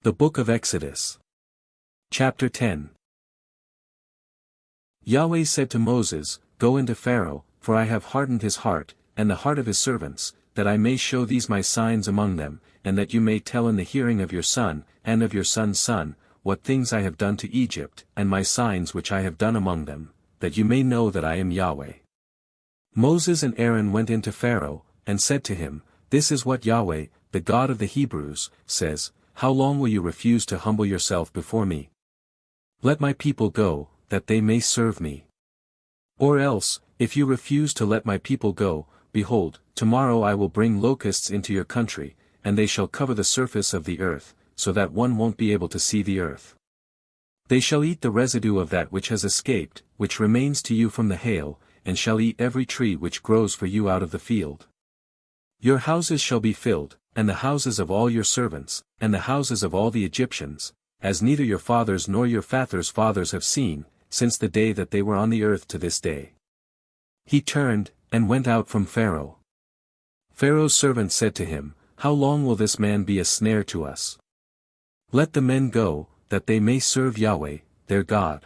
The Book of Exodus. Chapter 10. Yahweh said to Moses, Go into Pharaoh, for I have hardened his heart, and the heart of his servants, that I may show these my signs among them, and that you may tell in the hearing of your son, and of your son's son, what things I have done to Egypt, and my signs which I have done among them, that you may know that I am Yahweh. Moses and Aaron went into Pharaoh, and said to him, This is what Yahweh, the God of the Hebrews, says, How long will you refuse to humble yourself before me? Let my people go, that they may serve me. Or else, if you refuse to let my people go, behold, tomorrow I will bring locusts into your country, and they shall cover the surface of the earth, so that one won't be able to see the earth. They shall eat the residue of that which has escaped, which remains to you from the hail, and shall eat every tree which grows for you out of the field. Your houses shall be filled, and the houses of all your servants, and the houses of all the Egyptians, as neither your fathers nor your fathers' fathers have seen, since the day that they were on the earth to this day. He turned, and went out from Pharaoh. Pharaoh's servants said to him, How long will this man be a snare to us? Let the men go, that they may serve Yahweh, their God.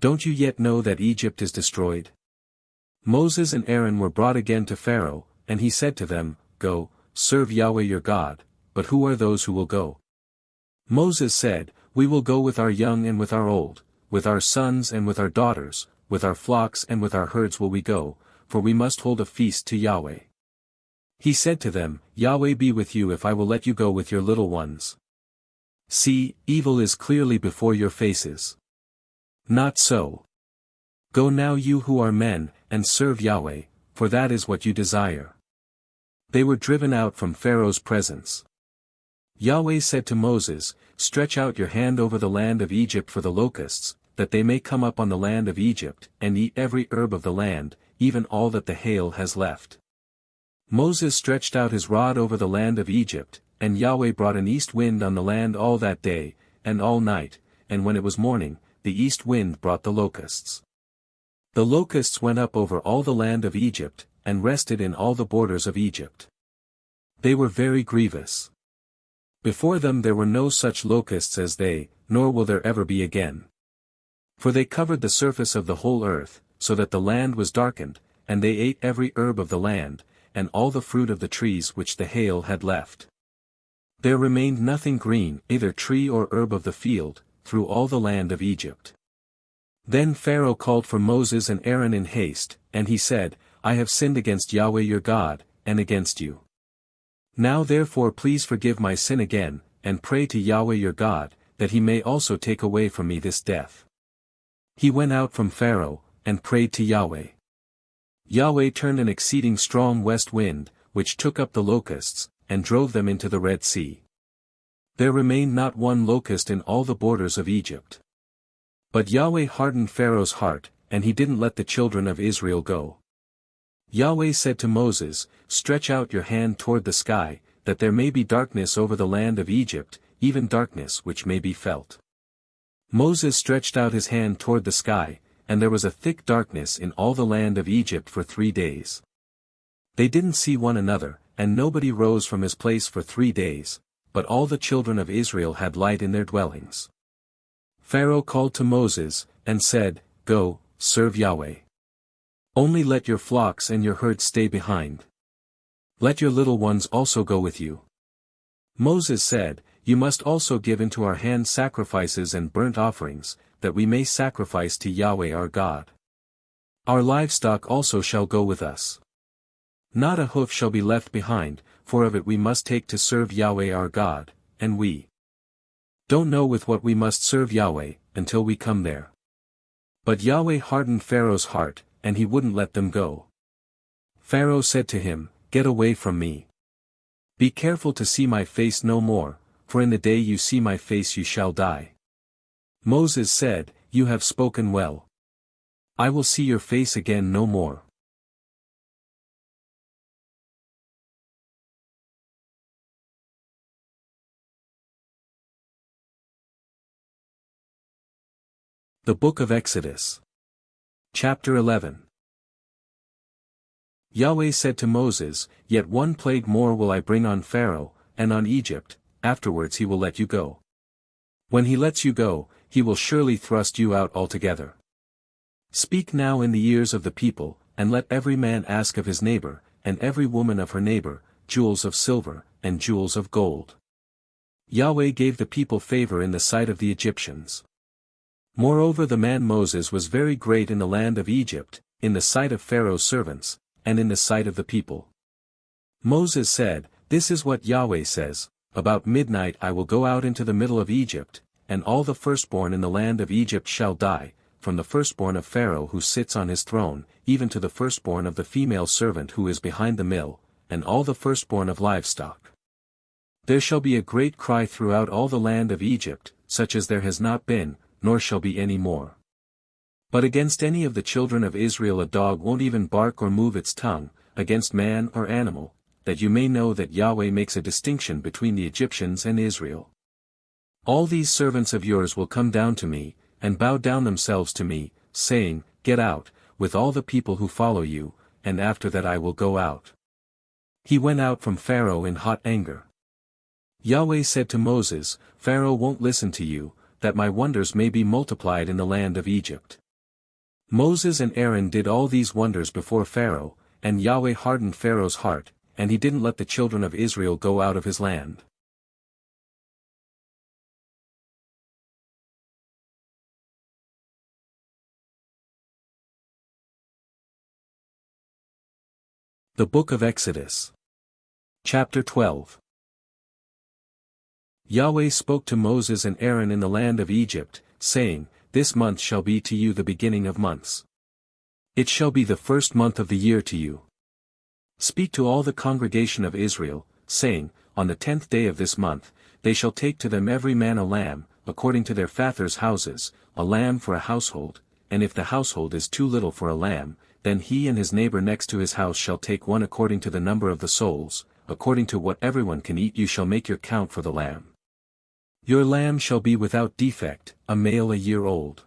Don't you yet know that Egypt is destroyed? Moses and Aaron were brought again to Pharaoh, and he said to them, Go, serve Yahweh your God, but who are those who will go? Moses said, We will go with our young and with our old, with our sons and with our daughters, with our flocks and with our herds will we go, for we must hold a feast to Yahweh. He said to them, Yahweh be with you if I will let you go with your little ones. See, evil is clearly before your faces. Not so. Go now you who are men, and serve Yahweh, for that is what you desire. They were driven out from Pharaoh's presence. Yahweh said to Moses, Stretch out your hand over the land of Egypt for the locusts, that they may come up on the land of Egypt, and eat every herb of the land, even all that the hail has left. Moses stretched out his rod over the land of Egypt, and Yahweh brought an east wind on the land all that day, and all night, and when it was morning, the east wind brought the locusts. The locusts went up over all the land of Egypt, and rested in all the borders of Egypt. They were very grievous. Before them there were no such locusts as they, nor will there ever be again. For they covered the surface of the whole earth, so that the land was darkened, and they ate every herb of the land, and all the fruit of the trees which the hail had left. There remained nothing green, either tree or herb of the field, through all the land of Egypt. Then Pharaoh called for Moses and Aaron in haste, and he said, I have sinned against Yahweh your God, and against you. Now therefore please forgive my sin again, and pray to Yahweh your God, that he may also take away from me this death. He went out from Pharaoh, and prayed to Yahweh. Yahweh turned an exceeding strong west wind, which took up the locusts, and drove them into the Red Sea. There remained not one locust in all the borders of Egypt. But Yahweh hardened Pharaoh's heart, and he didn't let the children of Israel go. Yahweh said to Moses, Stretch out your hand toward the sky, that there may be darkness over the land of Egypt, even darkness which may be felt. Moses stretched out his hand toward the sky, and there was a thick darkness in all the land of Egypt for 3 days. They didn't see one another, and nobody rose from his place for 3 days, but all the children of Israel had light in their dwellings. Pharaoh called to Moses, and said, Go, serve Yahweh. Only let your flocks and your herds stay behind. Let your little ones also go with you. Moses said, You must also give into our hand sacrifices and burnt offerings, that we may sacrifice to Yahweh our God. Our livestock also shall go with us. Not a hoof shall be left behind, for of it we must take to serve Yahweh our God, and we don't know with what we must serve Yahweh, until we come there. But Yahweh hardened Pharaoh's heart, and he wouldn't let them go. Pharaoh said to him, Get away from me. Be careful to see my face no more, for in the day you see my face you shall die. Moses said, You have spoken well. I will see your face again no more. The Book of Exodus. Chapter 11. Yahweh said to Moses, Yet one plague more will I bring on Pharaoh, and on Egypt, afterwards he will let you go. When he lets you go, he will surely thrust you out altogether. Speak now in the ears of the people, and let every man ask of his neighbor, and every woman of her neighbor, jewels of silver, and jewels of gold. Yahweh gave the people favor in the sight of the Egyptians. Moreover, the man Moses was very great in the land of Egypt, in the sight of Pharaoh's servants, and in the sight of the people. Moses said, "This is what Yahweh says, about midnight I will go out into the middle of Egypt, and all the firstborn in the land of Egypt shall die, from the firstborn of Pharaoh who sits on his throne, even to the firstborn of the female servant who is behind the mill, and all the firstborn of livestock. There shall be a great cry throughout all the land of Egypt, such as there has not been, nor shall be any more. But against any of the children of Israel a dog won't even bark or move its tongue, against man or animal, that you may know that Yahweh makes a distinction between the Egyptians and Israel. All these servants of yours will come down to me, and bow down themselves to me, saying, Get out, with all the people who follow you, and after that I will go out." He went out from Pharaoh in hot anger. Yahweh said to Moses, "Pharaoh won't listen to you, that my wonders may be multiplied in the land of Egypt." Moses and Aaron did all these wonders before Pharaoh, and Yahweh hardened Pharaoh's heart, and he didn't let the children of Israel go out of his land. The Book of Exodus. Chapter 12. Yahweh spoke to Moses and Aaron in the land of Egypt, saying, "This month shall be to you the beginning of months. It shall be the first month of the year to you. Speak to all the congregation of Israel, saying, On the 10th day of this month, they shall take to them every man a lamb, according to their fathers' houses, a lamb for a household, and if the household is too little for a lamb, then he and his neighbor next to his house shall take one according to the number of the souls, according to what everyone can eat you shall make your count for the lamb. Your lamb shall be without defect, a male a year old.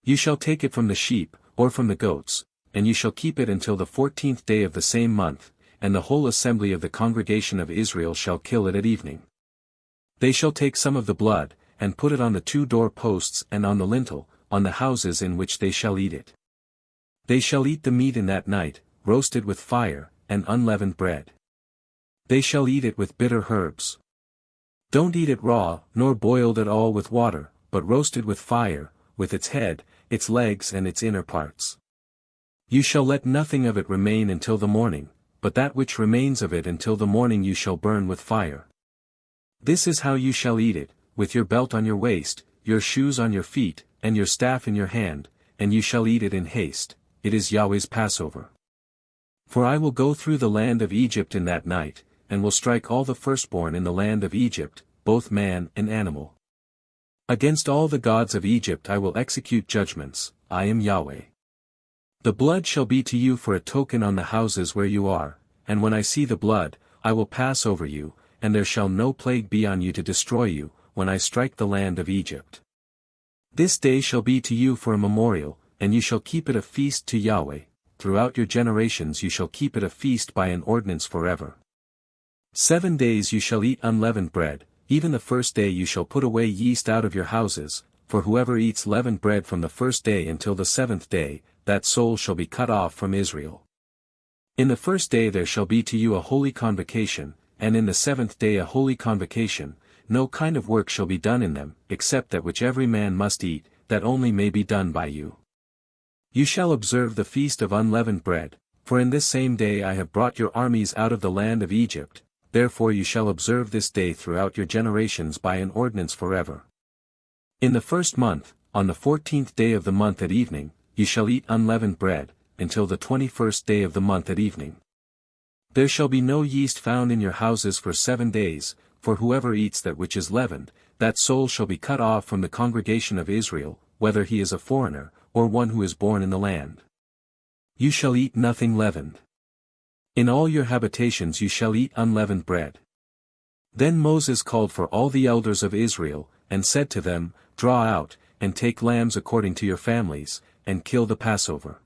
You shall take it from the sheep, or from the goats, and you shall keep it until the 14th day of the same month, and the whole assembly of the congregation of Israel shall kill it at evening. They shall take some of the blood, and put it on the 2 door posts and on the lintel, on the houses in which they shall eat it. They shall eat the meat in that night, roasted with fire, and unleavened bread. They shall eat it with bitter herbs. Don't eat it raw, nor boiled at all with water, but roasted with fire, with its head, its legs and its inner parts. You shall let nothing of it remain until the morning, but that which remains of it until the morning you shall burn with fire. This is how you shall eat it, with your belt on your waist, your shoes on your feet, and your staff in your hand, and you shall eat it in haste. It is Yahweh's Passover. For I will go through the land of Egypt in that night, and will strike all the firstborn in the land of Egypt, both man and animal. Against all the gods of Egypt I will execute judgments, I am Yahweh. The blood shall be to you for a token on the houses where you are, and when I see the blood, I will pass over you, and there shall no plague be on you to destroy you, when I strike the land of Egypt. This day shall be to you for a memorial, and you shall keep it a feast to Yahweh. Throughout your generations you shall keep it a feast by an ordinance forever. 7 days you shall eat unleavened bread, even the first day you shall put away yeast out of your houses, for whoever eats leavened bread from the first day until the 7th day, that soul shall be cut off from Israel. In the first day there shall be to you a holy convocation, and in the 7th day a holy convocation. No kind of work shall be done in them, except that which every man must eat, that only may be done by you. You shall observe the feast of unleavened bread, for in this same day I have brought your armies out of the land of Egypt, therefore you shall observe this day throughout your generations by an ordinance forever. In the first month, on the 14th day of the month at evening, you shall eat unleavened bread, until the 21st day of the month at evening. There shall be no yeast found in your houses for 7 days, for whoever eats that which is leavened, that soul shall be cut off from the congregation of Israel, whether he is a foreigner, or one who is born in the land. You shall eat nothing leavened. In all your habitations you shall eat unleavened bread. Then Moses called for all the elders of Israel, and said to them, Draw out, and take lambs according to your families, and kill the Passover.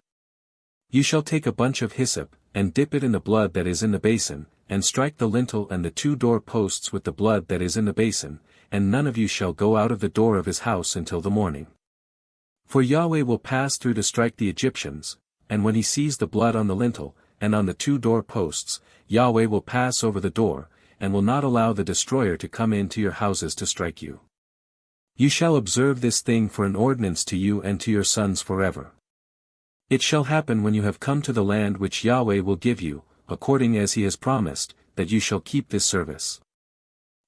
You shall take a bunch of hyssop, and dip it in the blood that is in the basin, and strike the lintel and the 2 door posts with the blood that is in the basin, and none of you shall go out of the door of his house until the morning. For Yahweh will pass through to strike the Egyptians, and when he sees the blood on the lintel, and on the 2 door posts, Yahweh will pass over the door, and will not allow the destroyer to come into your houses to strike you. You shall observe this thing for an ordinance to you and to your sons forever. It shall happen when you have come to the land which Yahweh will give you, according as he has promised, that you shall keep this service.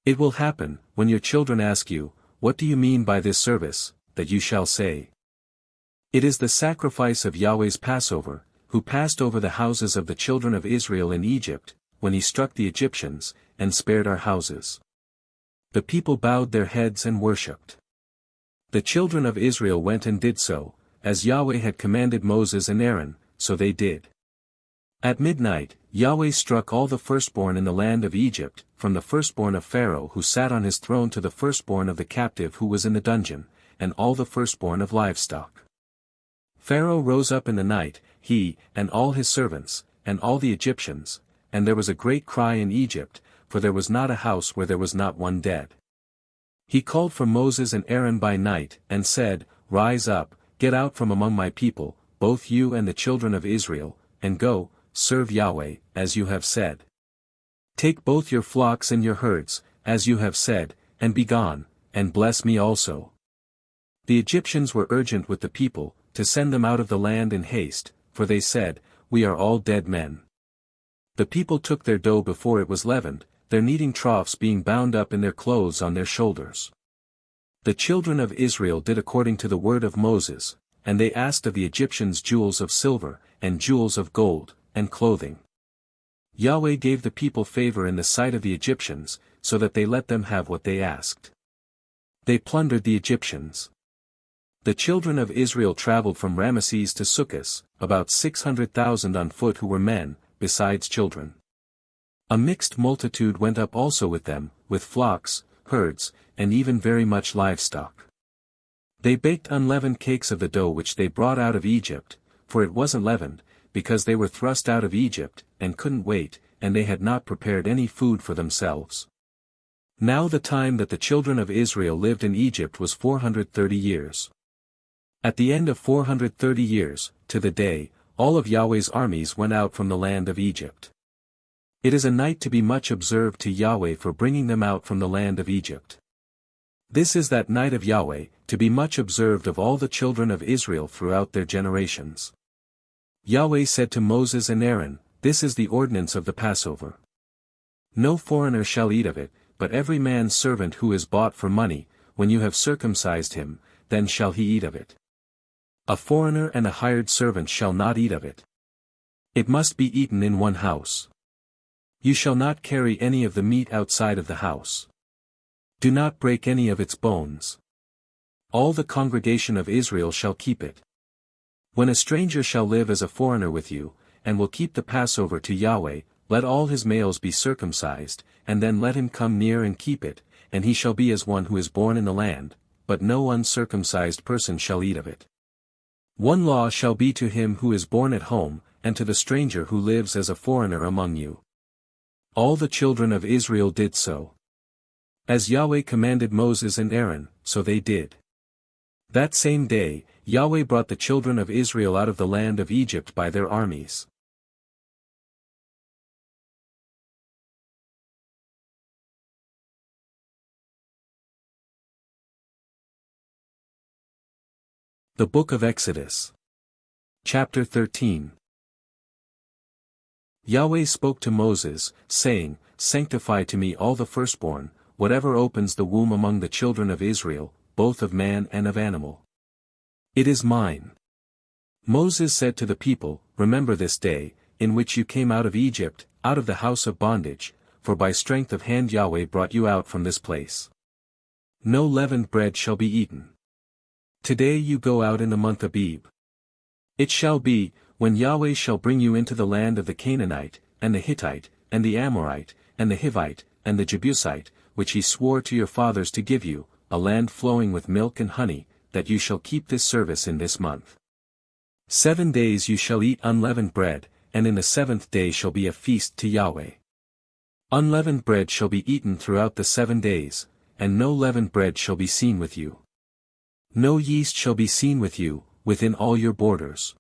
It will happen, when your children ask you, What do you mean by this service, that you shall say, It is the sacrifice of Yahweh's Passover, who passed over the houses of the children of Israel in Egypt, when he struck the Egyptians, and spared our houses. The people bowed their heads and worshipped. The children of Israel went and did so, as Yahweh had commanded Moses and Aaron, so they did. At midnight, Yahweh struck all the firstborn in the land of Egypt, from the firstborn of Pharaoh who sat on his throne to the firstborn of the captive who was in the dungeon, and all the firstborn of livestock. Pharaoh rose up in the night, he, and all his servants, and all the Egyptians, and there was a great cry in Egypt, for there was not a house where there was not one dead. He called for Moses and Aaron by night, and said, Rise up, get out from among my people, both you and the children of Israel, and go, serve Yahweh, as you have said. Take both your flocks and your herds, as you have said, and be gone, and bless me also. The Egyptians were urgent with the people, to send them out of the land in haste, for they said, We are all dead men. The people took their dough before it was leavened, their kneading troughs being bound up in their clothes on their shoulders. The children of Israel did according to the word of Moses, and they asked of the Egyptians jewels of silver, and jewels of gold, and clothing. Yahweh gave the people favor in the sight of the Egyptians, so that they let them have what they asked. They plundered the Egyptians. The children of Israel traveled from Ramesses to Succos, about 600,000 on foot who were men, besides children. A mixed multitude went up also with them, with flocks, herds, and even very much livestock. They baked unleavened cakes of the dough which they brought out of Egypt, for it wasn't leavened, because they were thrust out of Egypt, and couldn't wait, and they had not prepared any food for themselves. Now the time that the children of Israel lived in Egypt was 430 years. At the end of 430 years, to the day, all of Yahweh's armies went out from the land of Egypt. It is a night to be much observed to Yahweh for bringing them out from the land of Egypt. This is that night of Yahweh, to be much observed of all the children of Israel throughout their generations. Yahweh said to Moses and Aaron, This is the ordinance of the Passover. No foreigner shall eat of it, but every man's servant who is bought for money, when you have circumcised him, then shall he eat of it. A foreigner and a hired servant shall not eat of it. It must be eaten in one house. You shall not carry any of the meat outside of the house. Do not break any of its bones. All the congregation of Israel shall keep it. When a stranger shall live as a foreigner with you, and will keep the Passover to Yahweh, let all his males be circumcised, and then let him come near and keep it, and he shall be as one who is born in the land, but no uncircumcised person shall eat of it. One law shall be to him who is born at home, and to the stranger who lives as a foreigner among you. All the children of Israel did so. As Yahweh commanded Moses and Aaron, so they did. That same day, Yahweh brought the children of Israel out of the land of Egypt by their armies. The Book of Exodus. Chapter 13. Yahweh spoke to Moses, saying, Sanctify to me all the firstborn, whatever opens the womb among the children of Israel, both of man and of animal. It is mine. Moses said to the people, Remember this day, in which you came out of Egypt, out of the house of bondage, for by strength of hand Yahweh brought you out from this place. No leavened bread shall be eaten. Today you go out in the month Abib. It shall be, when Yahweh shall bring you into the land of the Canaanite, and the Hittite, and the Amorite, and the Hivite, and the Jebusite, which he swore to your fathers to give you, a land flowing with milk and honey, that you shall keep this service in this month. 7 days you shall eat unleavened bread, and in the 7th day shall be a feast to Yahweh. Unleavened bread shall be eaten throughout the 7 days, and no leavened bread shall be seen with you. No yeast shall be seen with you, within all your borders.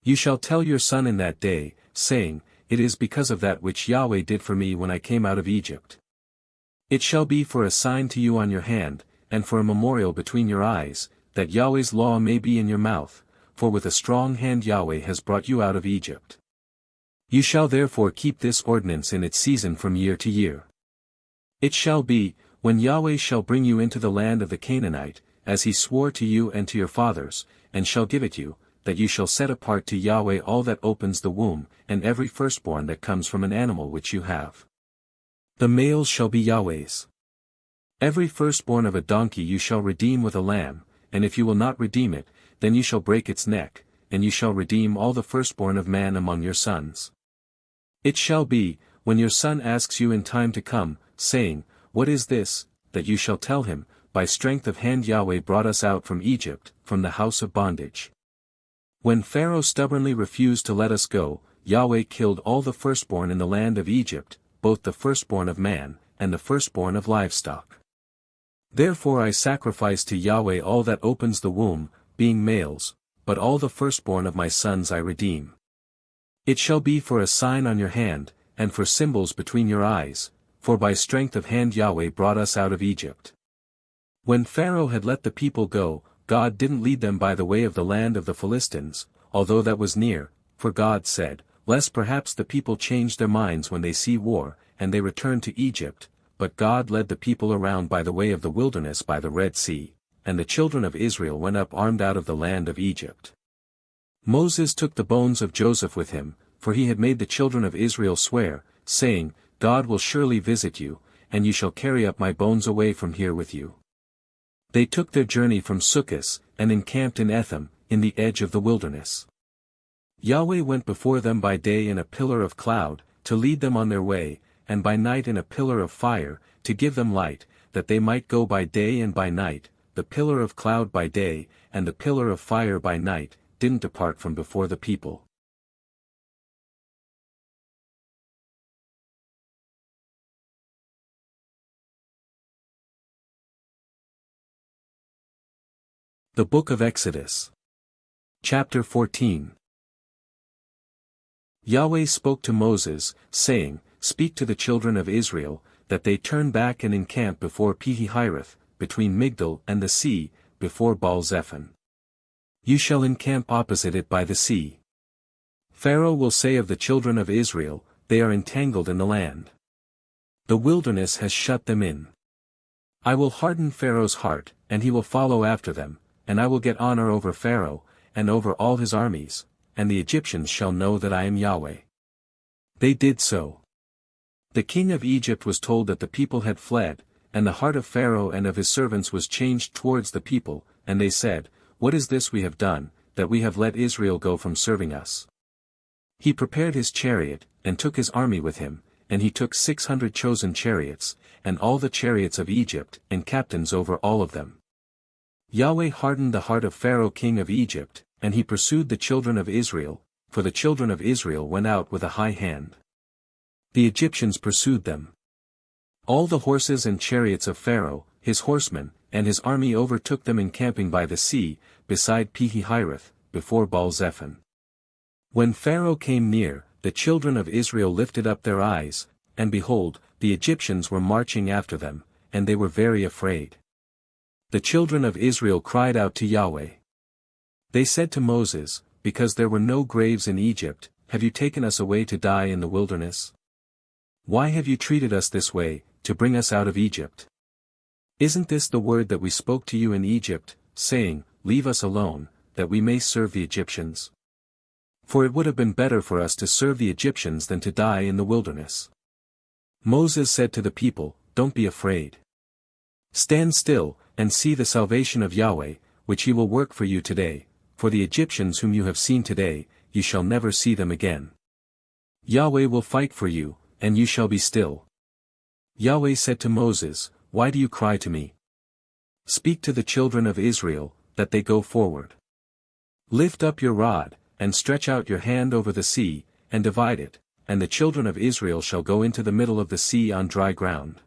You shall tell your son in that day, saying, It is because of that which Yahweh did for me when I came out of Egypt. It shall be for a sign to you on your hand, and for a memorial between your eyes, that Yahweh's law may be in your mouth, for with a strong hand Yahweh has brought you out of Egypt. You shall therefore keep this ordinance in its season from year to year. It shall be, when Yahweh shall bring you into the land of the Canaanite, as he swore to you and to your fathers, and shall give it you, that you shall set apart to Yahweh all that opens the womb, and every firstborn that comes from an animal which you have. The males shall be Yahweh's. Every firstborn of a donkey you shall redeem with a lamb, and if you will not redeem it, then you shall break its neck, and you shall redeem all the firstborn of man among your sons. It shall be, when your son asks you in time to come, saying, What is this? That you shall tell him, By strength of hand Yahweh brought us out from Egypt, from the house of bondage. When Pharaoh stubbornly refused to let us go, Yahweh killed all the firstborn in the land of Egypt, both the firstborn of man, and the firstborn of livestock. Therefore I sacrifice to Yahweh all that opens the womb, being males, but all the firstborn of my sons I redeem. It shall be for a sign on your hand, and for symbols between your eyes, for by strength of hand Yahweh brought us out of Egypt. When Pharaoh had let the people go, God didn't lead them by the way of the land of the Philistines, although that was near, for God said, Lest perhaps the people change their minds when they see war, and they return to Egypt, but God led the people around by the way of the wilderness by the Red Sea, and the children of Israel went up armed out of the land of Egypt. Moses took the bones of Joseph with him, for he had made the children of Israel swear, saying, God will surely visit you, and you shall carry up my bones away from here with you. They took their journey from Sukkot, and encamped in Etham, in the edge of the wilderness. Yahweh went before them by day in a pillar of cloud, to lead them on their way, and by night in a pillar of fire, to give them light, that they might go by day and by night. The pillar of cloud by day, and the pillar of fire by night, didn't depart from before the people. The Book of Exodus. Chapter 14. Yahweh spoke to Moses, saying, Speak to the children of Israel, that they turn back and encamp before Pi-hahiroth, between Migdol and the sea, before Baal-zephon. You shall encamp opposite it by the sea. Pharaoh will say of the children of Israel, They are entangled in the land. The wilderness has shut them in. I will harden Pharaoh's heart, and he will follow after them, and I will get honor over Pharaoh, and over all his armies, and the Egyptians shall know that I am Yahweh. They did so. The king of Egypt was told that the people had fled, and the heart of Pharaoh and of his servants was changed towards the people, and they said, What is this we have done, that we have let Israel go from serving us? He prepared his chariot, and took his army with him, and he took 600 chosen chariots, and all the chariots of Egypt, and captains over all of them. Yahweh hardened the heart of Pharaoh king of Egypt, and he pursued the children of Israel, for the children of Israel went out with a high hand. The Egyptians pursued them. All the horses and chariots of Pharaoh, his horsemen, and his army overtook them encamping by the sea, beside Pi-hahiroth, before Baal-zephon. When Pharaoh came near, the children of Israel lifted up their eyes, and behold, the Egyptians were marching after them, and they were very afraid. The children of Israel cried out to Yahweh. They said to Moses, Because there were no graves in Egypt, have you taken us away to die in the wilderness? Why have you treated us this way, to bring us out of Egypt? Isn't this the word that we spoke to you in Egypt, saying, Leave us alone, that we may serve the Egyptians? For it would have been better for us to serve the Egyptians than to die in the wilderness. Moses said to the people, Don't be afraid. Stand still, and see the salvation of Yahweh, which he will work for you today, for the Egyptians whom you have seen today, you shall never see them again. Yahweh will fight for you, and you shall be still. Yahweh said to Moses, Why do you cry to me? Speak to the children of Israel, that they go forward. Lift up your rod, and stretch out your hand over the sea, and divide it, and the children of Israel shall go into the middle of the sea on dry ground.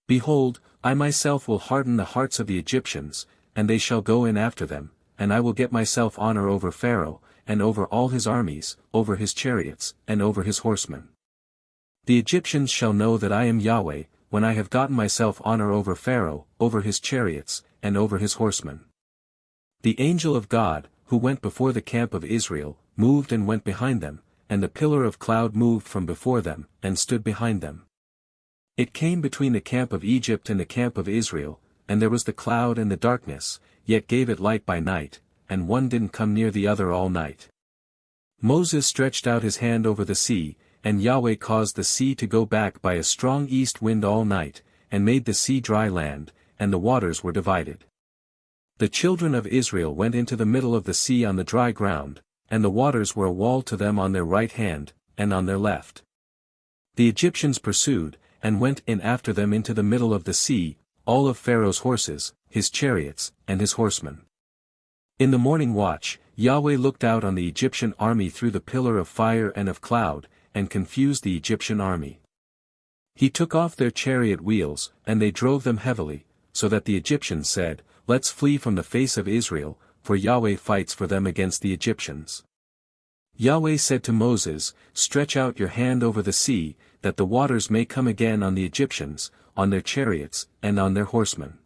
Behold, I myself will harden the hearts of the Egyptians, and they shall go in after them, and I will get myself honor over Pharaoh, and over all his armies, over his chariots, and over his horsemen. The Egyptians shall know that I am Yahweh, when I have gotten myself honor over Pharaoh, over his chariots, and over his horsemen. The angel of God, who went before the camp of Israel, moved and went behind them, and the pillar of cloud moved from before them, and stood behind them. It came between the camp of Egypt and the camp of Israel, and there was the cloud and the darkness, yet gave it light by night, and one didn't come near the other all night. Moses stretched out his hand over the sea, and Yahweh caused the sea to go back by a strong east wind all night, and made the sea dry land, and the waters were divided. The children of Israel went into the middle of the sea on the dry ground, and the waters were a wall to them on their right hand, and on their left. The Egyptians pursued, and went in after them into the middle of the sea, all of Pharaoh's horses, his chariots, and his horsemen. In the morning watch, Yahweh looked out on the Egyptian army through the pillar of fire and of cloud, and confused the Egyptian army. He took off their chariot wheels, and they drove them heavily, so that the Egyptians said, Let's flee from the face of Israel, for Yahweh fights for them against the Egyptians. Yahweh said to Moses, Stretch out your hand over the sea, that the waters may come again on the Egyptians, on their chariots, and on their horsemen.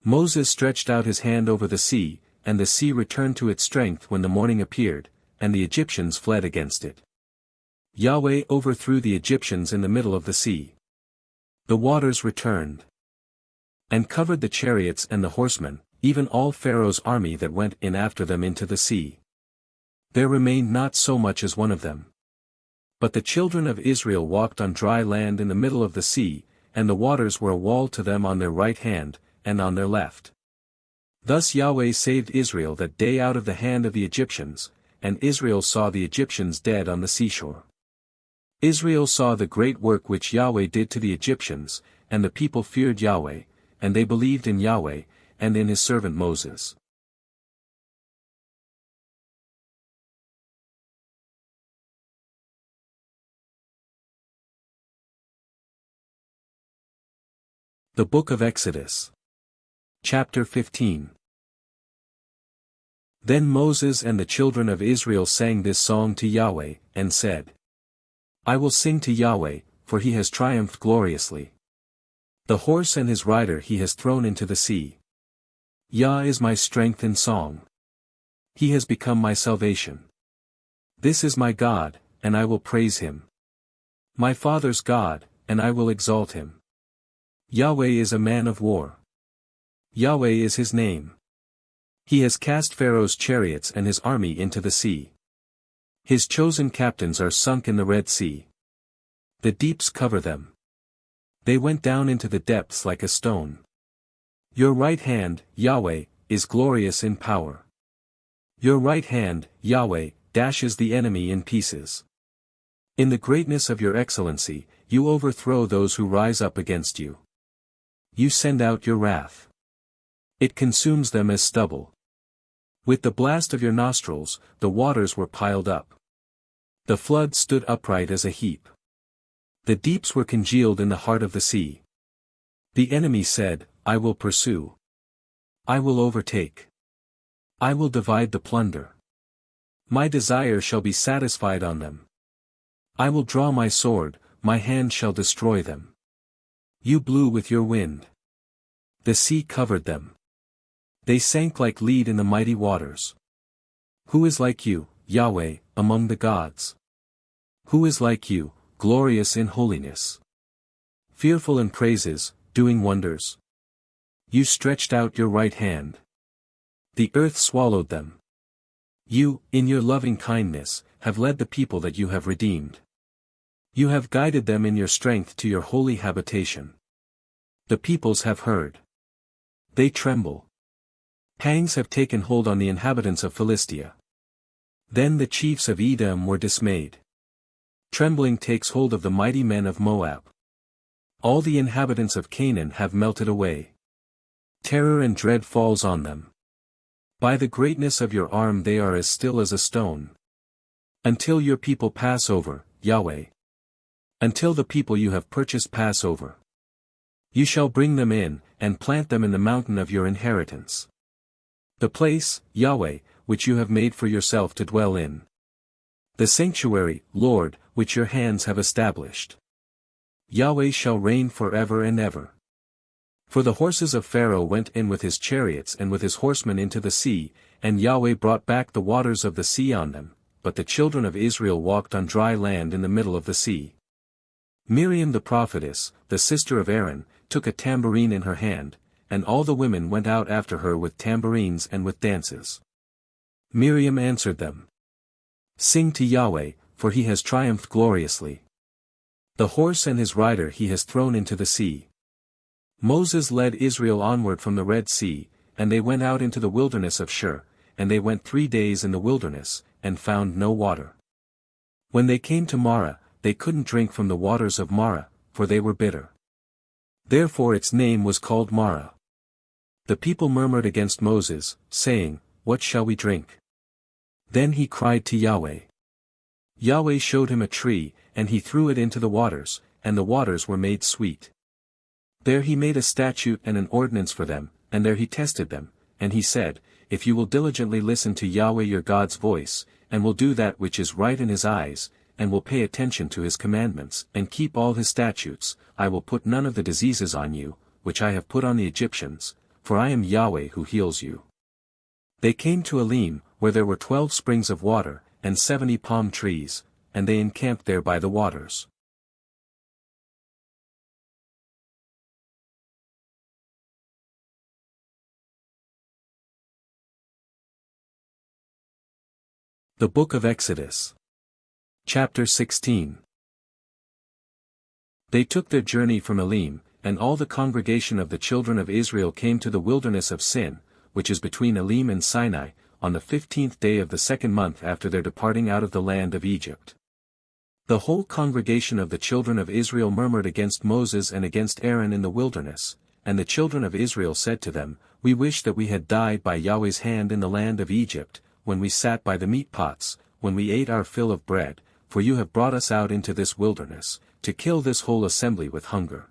Moses stretched out his hand over the sea, and the sea returned to its strength when the morning appeared, and the Egyptians fled against it. Yahweh overthrew the Egyptians in the middle of the sea. The waters returned, and covered the chariots and the horsemen, even all Pharaoh's army that went in after them into the sea. There remained not so much as one of them. But the children of Israel walked on dry land in the middle of the sea, and the waters were a wall to them on their right hand, and on their left. Thus Yahweh saved Israel that day out of the hand of the Egyptians, and Israel saw the Egyptians dead on the seashore. Israel saw the great work which Yahweh did to the Egyptians, and the people feared Yahweh, and they believed in Yahweh, and in his servant Moses. The Book of Exodus. Chapter 15. Then Moses and the children of Israel sang this song to Yahweh, and said, I will sing to Yahweh, for he has triumphed gloriously. The horse and his rider he has thrown into the sea. Yah is my strength and song. He has become my salvation. This is my God, and I will praise him. My father's God, and I will exalt him. Yahweh is a man of war. Yahweh is his name. He has cast Pharaoh's chariots and his army into the sea. His chosen captains are sunk in the Red Sea. The deeps cover them. They went down into the depths like a stone. Your right hand, Yahweh, is glorious in power. Your right hand, Yahweh, dashes the enemy in pieces. In the greatness of your excellency, you overthrow those who rise up against you. You send out your wrath. It consumes them as stubble. With the blast of your nostrils, the waters were piled up. The flood stood upright as a heap. The deeps were congealed in the heart of the sea. The enemy said, I will pursue. I will overtake. I will divide the plunder. My desire shall be satisfied on them. I will draw my sword, my hand shall destroy them. You blew with your wind. The sea covered them. They sank like lead in the mighty waters. Who is like you, Yahweh, among the gods? Who is like you, glorious in holiness? Fearful in praises, doing wonders. You stretched out your right hand. The earth swallowed them. You, in your loving kindness, have led the people that you have redeemed. You have guided them in your strength to your holy habitation. The peoples have heard. They tremble. Pangs have taken hold on the inhabitants of Philistia. Then the chiefs of Edom were dismayed. Trembling takes hold of the mighty men of Moab. All the inhabitants of Canaan have melted away. Terror and dread falls on them. By the greatness of your arm they are as still as a stone. Until your people pass over, Yahweh. Until the people you have purchased pass over. You shall bring them in, and plant them in the mountain of your inheritance. The place, Yahweh, which you have made for yourself to dwell in. The sanctuary, Lord, which your hands have established. Yahweh shall reign forever and ever. For the horses of Pharaoh went in with his chariots and with his horsemen into the sea, and Yahweh brought back the waters of the sea on them, but the children of Israel walked on dry land in the middle of the sea. Miriam the prophetess, the sister of Aaron, took a tambourine in her hand, and all the women went out after her with tambourines and with dances. Miriam answered them. Sing to Yahweh, for he has triumphed gloriously. The horse and his rider he has thrown into the sea. Moses led Israel onward from the Red Sea, and they went out into the wilderness of Shur, and they went 3 days in the wilderness, and found no water. When they came to Marah, they couldn't drink from the waters of Marah, for they were bitter. Therefore its name was called Marah. The people murmured against Moses, saying, What shall we drink? Then he cried to Yahweh. Yahweh showed him a tree, and he threw it into the waters, and the waters were made sweet. There he made a statute and an ordinance for them, and there he tested them, and he said, If you will diligently listen to Yahweh your God's voice, and will do that which is right in his eyes, and will pay attention to his commandments, and keep all his statutes, I will put none of the diseases on you, which I have put on the Egyptians, for I am Yahweh who heals you. They came to Elim, where there were 12 springs of water, and 70 palm trees, and they encamped there by the waters. The Book of Exodus. Chapter 16. They took their journey from Elim, and all the congregation of the children of Israel came to the wilderness of Sin, which is between Elim and Sinai, on the 15th day of the 2nd month after their departing out of the land of Egypt. The whole congregation of the children of Israel murmured against Moses and against Aaron in the wilderness, and the children of Israel said to them, We wish that we had died by Yahweh's hand in the land of Egypt, when we sat by the meat pots, when we ate our fill of bread, for you have brought us out into this wilderness, to kill this whole assembly with hunger.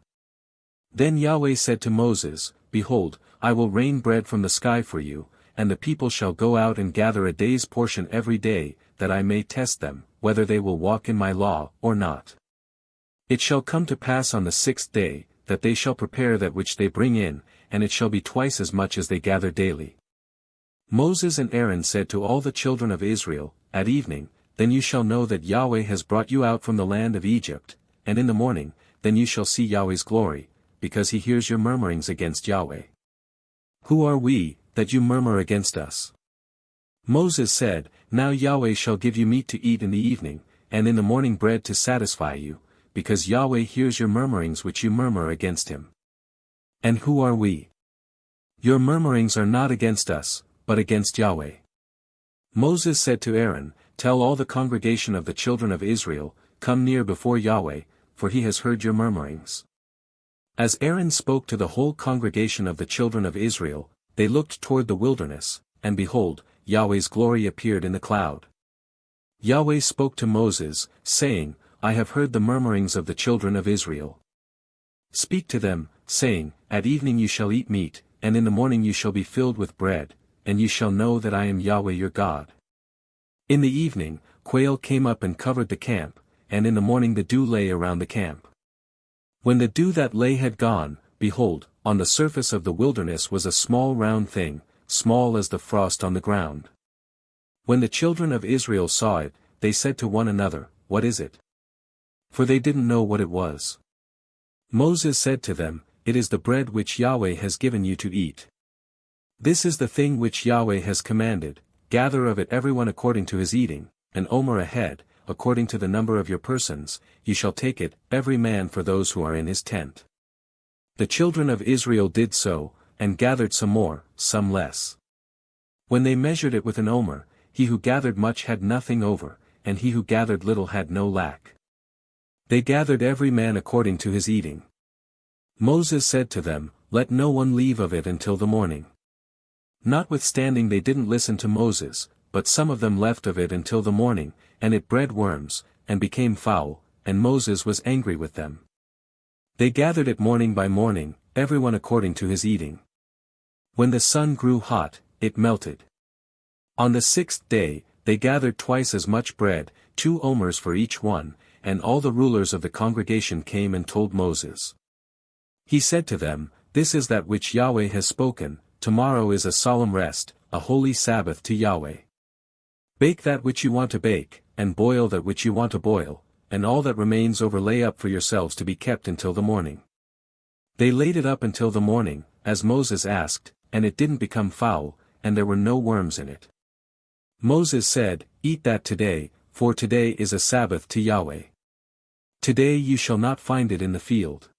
Then Yahweh said to Moses, Behold, I will rain bread from the sky for you, and the people shall go out and gather a day's portion every day, that I may test them, whether they will walk in my law or not. It shall come to pass on the 6th day, that they shall prepare that which they bring in, and it shall be twice as much as they gather daily. Moses and Aaron said to all the children of Israel, At evening, then you shall know that Yahweh has brought you out from the land of Egypt, and in the morning, then you shall see Yahweh's glory, because he hears your murmurings against Yahweh. Who are we, that you murmur against us? Moses said, Now Yahweh shall give you meat to eat in the evening, and in the morning bread to satisfy you, because Yahweh hears your murmurings which you murmur against him. And who are we? Your murmurings are not against us, but against Yahweh. Moses said to Aaron, Tell all the congregation of the children of Israel, Come near before Yahweh, for he has heard your murmurings. As Aaron spoke to the whole congregation of the children of Israel, they looked toward the wilderness, and behold, Yahweh's glory appeared in the cloud. Yahweh spoke to Moses, saying, I have heard the murmurings of the children of Israel. Speak to them, saying, At evening you shall eat meat, and in the morning you shall be filled with bread, and you shall know that I am Yahweh your God. In the evening, quail came up and covered the camp, and in the morning the dew lay around the camp. When the dew that lay had gone, behold, on the surface of the wilderness was a small round thing, small as the frost on the ground. When the children of Israel saw it, they said to one another, What is it? For they didn't know what it was. Moses said to them, It is the bread which Yahweh has given you to eat. This is the thing which Yahweh has commanded, gather of it everyone according to his eating, an omer a head, according to the number of your persons, you shall take it, every man for those who are in his tent. The children of Israel did so, and gathered some more, some less. When they measured it with an omer, he who gathered much had nothing over, and he who gathered little had no lack. They gathered every man according to his eating. Moses said to them, Let no one leave of it until the morning. Notwithstanding they didn't listen to Moses, but some of them left of it until the morning, and it bred worms, and became foul, and Moses was angry with them. They gathered it morning by morning, everyone according to his eating. When the sun grew hot, it melted. On the 6th day, they gathered twice as much bread, 2 omers for each one, and all the rulers of the congregation came and told Moses. He said to them, "This is that which Yahweh has spoken, tomorrow is a solemn rest, a holy Sabbath to Yahweh. Bake that which you want to bake, and boil that which you want to boil, and all that remains over lay up for yourselves to be kept until the morning." They laid it up until the morning, as Moses asked, and it didn't become foul, and there were no worms in it. Moses said, "Eat that today, for today is a Sabbath to Yahweh. Today you shall not find it in the field.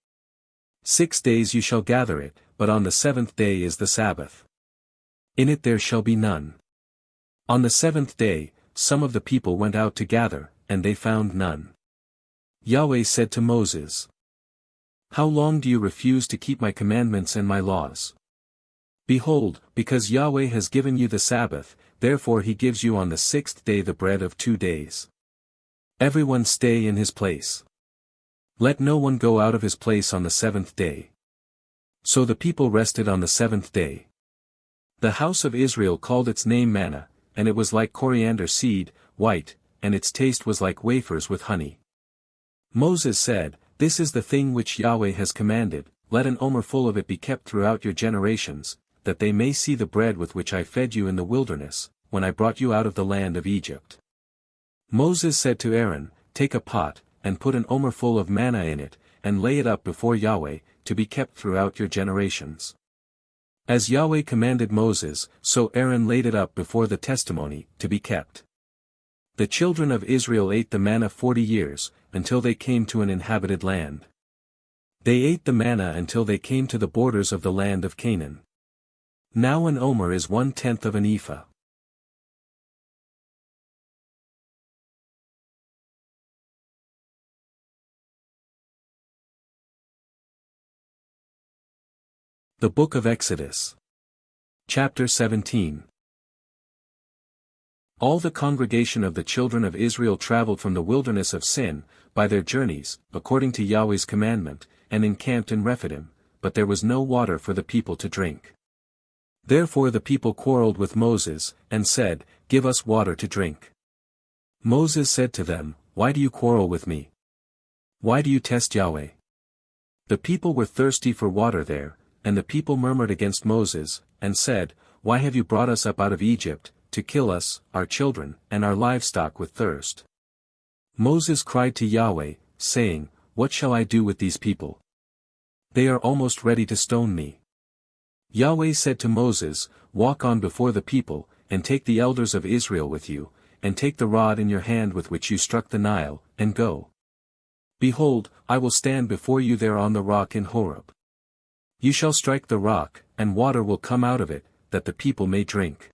6 days you shall gather it, but on the 7th day is the Sabbath. In it there shall be none." On the 7th day, some of the people went out to gather, and they found none. Yahweh said to Moses, "How long do you refuse to keep my commandments and my laws? Behold, because Yahweh has given you the Sabbath, therefore he gives you on the 6th day the bread of 2 days. Everyone stay in his place. Let no one go out of his place on the 7th day." So the people rested on the 7th day. The house of Israel called its name manna, and it was like coriander seed, white, and its taste was like wafers with honey. Moses said, "This is the thing which Yahweh has commanded, let an omer full of it be kept throughout your generations, that they may see the bread with which I fed you in the wilderness, when I brought you out of the land of Egypt." Moses said to Aaron, "Take a pot, and put an omer full of manna in it, and lay it up before Yahweh, to be kept throughout your generations." As Yahweh commanded Moses, so Aaron laid it up before the testimony, to be kept. The children of Israel ate the manna 40 years, until they came to an inhabited land. They ate the manna until they came to the borders of the land of Canaan. Now an omer is 1/10 of an ephah. The Book of Exodus. Chapter 17. All the congregation of the children of Israel traveled from the wilderness of Sin, by their journeys, according to Yahweh's commandment, and encamped in Rephidim, but there was no water for the people to drink. Therefore the people quarreled with Moses, and said, "Give us water to drink." Moses said to them, "Why do you quarrel with me? Why do you test Yahweh?" The people were thirsty for water there, and the people murmured against Moses, and said, "Why have you brought us up out of Egypt, to kill us, our children, and our livestock with thirst?" Moses cried to Yahweh, saying, "What shall I do with these people? They are almost ready to stone me." Yahweh said to Moses, "Walk on before the people, and take the elders of Israel with you, and take the rod in your hand with which you struck the Nile, and go. Behold, I will stand before you there on the rock in Horeb. You shall strike the rock, and water will come out of it, that the people may drink."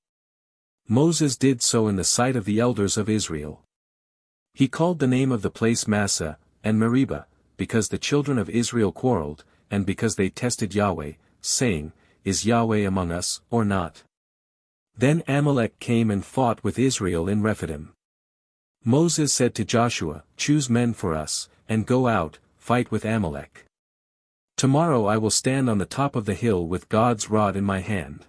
Moses did so in the sight of the elders of Israel. He called the name of the place Massah, and Meribah, because the children of Israel quarreled, and because they tested Yahweh, saying, "Is Yahweh among us, or not?" Then Amalek came and fought with Israel in Rephidim. Moses said to Joshua, "Choose men for us, and go out, fight with Amalek. Tomorrow I will stand on the top of the hill with God's rod in my hand."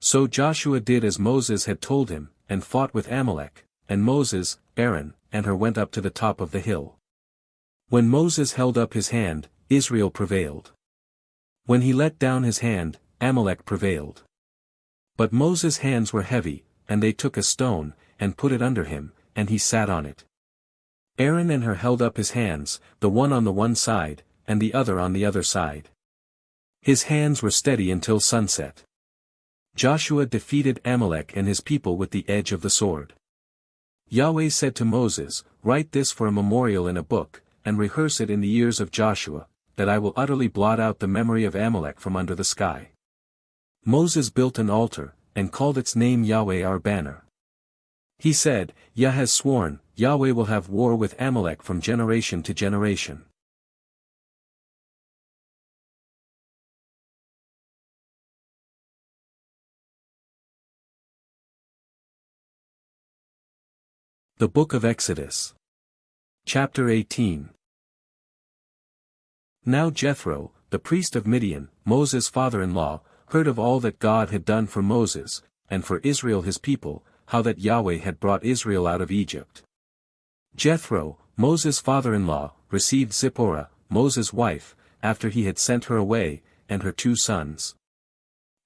So Joshua did as Moses had told him, and fought with Amalek, and Moses, Aaron, and Hur went up to the top of the hill. When Moses held up his hand, Israel prevailed. When he let down his hand, Amalek prevailed. But Moses' hands were heavy, and they took a stone, and put it under him, and he sat on it. Aaron and Hur held up his hands, the one on the one side, and the other on the other side. His hands were steady until sunset. Joshua defeated Amalek and his people with the edge of the sword. Yahweh said to Moses, "Write this for a memorial in a book, and rehearse it in the ears of Joshua, that I will utterly blot out the memory of Amalek from under the sky." Moses built an altar, and called its name Yahweh our banner. He said, "Yah has sworn, Yahweh will have war with Amalek from generation to generation." The Book of Exodus. Chapter 18. Now Jethro, the priest of Midian, Moses' father-in-law, heard of all that God had done for Moses, and for Israel his people, how that Yahweh had brought Israel out of Egypt. Jethro, Moses' father-in-law, received Zipporah, Moses' wife, after he had sent her away, and her 2 sons.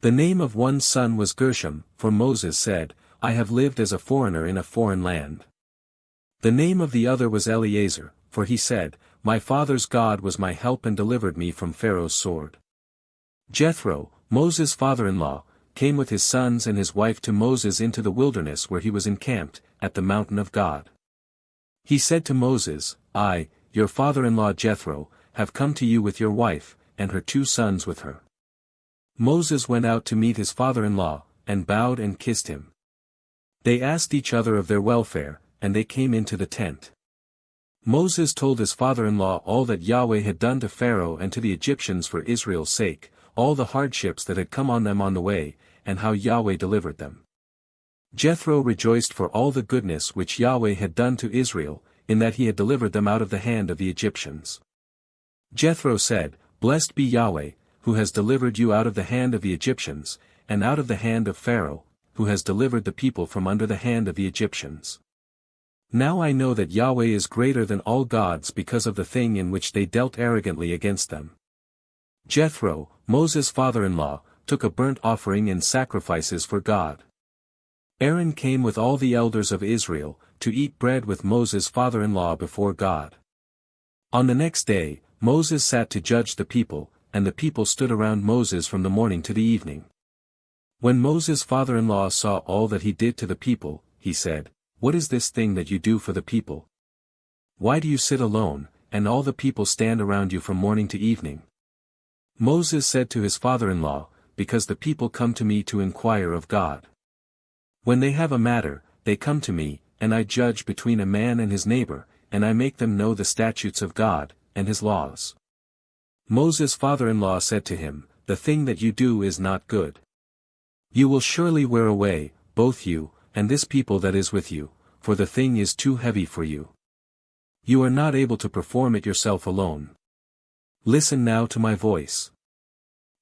The name of one son was Gershom, for Moses said, I have lived as a foreigner in a foreign land. The name of the other was Eleazar, for he said, My father's God was my help and delivered me from Pharaoh's sword. Jethro, Moses' father-in-law, came with his sons and his wife to Moses into the wilderness where he was encamped, at the mountain of God. He said to Moses, I, your father-in-law Jethro, have come to you with your wife, and her 2 sons with her. Moses went out to meet his father-in-law, and bowed and kissed him. They asked each other of their welfare, and they came into the tent. Moses told his father-in-law all that Yahweh had done to Pharaoh and to the Egyptians for Israel's sake, all the hardships that had come on them on the way, and how Yahweh delivered them. Jethro rejoiced for all the goodness which Yahweh had done to Israel, in that he had delivered them out of the hand of the Egyptians. Jethro said, Blessed be Yahweh, who has delivered you out of the hand of the Egyptians, and out of the hand of Pharaoh, who has delivered the people from under the hand of the Egyptians. Now I know that Yahweh is greater than all gods because of the thing in which they dealt arrogantly against them. Jethro, Moses' father-in-law, took a burnt offering and sacrifices for God. Aaron came with all the elders of Israel, to eat bread with Moses' father-in-law before God. On the next day, Moses sat to judge the people, and the people stood around Moses from the morning to the evening. When Moses' father-in-law saw all that he did to the people, he said, What is this thing that you do for the people? Why do you sit alone, and all the people stand around you from morning to evening? Moses said to his father-in-law, Because the people come to me to inquire of God. When they have a matter, they come to me, and I judge between a man and his neighbor, and I make them know the statutes of God, and his laws. Moses' father-in-law said to him, The thing that you do is not good. You will surely wear away, both you, and this people that is with you, for the thing is too heavy for you. You are not able to perform it yourself alone. Listen now to my voice.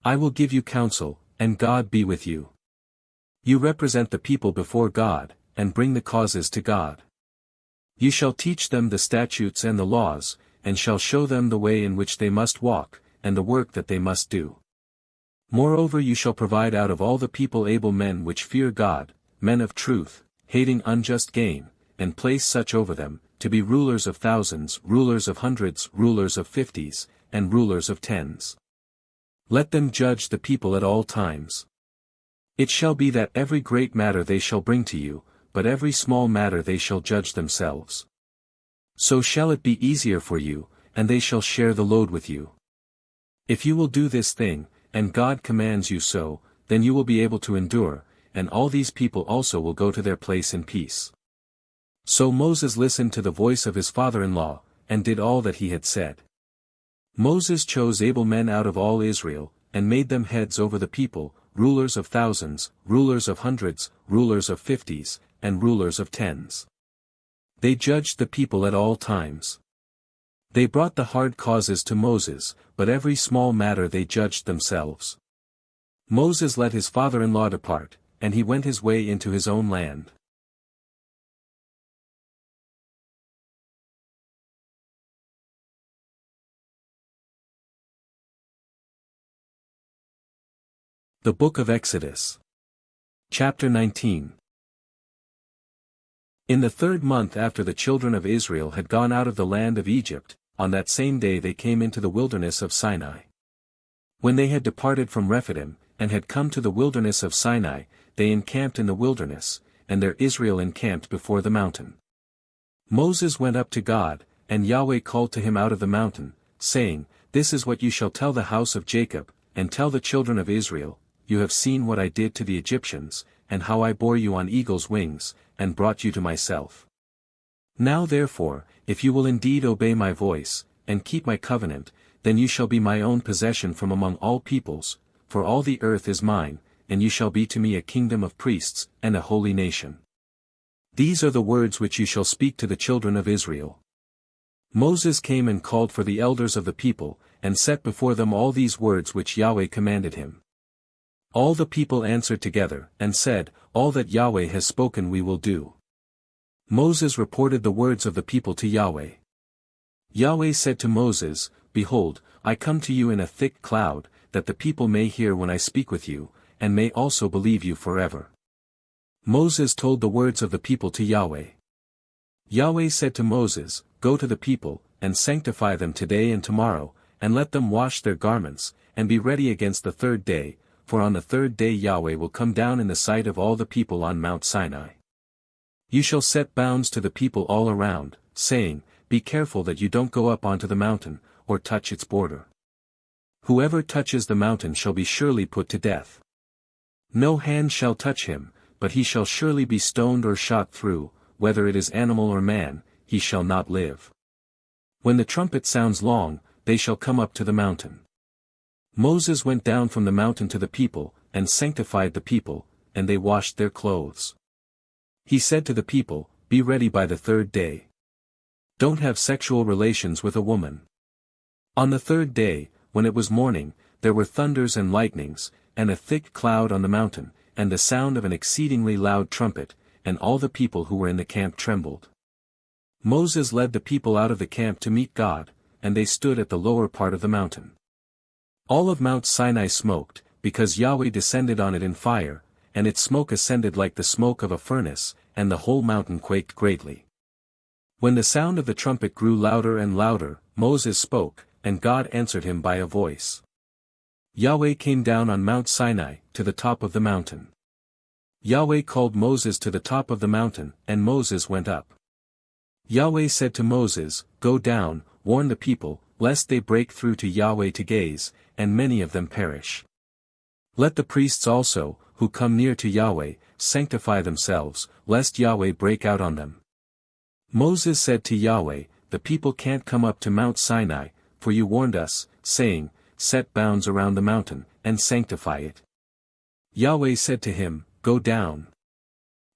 I will give you counsel, and God be with you. You represent the people before God, and bring the causes to God. You shall teach them the statutes and the laws, and shall show them the way in which they must walk, and the work that they must do. Moreover you shall provide out of all the people able men which fear God, men of truth, hating unjust gain, and place such over them, to be rulers of thousands, rulers of hundreds, rulers of 50s, and rulers of 10s. Let them judge the people at all times. It shall be that every great matter they shall bring to you, but every small matter they shall judge themselves. So shall it be easier for you, and they shall share the load with you. If you will do this thing, and God commands you so, then you will be able to endure, and all these people also will go to their place in peace. So Moses listened to the voice of his father-in-law, and did all that he had said. Moses chose able men out of all Israel, and made them heads over the people, rulers of thousands, rulers of hundreds, rulers of 50s, and rulers of 10s. They judged the people at all times. They brought the hard causes to Moses, but every small matter they judged themselves. Moses let his father-in-law depart, and he went his way into his own land. The Book of Exodus. Chapter 19. In the 3rd month after the children of Israel had gone out of the land of Egypt, on that same day they came into the wilderness of Sinai. When they had departed from Rephidim, and had come to the wilderness of Sinai, they encamped in the wilderness, and there Israel encamped before the mountain. Moses went up to God, and Yahweh called to him out of the mountain, saying, This is what you shall tell the house of Jacob, and tell the children of Israel, You have seen what I did to the Egyptians, and how I bore you on eagle's wings, and brought you to myself. Now therefore, if you will indeed obey my voice, and keep my covenant, then you shall be my own possession from among all peoples, for all the earth is mine, and you shall be to me a kingdom of priests, and a holy nation. These are the words which you shall speak to the children of Israel. Moses came and called for the elders of the people, and set before them all these words which Yahweh commanded him. All the people answered together, and said, All that Yahweh has spoken we will do. Moses reported the words of the people to Yahweh. Yahweh said to Moses, Behold, I come to you in a thick cloud, that the people may hear when I speak with you, and may also believe you forever. Moses told the words of the people to Yahweh. Yahweh said to Moses, Go to the people, and sanctify them today and tomorrow, and let them wash their garments, and be ready against the third day, for on the third day Yahweh will come down in the sight of all the people on Mount Sinai. You shall set bounds to the people all around, saying, Be careful that you don't go up onto the mountain, or touch its border. Whoever touches the mountain shall be surely put to death. No hand shall touch him, but he shall surely be stoned or shot through, whether it is animal or man, he shall not live. When the trumpet sounds long, they shall come up to the mountain. Moses went down from the mountain to the people, and sanctified the people, and they washed their clothes. He said to the people, Be ready by the third day. Don't have sexual relations with a woman. On the third day, when it was morning, there were thunders and lightnings, and a thick cloud on the mountain, and the sound of an exceedingly loud trumpet, and all the people who were in the camp trembled. Moses led the people out of the camp to meet God, and they stood at the lower part of the mountain. All of Mount Sinai smoked, because Yahweh descended on it in fire, and its smoke ascended like the smoke of a furnace, and the whole mountain quaked greatly. When the sound of the trumpet grew louder and louder, Moses spoke, and God answered him by a voice. Yahweh came down on Mount Sinai, to the top of the mountain. Yahweh called Moses to the top of the mountain, and Moses went up. Yahweh said to Moses, Go down, warn the people, lest they break through to Yahweh to gaze, and many of them perish. Let the priests also, who come near to Yahweh, sanctify themselves, lest Yahweh break out on them. Moses said to Yahweh, The people can't come up to Mount Sinai, for you warned us, saying, Set bounds around the mountain, and sanctify it. Yahweh said to him, Go down.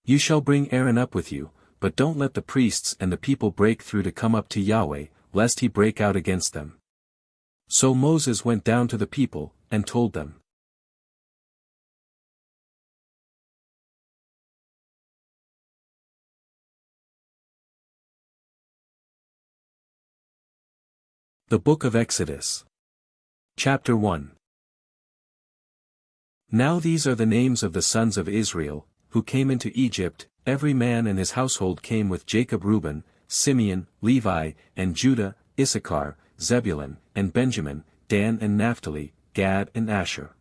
You shall bring Aaron up with you, but don't let the priests and the people break through to come up to Yahweh, lest he break out against them. So Moses went down to the people, and told them. The Book of Exodus. Chapter 1. Now these are the names of the sons of Israel, who came into Egypt. Every man and his household came with Jacob: Reuben, Simeon, Levi, and Judah, Issachar, Zebulun, and Benjamin, Dan and Naphtali, Gad and Asher.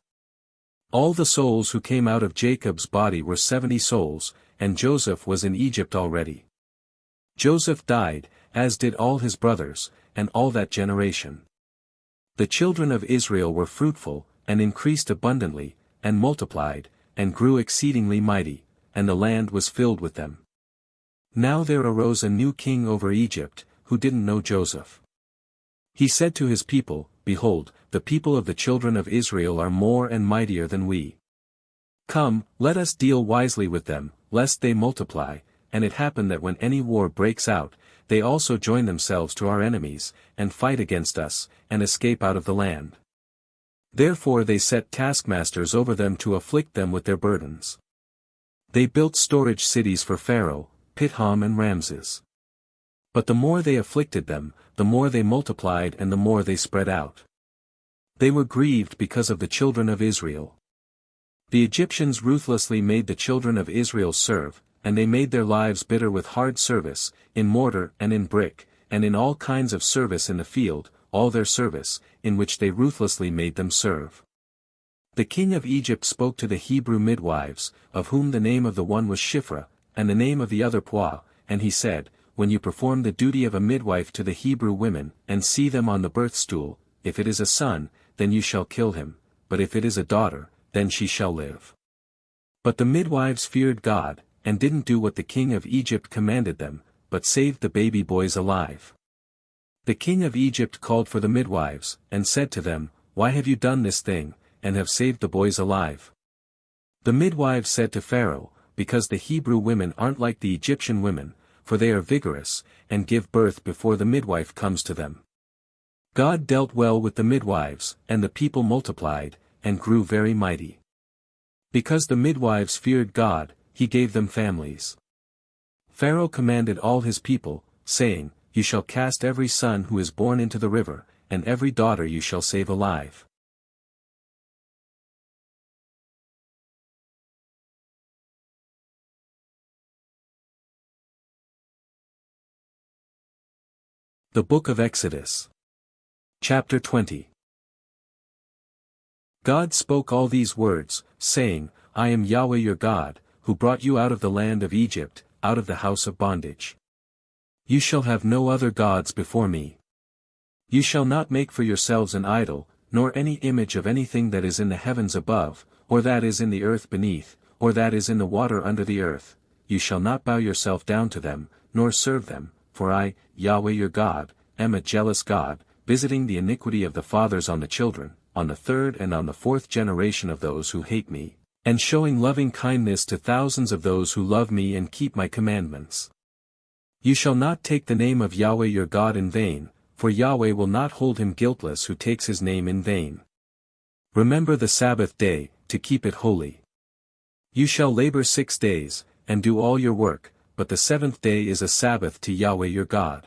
All the souls who came out of Jacob's body were 70 souls, and Joseph was in Egypt already. Joseph died, as did all his brothers, and all that generation. The children of Israel were fruitful, and increased abundantly, and multiplied, and grew exceedingly mighty, and the land was filled with them. Now there arose a new king over Egypt, who didn't know Joseph. He said to his people, Behold, the people of the children of Israel are more and mightier than we. Come, let us deal wisely with them, lest they multiply. And it happened that when any war breaks out, they also join themselves to our enemies, and fight against us, and escape out of the land. Therefore they set taskmasters over them to afflict them with their burdens. They built storage cities for Pharaoh, Pithom and Ramses. But the more they afflicted them, the more they multiplied and the more they spread out. They were grieved because of the children of Israel. The Egyptians ruthlessly made the children of Israel serve, and they made their lives bitter with hard service, in mortar and in brick, and in all kinds of service in the field, all their service, in which they ruthlessly made them serve. The king of Egypt spoke to the Hebrew midwives, of whom the name of the one was Shiphrah, and the name of the other Puah, and he said, When you perform the duty of a midwife to the Hebrew women, and see them on the birth stool, if it is a son, then you shall kill him, but if it is a daughter, then she shall live. But the midwives feared God, and didn't do what the king of Egypt commanded them, but saved the baby boys alive. The king of Egypt called for the midwives, and said to them, Why have you done this thing, and have saved the boys alive? The midwives said to Pharaoh, Because the Hebrew women aren't like the Egyptian women, for they are vigorous, and give birth before the midwife comes to them. God dealt well with the midwives, and the people multiplied, and grew very mighty. Because the midwives feared God, he gave them families. Pharaoh commanded all his people, saying, You shall cast every son who is born into the river, and every daughter you shall save alive. The Book of Exodus. Chapter 20. God spoke all these words, saying, I am Yahweh your God, who brought you out of the land of Egypt, out of the house of bondage. You shall have no other gods before me. You shall not make for yourselves an idol, nor any image of anything that is in the heavens above, or that is in the earth beneath, or that is in the water under the earth. You shall not bow yourself down to them, nor serve them, for I, Yahweh your God, am a jealous God, visiting the iniquity of the fathers on the children, on the third and on the fourth generation of those who hate me, and showing loving kindness to thousands of those who love me and keep my commandments. You shall not take the name of Yahweh your God in vain, for Yahweh will not hold him guiltless who takes his name in vain. Remember the Sabbath day, to keep it holy. You shall labor 6 days, and do all your work, but the seventh day is a Sabbath to Yahweh your God.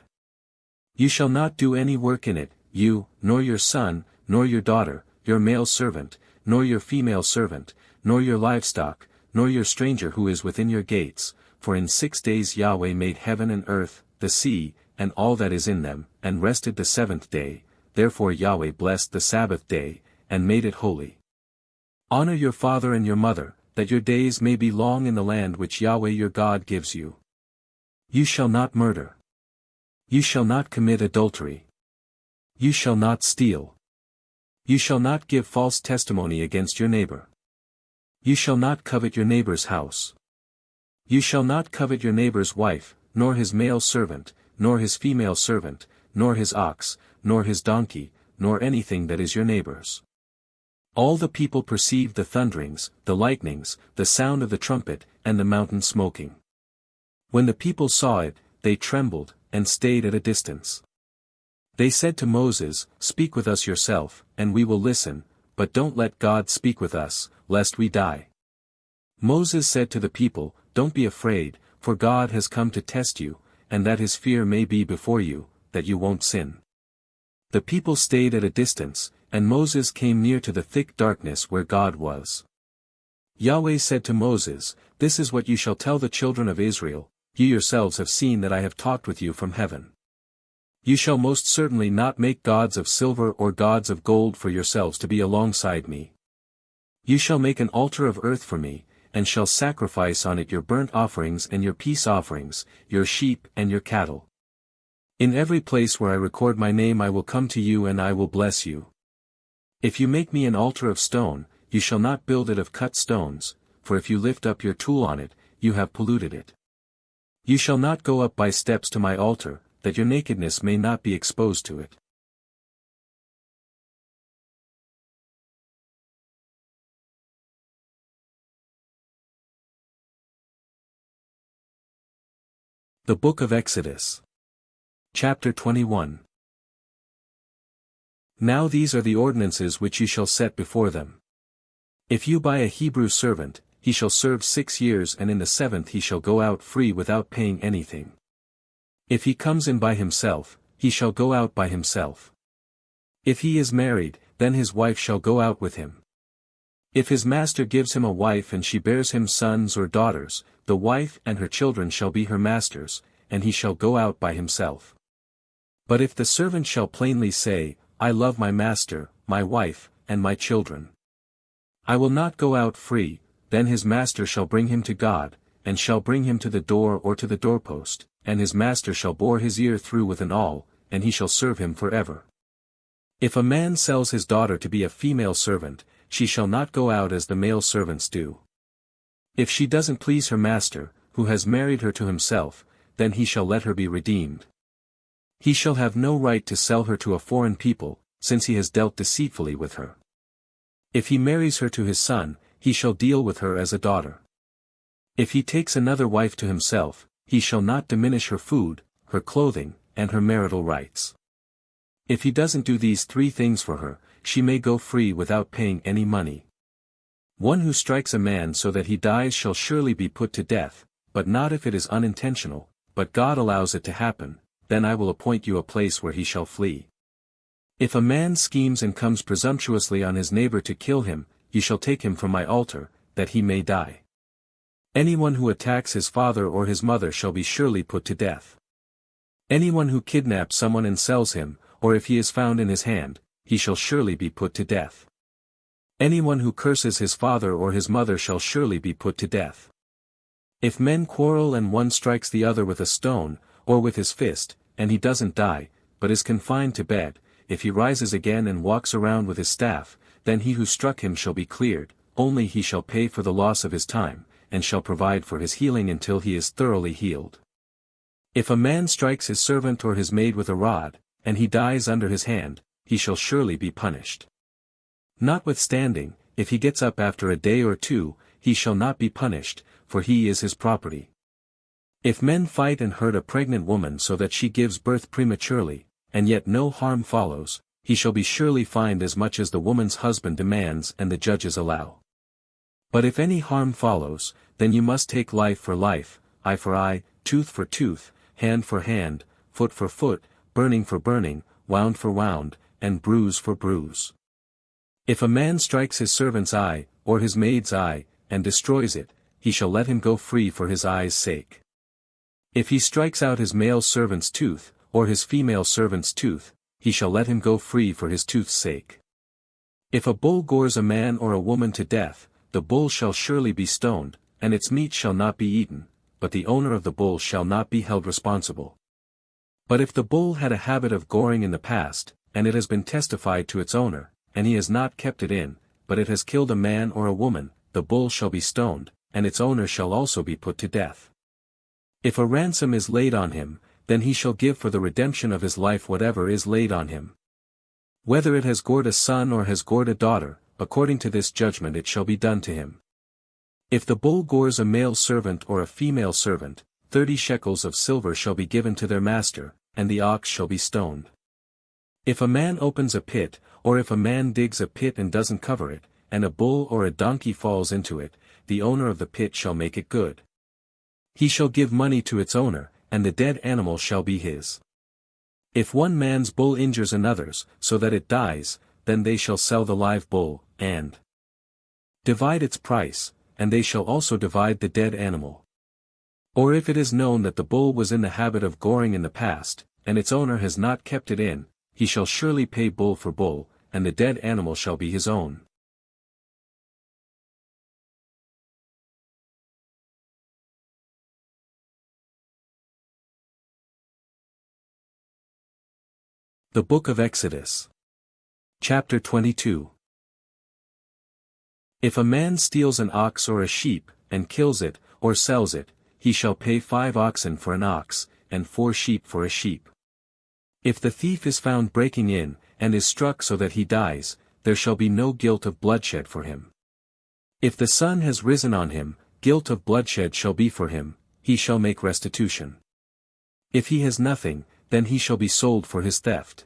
You shall not do any work in it, you, nor your son, nor your daughter, your male servant, nor your female servant, nor your livestock, nor your stranger who is within your gates, for in 6 days Yahweh made heaven and earth, the sea, and all that is in them, and rested the seventh day, therefore Yahweh blessed the Sabbath day, and made it holy. Honor your father and your mother, that your days may be long in the land which Yahweh your God gives you. You shall not murder. You shall not commit adultery. You shall not steal. You shall not give false testimony against your neighbor. You shall not covet your neighbor's house. You shall not covet your neighbor's wife, nor his male servant, nor his female servant, nor his ox, nor his donkey, nor anything that is your neighbor's. All the people perceived the thunderings, the lightnings, the sound of the trumpet, and the mountain smoking. When the people saw it, they trembled, and stayed at a distance. They said to Moses, Speak with us yourself, and we will listen, but don't let God speak with us, lest we die. Moses said to the people, Don't be afraid, for God has come to test you, and that his fear may be before you, that you won't sin. The people stayed at a distance, and Moses came near to the thick darkness where God was. Yahweh said to Moses, This is what you shall tell the children of Israel, You yourselves have seen that I have talked with you from heaven. You shall most certainly not make gods of silver or gods of gold for yourselves to be alongside me. You shall make an altar of earth for me, and shall sacrifice on it your burnt offerings and your peace offerings, your sheep and your cattle. In every place where I record my name I will come to you and I will bless you. If you make me an altar of stone, you shall not build it of cut stones, for if you lift up your tool on it, you have polluted it. You shall not go up by steps to my altar, that your nakedness may not be exposed to it. The Book of Exodus. Chapter 21. Now these are the ordinances which you shall set before them. If you buy a Hebrew servant, he shall serve 6 years, and in the 7th he shall go out free without paying anything. If he comes in by himself, he shall go out by himself. If he is married, then his wife shall go out with him. If his master gives him a wife and she bears him sons or daughters, the wife and her children shall be her master's, and he shall go out by himself. But if the servant shall plainly say, I love my master, my wife, and my children, I will not go out free, then his master shall bring him to God, and shall bring him to the door or to the doorpost, and his master shall bore his ear through with an awl, and he shall serve him forever. If a man sells his daughter to be a female servant, she shall not go out as the male servants do. If she doesn't please her master, who has married her to himself, then he shall let her be redeemed. He shall have no right to sell her to a foreign people, since he has dealt deceitfully with her. If he marries her to his son, he shall deal with her as a daughter. If he takes another wife to himself, he shall not diminish her food, her clothing, and her marital rights. If he doesn't do these 3 things for her, she may go free without paying any money. One who strikes a man so that he dies shall surely be put to death, but not if it is unintentional, but God allows it to happen, then I will appoint you a place where he shall flee. If a man schemes and comes presumptuously on his neighbor to kill him, ye shall take him from my altar, that he may die. Anyone who attacks his father or his mother shall be surely put to death. Anyone who kidnaps someone and sells him, or if he is found in his hand, he shall surely be put to death. Anyone who curses his father or his mother shall surely be put to death. If men quarrel and one strikes the other with a stone, or with his fist, and he doesn't die, but is confined to bed, if he rises again and walks around with his staff, then he who struck him shall be cleared, only he shall pay for the loss of his time, and shall provide for his healing until he is thoroughly healed. If a man strikes his servant or his maid with a rod, and he dies under his hand, he shall surely be punished. Notwithstanding, if he gets up after a day or 2, he shall not be punished, for he is his property. If men fight and hurt a pregnant woman so that she gives birth prematurely, and yet no harm follows, he shall be surely fined as much as the woman's husband demands and the judges allow. But if any harm follows, then you must take life for life, eye for eye, tooth for tooth, hand for hand, foot for foot, burning for burning, wound for wound, and bruise for bruise. If a man strikes his servant's eye, or his maid's eye, and destroys it, he shall let him go free for his eye's sake. If he strikes out his male servant's tooth, or his female servant's tooth, he shall let him go free for his tooth's sake. If a bull gores a man or a woman to death, the bull shall surely be stoned, and its meat shall not be eaten, but the owner of the bull shall not be held responsible. But if the bull had a habit of goring in the past, and it has been testified to its owner, and he has not kept it in, but it has killed a man or a woman, the bull shall be stoned, and its owner shall also be put to death. If a ransom is laid on him, then he shall give for the redemption of his life whatever is laid on him. Whether it has gored a son or has gored a daughter, according to this judgment it shall be done to him. If the bull gores a male servant or a female servant, 30 shekels of silver shall be given to their master, and the ox shall be stoned. If a man opens a pit, or if a man digs a pit and doesn't cover it, and a bull or a donkey falls into it, the owner of the pit shall make it good. He shall give money to its owner, and the dead animal shall be his. If one man's bull injures another's, so that it dies, then they shall sell the live bull, and divide its price, and they shall also divide the dead animal. Or if it is known that the bull was in the habit of goring in the past, and its owner has not kept it in, he shall surely pay bull for bull, and the dead animal shall be his own. The Book of Exodus. Chapter 22. If a man steals an ox or a sheep, and kills it, or sells it, he shall pay 5 oxen for an ox, and 4 sheep for a sheep. If the thief is found breaking in, and is struck so that he dies, there shall be no guilt of bloodshed for him. If the sun has risen on him, guilt of bloodshed shall be for him, he shall make restitution. If he has nothing, then he shall be sold for his theft.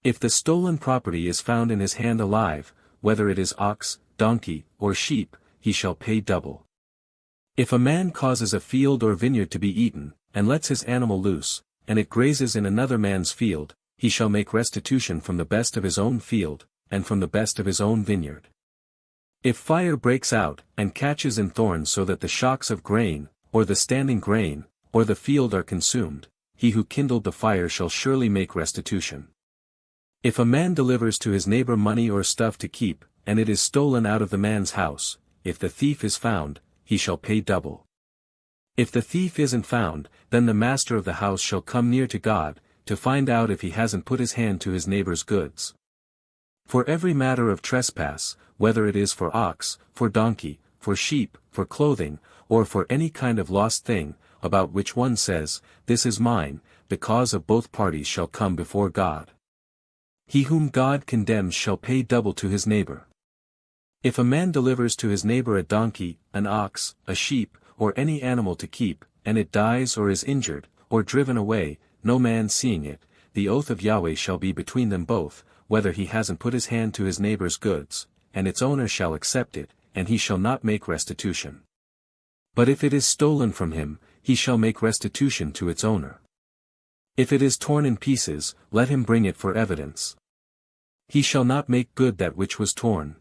If the stolen property is found in his hand alive, whether it is ox, donkey, or sheep, he shall pay double. If a man causes a field or vineyard to be eaten, and lets his animal loose, and it grazes in another man's field, he shall make restitution from the best of his own field, and from the best of his own vineyard. If fire breaks out, and catches in thorns so that the shocks of grain, or the standing grain, or the field are consumed, he who kindled the fire shall surely make restitution. If a man delivers to his neighbor money or stuff to keep, and it is stolen out of the man's house, if the thief is found, he shall pay double. If the thief isn't found, then the master of the house shall come near to God, to find out if he hasn't put his hand to his neighbor's goods. For every matter of trespass, whether it is for ox, for donkey, for sheep, for clothing, or for any kind of lost thing, about which one says, "This is mine," the cause of both parties shall come before God. He whom God condemns shall pay double to his neighbor. If a man delivers to his neighbor a donkey, an ox, a sheep, or any animal to keep, and it dies or is injured, or driven away, no man seeing it, the oath of Yahweh shall be between them both, whether he hasn't put his hand to his neighbor's goods, and its owner shall accept it, and he shall not make restitution. But if it is stolen from him, he shall make restitution to its owner. If it is torn in pieces, let him bring it for evidence. He shall not make good that which was torn.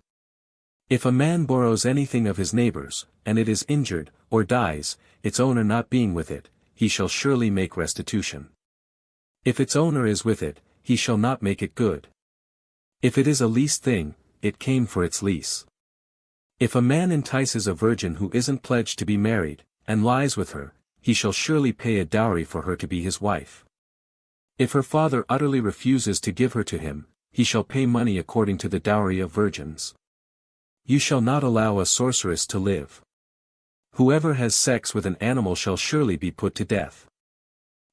If a man borrows anything of his neighbor's, and it is injured, or dies, its owner not being with it, he shall surely make restitution. If its owner is with it, he shall not make it good. If it is a leased thing, it came for its lease. If a man entices a virgin who isn't pledged to be married, and lies with her, he shall surely pay a dowry for her to be his wife. If her father utterly refuses to give her to him, he shall pay money according to the dowry of virgins. You shall not allow a sorceress to live. Whoever has sex with an animal shall surely be put to death.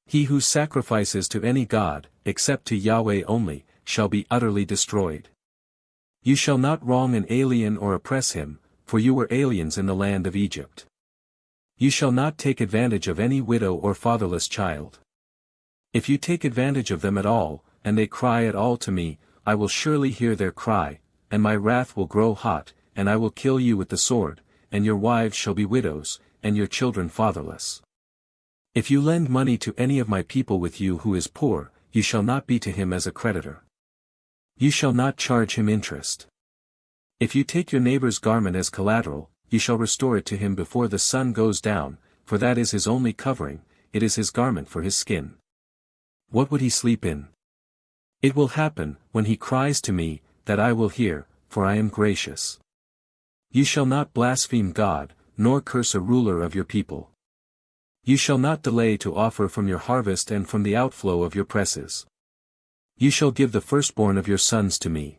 He who sacrifices to any god, except to Yahweh only, shall be utterly destroyed. You shall not wrong an alien or oppress him, for you were aliens in the land of Egypt. You shall not take advantage of any widow or fatherless child. If you take advantage of them at all, and they cry at all to me, I will surely hear their cry, and my wrath will grow hot, and I will kill you with the sword, and your wives shall be widows, and your children fatherless. If you lend money to any of my people with you who is poor, you shall not be to him as a creditor. You shall not charge him interest. If you take your neighbor's garment as collateral, you shall restore it to him before the sun goes down, for that is his only covering, it is his garment for his skin. What would he sleep in? It will happen, when he cries to me, that I will hear, for I am gracious. You shall not blaspheme God, nor curse a ruler of your people. You shall not delay to offer from your harvest and from the outflow of your presses. You shall give the firstborn of your sons to me.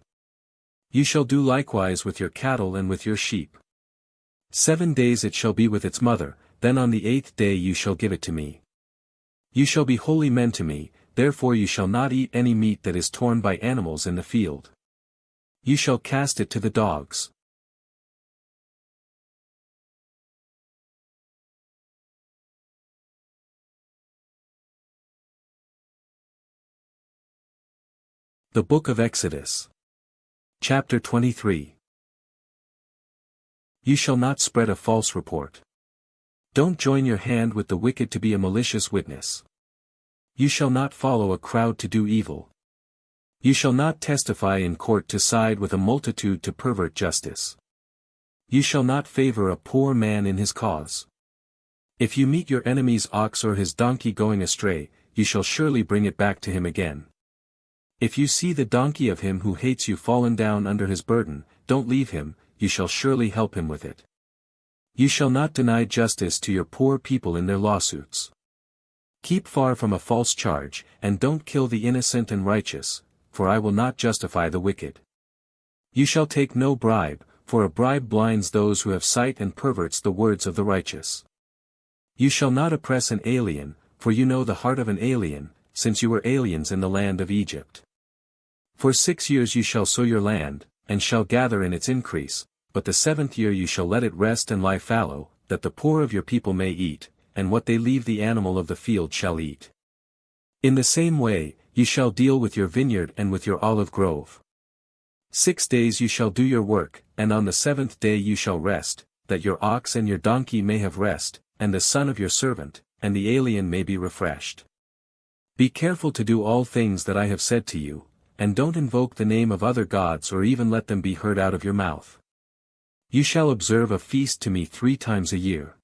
You shall do likewise with your cattle and with your sheep. 7 days it shall be with its mother, then on the 8th day you shall give it to me. You shall be holy men to me, therefore you shall not eat any meat that is torn by animals in the field. You shall cast it to the dogs. The Book of Exodus. Chapter 23. You shall not spread a false report. Don't join your hand with the wicked to be a malicious witness. You shall not follow a crowd to do evil. You shall not testify in court to side with a multitude to pervert justice. You shall not favor a poor man in his cause. If you meet your enemy's ox or his donkey going astray, you shall surely bring it back to him again. If you see the donkey of him who hates you fallen down under his burden, don't leave him, you shall surely help him with it. You shall not deny justice to your poor people in their lawsuits. Keep far from a false charge, and don't kill the innocent and righteous, for I will not justify the wicked. You shall take no bribe, for a bribe blinds those who have sight and perverts the words of the righteous. You shall not oppress an alien, for you know the heart of an alien, since you were aliens in the land of Egypt. For 6 years you shall sow your land, and shall gather in its increase, but the 7th year you shall let it rest and lie fallow, that the poor of your people may eat, and what they leave the animal of the field shall eat. In the same way, you shall deal with your vineyard and with your olive grove. 6 days you shall do your work, and on the 7th day you shall rest, that your ox and your donkey may have rest, and the son of your servant, and the alien may be refreshed. Be careful to do all things that I have said to you, and don't invoke the name of other gods or even let them be heard out of your mouth. You shall observe a feast to me 3 times a year.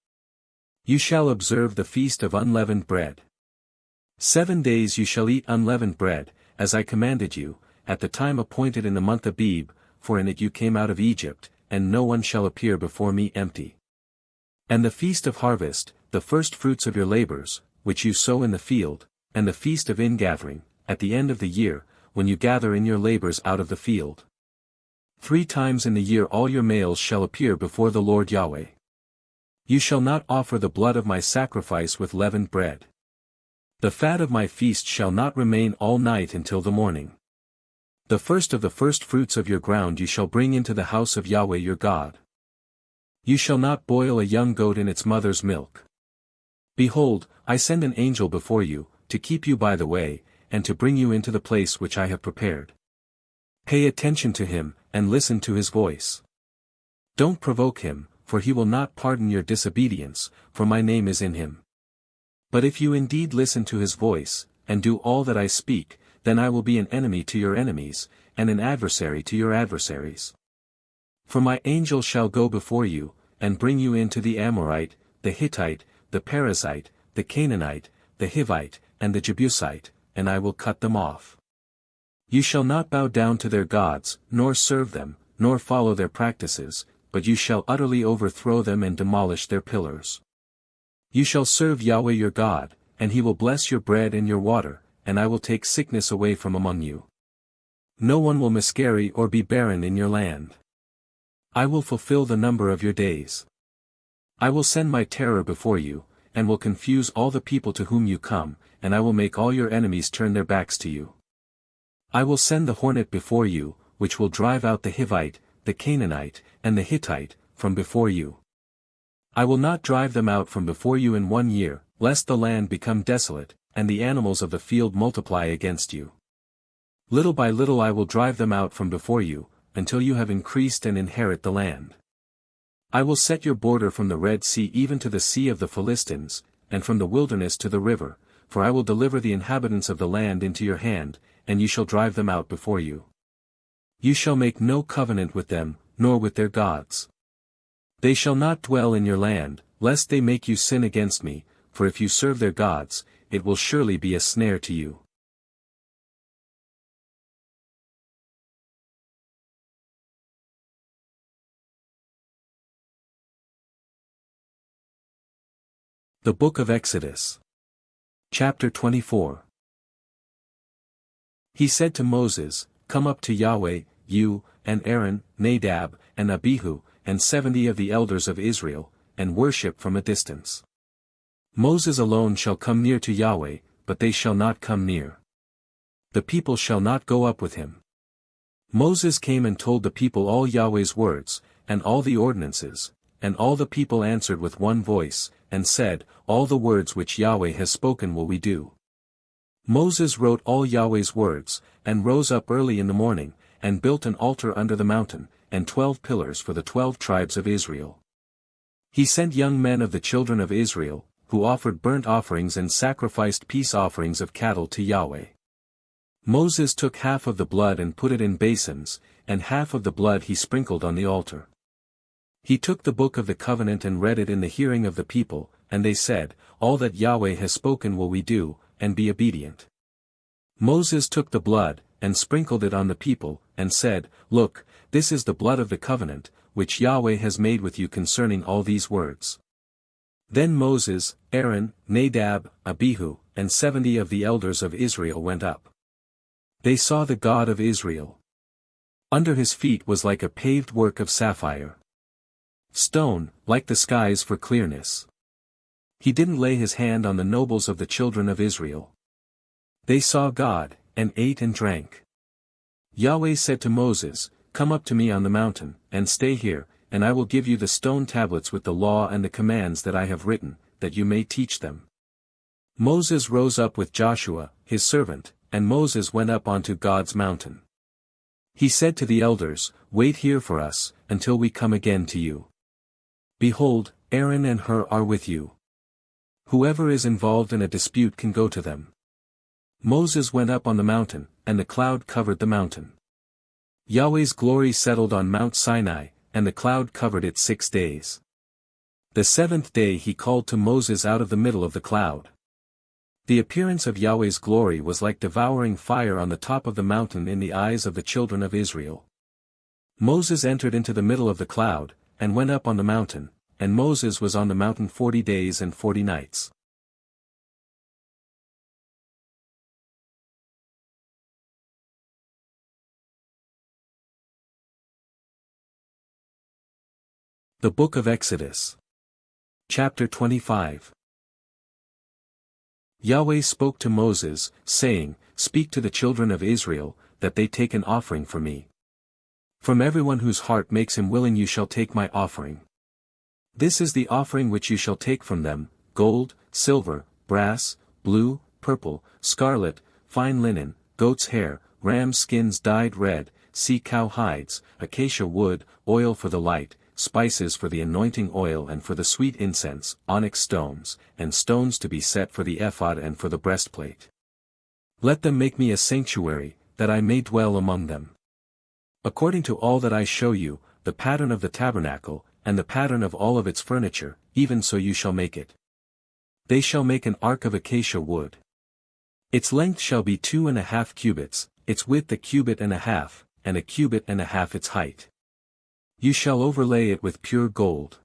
You shall observe the feast of unleavened bread. 7 days you shall eat unleavened bread, as I commanded you, at the time appointed in the month Abib, for in it you came out of Egypt, and no one shall appear before me empty. And the feast of harvest, the first fruits of your labors, which you sow in the field, and the feast of ingathering, at the end of the year, when you gather in your labors out of the field. 3 times in the year all your males shall appear before the Lord Yahweh. You shall not offer the blood of my sacrifice with leavened bread. The fat of my feast shall not remain all night until the morning. The first of the first fruits of your ground you shall bring into the house of Yahweh your God. You shall not boil a young goat in its mother's milk. Behold, I send an angel before you, to keep you by the way, and to bring you into the place which I have prepared. Pay attention to him, and listen to his voice. Don't provoke him, for he will not pardon your disobedience, for my name is in him. But if you indeed listen to his voice, and do all that I speak, then I will be an enemy to your enemies, and an adversary to your adversaries. For my angel shall go before you, and bring you into the Amorite, the Hittite, the Perizzite, the Canaanite, the Hivite, and the Jebusite, and I will cut them off. You shall not bow down to their gods, nor serve them, nor follow their practices, but you shall utterly overthrow them and demolish their pillars. You shall serve Yahweh your God, and he will bless your bread and your water, and I will take sickness away from among you. No one will miscarry or be barren in your land. I will fulfill the number of your days. I will send my terror before you, and will confuse all the people to whom you come, and I will make all your enemies turn their backs to you. I will send the hornet before you, which will drive out the Hivite, the Canaanite, and the Hittite, from before you. I will not drive them out from before you in 1 year, lest the land become desolate, and the animals of the field multiply against you. Little by little I will drive them out from before you, until you have increased and inherit the land. I will set your border from the Red Sea even to the sea of the Philistines, and from the wilderness to the river, for I will deliver the inhabitants of the land into your hand, and you shall drive them out before you. You shall make no covenant with them, nor with their gods. They shall not dwell in your land, lest they make you sin against me, for if you serve their gods, it will surely be a snare to you. The Book of Exodus. Chapter 24. He said to Moses, Come up to Yahweh, you, and Aaron, Nadab, and Abihu, and 70 of the elders of Israel, and worship from a distance. Moses alone shall come near to Yahweh, but they shall not come near. The people shall not go up with him. Moses came and told the people all Yahweh's words, and all the ordinances, and all the people answered with one voice, and said, All the words which Yahweh has spoken will we do. Moses wrote all Yahweh's words, and rose up early in the morning, and built an altar under the mountain, and 12 pillars for the 12 tribes of Israel. He sent young men of the children of Israel, who offered burnt offerings and sacrificed peace offerings of cattle to Yahweh. Moses took half of the blood and put it in basins, and half of the blood he sprinkled on the altar. He took the book of the covenant and read it in the hearing of the people, and they said, All that Yahweh has spoken will we do, and be obedient. Moses took the blood, and sprinkled it on the people, and said, Look, this is the blood of the covenant, which Yahweh has made with you concerning all these words. Then Moses, Aaron, Nadab, Abihu, and 70 of the elders of Israel went up. They saw the God of Israel. Under his feet was like a paved work of sapphire. Stone, like the skies for clearness. He didn't lay his hand on the nobles of the children of Israel. They saw God, and ate and drank. Yahweh said to Moses, Come up to me on the mountain, and stay here, and I will give you the stone tablets with the law and the commands that I have written, that you may teach them. Moses rose up with Joshua, his servant, and Moses went up onto God's mountain. He said to the elders, Wait here for us, until we come again to you. Behold, Aaron and Hur are with you. Whoever is involved in a dispute can go to them. Moses went up on the mountain, and the cloud covered the mountain. Yahweh's glory settled on Mount Sinai, and the cloud covered it 6 days. The 7th day he called to Moses out of the middle of the cloud. The appearance of Yahweh's glory was like devouring fire on the top of the mountain in the eyes of the children of Israel. Moses entered into the middle of the cloud, and went up on the mountain, and Moses was on the mountain 40 days and 40 nights. The Book of Exodus. Chapter 25. Yahweh spoke to Moses, saying, Speak to the children of Israel, that they take an offering for me. From everyone whose heart makes him willing you shall take my offering. This is the offering which you shall take from them, gold, silver, brass, blue, purple, scarlet, fine linen, goat's hair, ram skins dyed red, sea-cow hides, acacia wood, oil for the light, spices for the anointing oil and for the sweet incense, onyx stones, and stones to be set for the ephod and for the breastplate. Let them make me a sanctuary, that I may dwell among them. According to all that I show you, the pattern of the tabernacle, and the pattern of all of its furniture, even so you shall make it. They shall make an ark of acacia wood. Its length shall be 2.5 cubits, its width a cubit and a half, and a cubit and a half its height. You shall overlay it with pure gold.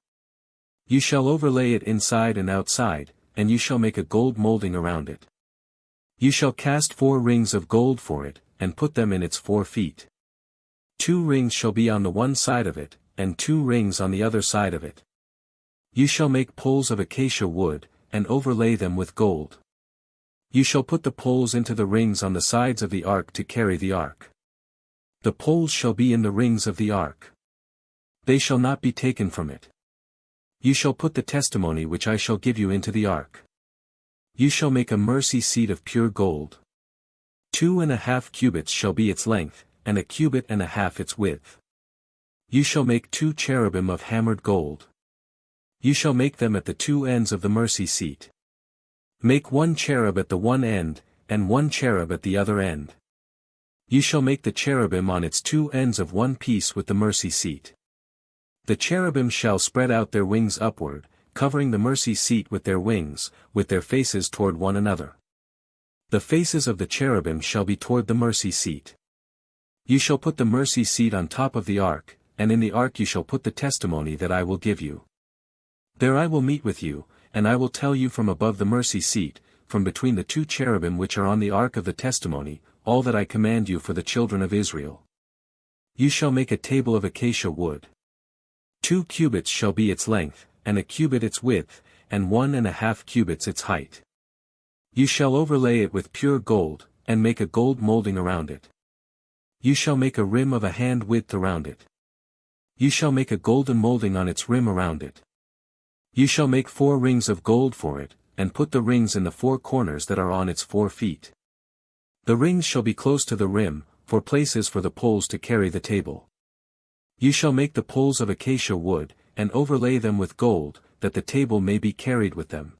You shall overlay it inside and outside, and you shall make a gold molding around it. You shall cast 4 rings of gold for it, and put them in its 4 feet. 2 rings shall be on the one side of it, and 2 rings on the other side of it. You shall make poles of acacia wood, and overlay them with gold. You shall put the poles into the rings on the sides of the ark to carry the ark. The poles shall be in the rings of the ark. They shall not be taken from it. You shall put the testimony which I shall give you into the ark. You shall make a mercy seat of pure gold. 2.5 cubits shall be its length, and a cubit and a half its width. You shall make 2 cherubim of hammered gold. You shall make them at the 2 ends of the mercy seat. Make 1 cherub at the one end, and 1 cherub at the other end. You shall make the cherubim on its 2 ends of one piece with the mercy seat. The cherubim shall spread out their wings upward, covering the mercy seat with their wings, with their faces toward one another. The faces of the cherubim shall be toward the mercy seat. You shall put the mercy seat on top of the ark, and in the ark you shall put the testimony that I will give you. There I will meet with you, and I will tell you from above the mercy seat, from between the 2 cherubim which are on the ark of the testimony, all that I command you for the children of Israel. You shall make a table of acacia wood. 2 cubits shall be its length, and a cubit its width, and 1.5 cubits its height. You shall overlay it with pure gold, and make a gold molding around it. You shall make a rim of a hand width around it. You shall make a golden molding on its rim around it. You shall make 4 rings of gold for it, and put the rings in the 4 corners that are on its 4 feet. The rings shall be close to the rim, for places for the poles to carry the table. You shall make the poles of acacia wood, and overlay them with gold, that the table may be carried with them.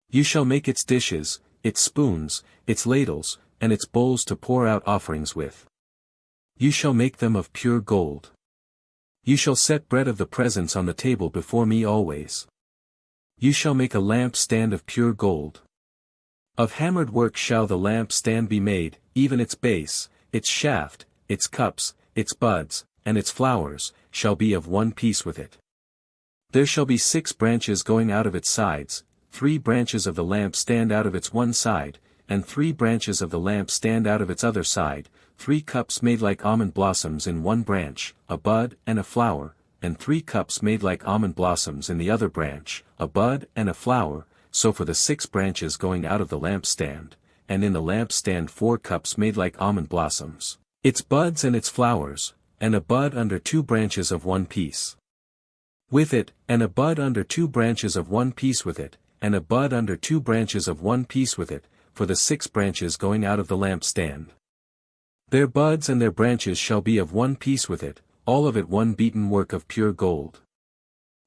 You shall make its dishes, its spoons, its ladles, and its bowls to pour out offerings with. You shall make them of pure gold. You shall set bread of the presence on the table before me always. You shall make a lamp stand of pure gold. Of hammered work shall the lamp stand be made, even its base, its shaft, its cups, its buds, and its flowers, shall be of one piece with it. There shall be 6 branches going out of its sides, 3 branches of the lamp stand out of its one side, and 3 branches of the lamp stand out of its other side, 3 cups made like almond blossoms in one branch, a bud and a flower, and 3 cups made like almond blossoms in the other branch, a bud and a flower, so for the 6 branches going out of the lampstand, and in the lampstand 4 cups made like almond blossoms, its buds and its flowers, and a bud under 2 branches of one piece. With it, and a bud under 2 branches of one piece with it, and a bud under 2 branches of one piece with it, for the 6 branches going out of the lampstand. Their buds and their branches shall be of one piece with it, all of it one beaten work of pure gold.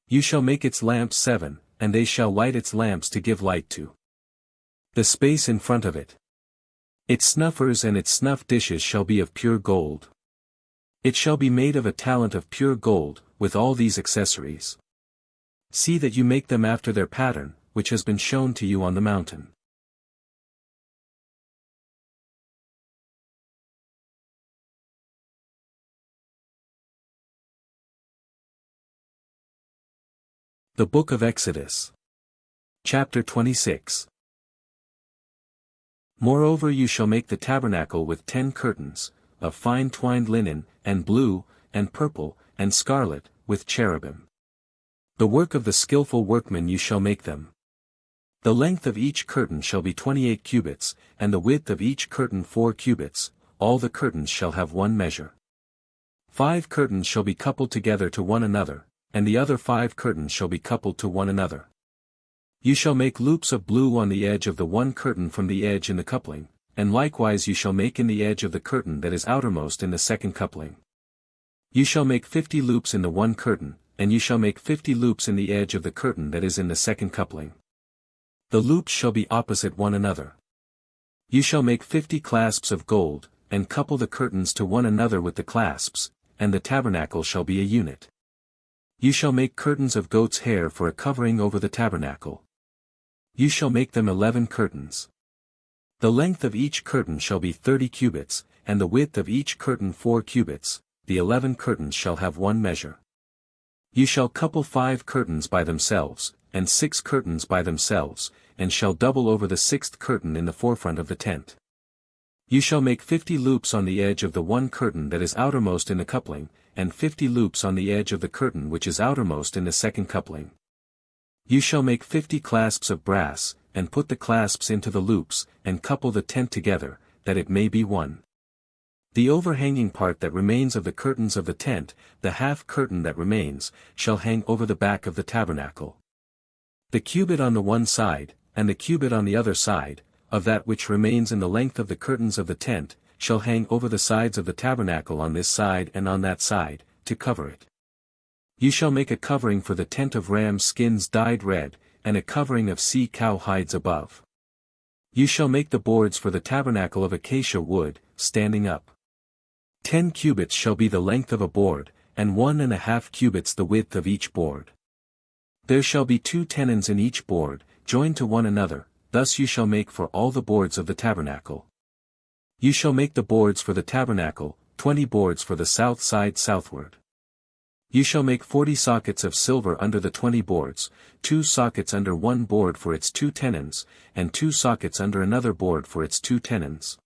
You shall make its lamps 7, and they shall light its lamps to give light to the space in front of it. Its snuffers and its snuff dishes shall be of pure gold. It shall be made of a talent of pure gold, with all these accessories. See that you make them after their pattern, which has been shown to you on the mountain. The Book of Exodus. Chapter 26. Moreover you shall make the tabernacle with 10 curtains, of fine twined linen, and blue, and purple, and scarlet, with cherubim. The work of the skillful workman you shall make them. The length of each curtain shall be 28 cubits, and the width of each curtain 4 cubits, all the curtains shall have one measure. 5 curtains shall be coupled together to one another, and the other 5 curtains shall be coupled to one another. You shall make loops of blue on the edge of the one curtain from the edge in the coupling, and likewise you shall make in the edge of the curtain that is outermost in the second coupling. You shall make 50 loops in the one curtain, and you shall make 50 loops in the edge of the curtain that is in the second coupling. The loops shall be opposite one another. You shall make 50 clasps of gold, and couple the curtains to one another with the clasps, and the tabernacle shall be a unit. You shall make curtains of goat's hair for a covering over the tabernacle. You shall make them 11 curtains. The length of each curtain shall be 30 cubits, and the width of each curtain 4 cubits, the 11 curtains shall have one measure. You shall couple 5 curtains by themselves, and 6 curtains by themselves, and shall double over the 6th curtain in the forefront of the tent. You shall make 50 loops on the edge of the one curtain that is outermost in the coupling, and 50 loops on the edge of the curtain which is outermost in the second coupling. You shall make 50 clasps of brass, and put the clasps into the loops, and couple the tent together, that it may be one. The overhanging part that remains of the curtains of the tent, the half curtain that remains, shall hang over the back of the tabernacle. The cubit on the one side, and the cubit on the other side, of that which remains in the length of the curtains of the tent, shall hang over the sides of the tabernacle on this side and on that side, to cover it. You shall make a covering for the tent of ram skins dyed red, and a covering of sea-cow hides above. You shall make the boards for the tabernacle of acacia wood, standing up. 10 cubits shall be the length of a board, and 1.5 cubits the width of each board. There shall be 2 tenons in each board, joined to one another, thus you shall make for all the boards of the tabernacle. You shall make the boards for the tabernacle, 20 boards for the south side southward. You shall make 40 sockets of silver under the 20 boards, 2 sockets under one board for its 2 tenons, and 2 sockets under another board for its 2 tenons.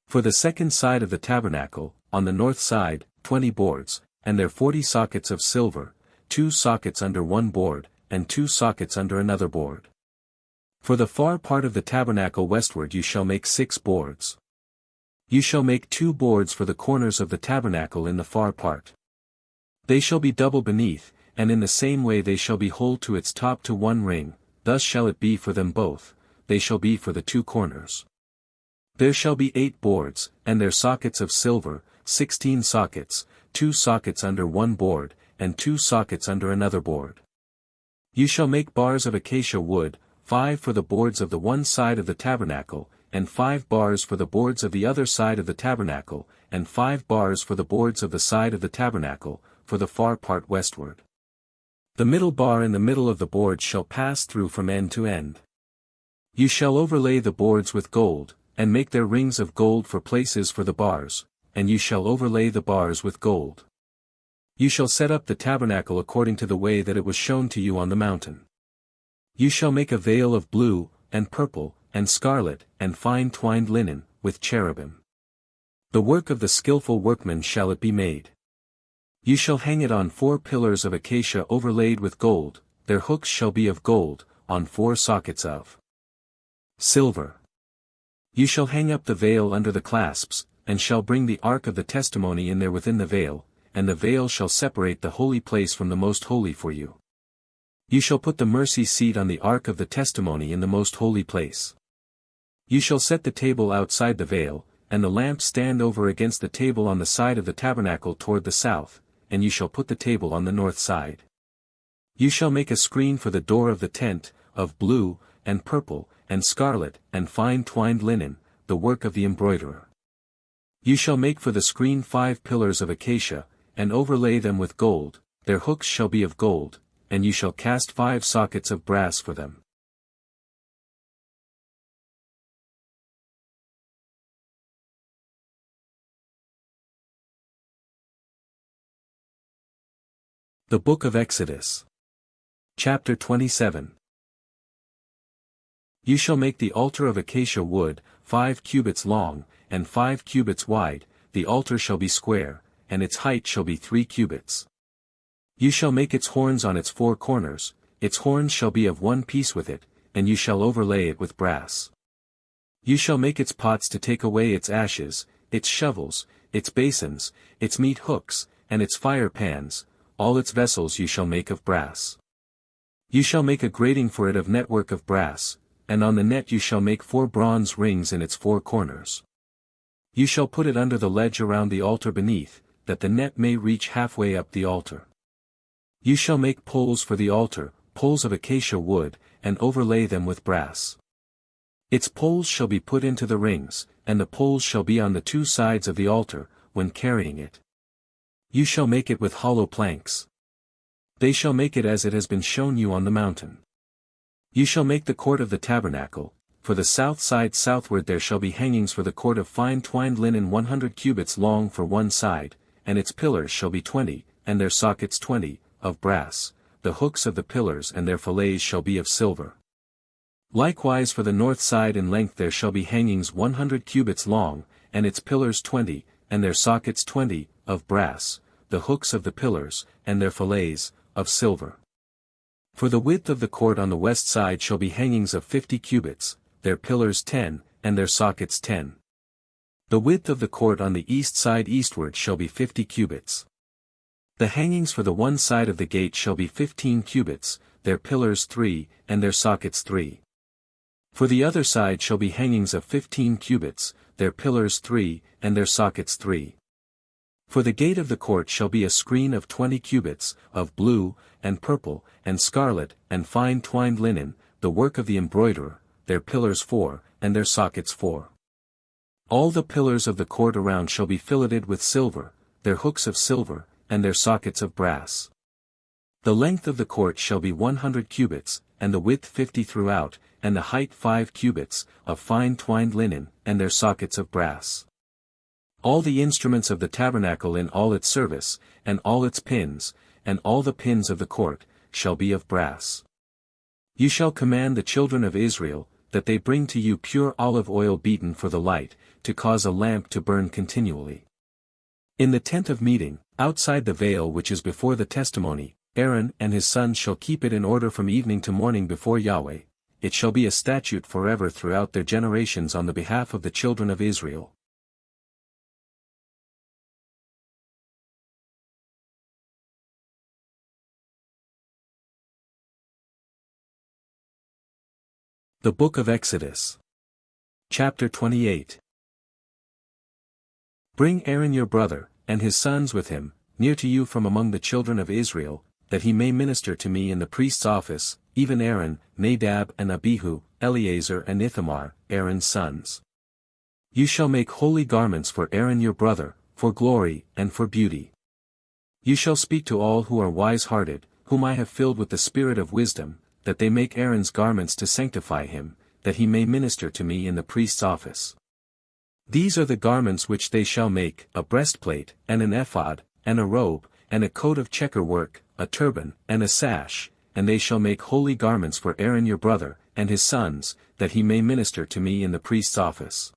For the second side of the tabernacle, on the north side, 20 boards, and their 40 sockets of silver, 2 sockets under one board, and 2 sockets under another board. For the far part of the tabernacle westward you shall make 6 boards. You shall make 2 boards for the corners of the tabernacle in the far part. They shall be double beneath, and in the same way they shall be whole to its top to one ring, thus shall it be for them both, they shall be for the 2 corners. There shall be 8 boards, and their sockets of silver, 16 sockets, 2 sockets under one board, and 2 sockets under another board. You shall make bars of acacia wood, 5 for the boards of the one side of the tabernacle, and 5 bars for the boards of the other side of the tabernacle, and 5 bars for the boards of the side of the tabernacle, for the far part westward. The middle bar in the middle of the board shall pass through from end to end. You shall overlay the boards with gold, and make their rings of gold for places for the bars, and you shall overlay the bars with gold. You shall set up the tabernacle according to the way that it was shown to you on the mountain. You shall make a veil of blue, and purple, and scarlet, and fine twined linen, with cherubim. The work of the skillful workman shall it be made. You shall hang it on 4 pillars of acacia overlaid with gold, their hooks shall be of gold, on 4 sockets of silver. You shall hang up the veil under the clasps, and shall bring the ark of the testimony in there within the veil, and the veil shall separate the holy place from the most holy for you. You shall put the mercy seat on the ark of the testimony in the most holy place. You shall set the table outside the veil, and the lamp stand over against the table on the side of the tabernacle toward the south, and you shall put the table on the north side. You shall make a screen for the door of the tent, of blue, and purple, and scarlet, and fine twined linen, the work of the embroiderer. You shall make for the screen 5 pillars of acacia, and overlay them with gold, their hooks shall be of gold, and you shall cast 5 sockets of brass for them. The Book of Exodus. Chapter 27. You shall make the altar of acacia wood, 5 cubits long, and 5 cubits wide, the altar shall be square, and its height shall be 3 cubits. You shall make its horns on its 4 corners, its horns shall be of one piece with it, and you shall overlay it with brass. You shall make its pots to take away its ashes, its shovels, its basins, its meat hooks, and its fire pans, all its vessels you shall make of brass. You shall make a grating for it of network of brass, and on the net you shall make 4 bronze rings in its 4 corners. You shall put it under the ledge around the altar beneath, that the net may reach halfway up the altar. You shall make poles for the altar, poles of acacia wood, and overlay them with brass. Its poles shall be put into the rings, and the poles shall be on the 2 sides of the altar, when carrying it. You shall make it with hollow planks. They shall make it as it has been shown you on the mountain. You shall make the court of the tabernacle. For the south side southward there shall be hangings for the court of fine twined linen 100 cubits long for one side, and its pillars shall be 20, and their sockets 20, of brass. The hooks of the pillars and their fillets shall be of silver. Likewise for the north side in length there shall be hangings 100 cubits long, and its pillars 20, and their sockets 20, of brass, the hooks of the pillars, and their fillets, of silver. For the width of the court on the west side shall be hangings of 50 cubits, their pillars 10, and their sockets 10. The width of the court on the east side eastward shall be 50 cubits. The hangings for the one side of the gate shall be 15 cubits, their pillars 3, and their sockets 3. For the other side shall be hangings of 15 cubits, their pillars 3, and their sockets 3. For the gate of the court shall be a screen of 20 cubits, of blue, and purple, and scarlet, and fine twined linen, the work of the embroiderer, their pillars 4, and their sockets 4. All the pillars of the court around shall be filleted with silver, their hooks of silver, and their sockets of brass. The length of the court shall be 100 cubits, and the width 50 throughout, and the height 5 cubits, of fine twined linen, and their sockets of brass. All the instruments of the tabernacle in all its service, and all its pins, and all the pins of the court, shall be of brass. You shall command the children of Israel, that they bring to you pure olive oil beaten for the light, to cause a lamp to burn continually. In the tent of meeting, outside the veil which is before the testimony, Aaron and his sons shall keep it in order from evening to morning before Yahweh. It shall be a statute forever throughout their generations on the behalf of the children of Israel. The Book of Exodus. Chapter 28. Bring Aaron your brother, and his sons with him, near to you from among the children of Israel, that he may minister to me in the priest's office, even Aaron, Nadab and Abihu, Eleazar and Ithamar, Aaron's sons. You shall make holy garments for Aaron your brother, for glory, and for beauty. You shall speak to all who are wise-hearted, whom I have filled with the spirit of wisdom, that they make Aaron's garments to sanctify him, that he may minister to me in the priest's office. These are the garments which they shall make, a breastplate, and an ephod, and a robe, and a coat of checker work, a turban, and a sash, and they shall make holy garments for Aaron your brother, and his sons, that he may minister to me in the priest's office.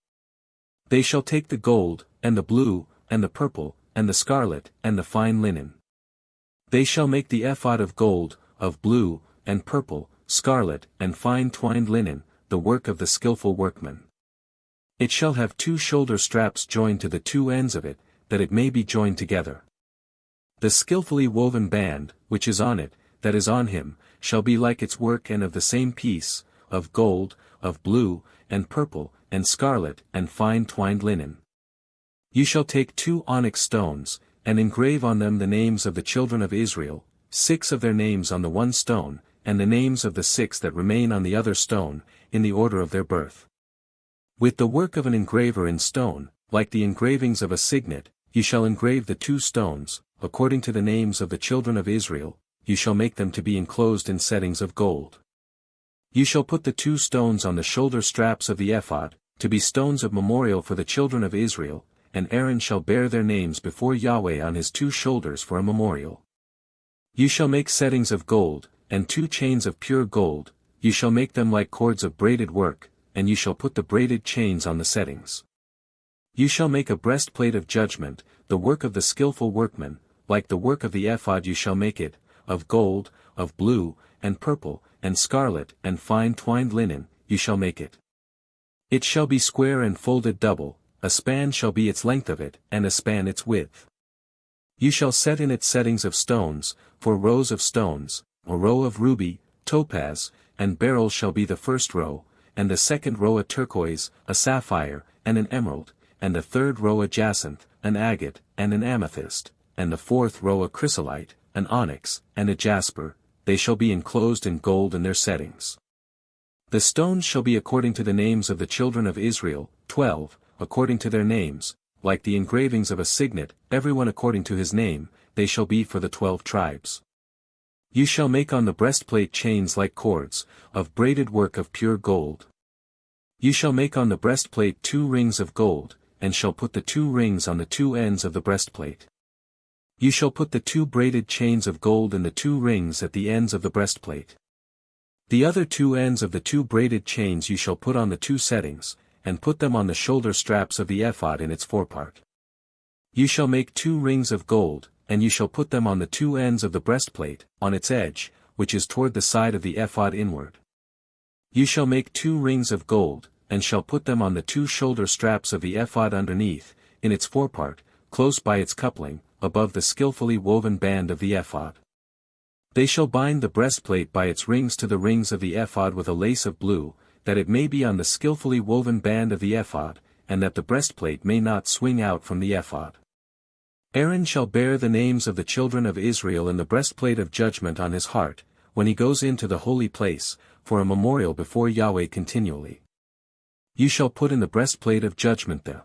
They shall take the gold, and the blue, and the purple, and the scarlet, and the fine linen. They shall make the ephod of gold, of blue, and purple, scarlet, and fine twined linen, the work of the skillful workman. It shall have 2 shoulder straps joined to the 2 ends of it, that it may be joined together. The skillfully woven band, which is on it, that is on him, shall be like its work and of the same piece, of gold, of blue, and purple, and scarlet, and fine twined linen. You shall take 2 onyx stones, and engrave on them the names of the children of Israel, 6 of their names on the one stone, and the names of the 6 that remain on the other stone, in the order of their birth. With the work of an engraver in stone, like the engravings of a signet, you shall engrave the 2 stones, according to the names of the children of Israel, you shall make them to be enclosed in settings of gold. You shall put the 2 stones on the shoulder straps of the ephod, to be stones of memorial for the children of Israel, and Aaron shall bear their names before Yahweh on his 2 shoulders for a memorial. You shall make settings of gold, and 2 chains of pure gold, you shall make them like cords of braided work, and you shall put the braided chains on the settings. You shall make a breastplate of judgment, the work of the skillful workman, like the work of the ephod you shall make it, of gold, of blue, and purple, and scarlet, and fine twined linen, you shall make it. It shall be square and folded double, a span shall be its length of it, and a span its width. You shall set in it settings of stones, 4 rows of stones, a row of ruby, topaz, and beryl shall be the first row, and the second row a turquoise, a sapphire, and an emerald, and the third row a jacinth, an agate, and an amethyst, and the fourth row a chrysolite, an onyx, and a jasper. They shall be enclosed in gold in their settings. The stones shall be according to the names of the children of Israel, 12, according to their names, like the engravings of a signet, everyone according to his name, they shall be for the 12 tribes. You shall make on the breastplate chains like cords, of braided work of pure gold. You shall make on the breastplate 2 rings of gold, and shall put the 2 rings on the 2 ends of the breastplate. You shall put the 2 braided chains of gold in the 2 rings at the ends of the breastplate. The other 2 ends of the 2 braided chains you shall put on the 2 settings, and put them on the shoulder straps of the ephod in its forepart. You shall make 2 rings of gold, and you shall put them on the 2 ends of the breastplate, on its edge, which is toward the side of the ephod inward. You shall make 2 rings of gold, and shall put them on the 2 shoulder straps of the ephod underneath, in its forepart, close by its coupling, above the skillfully woven band of the ephod. They shall bind the breastplate by its rings to the rings of the ephod with a lace of blue, that it may be on the skillfully woven band of the ephod, and that the breastplate may not swing out from the ephod. Aaron shall bear the names of the children of Israel in the breastplate of judgment on his heart, when he goes into the holy place, for a memorial before Yahweh continually. You shall put in the breastplate of judgment the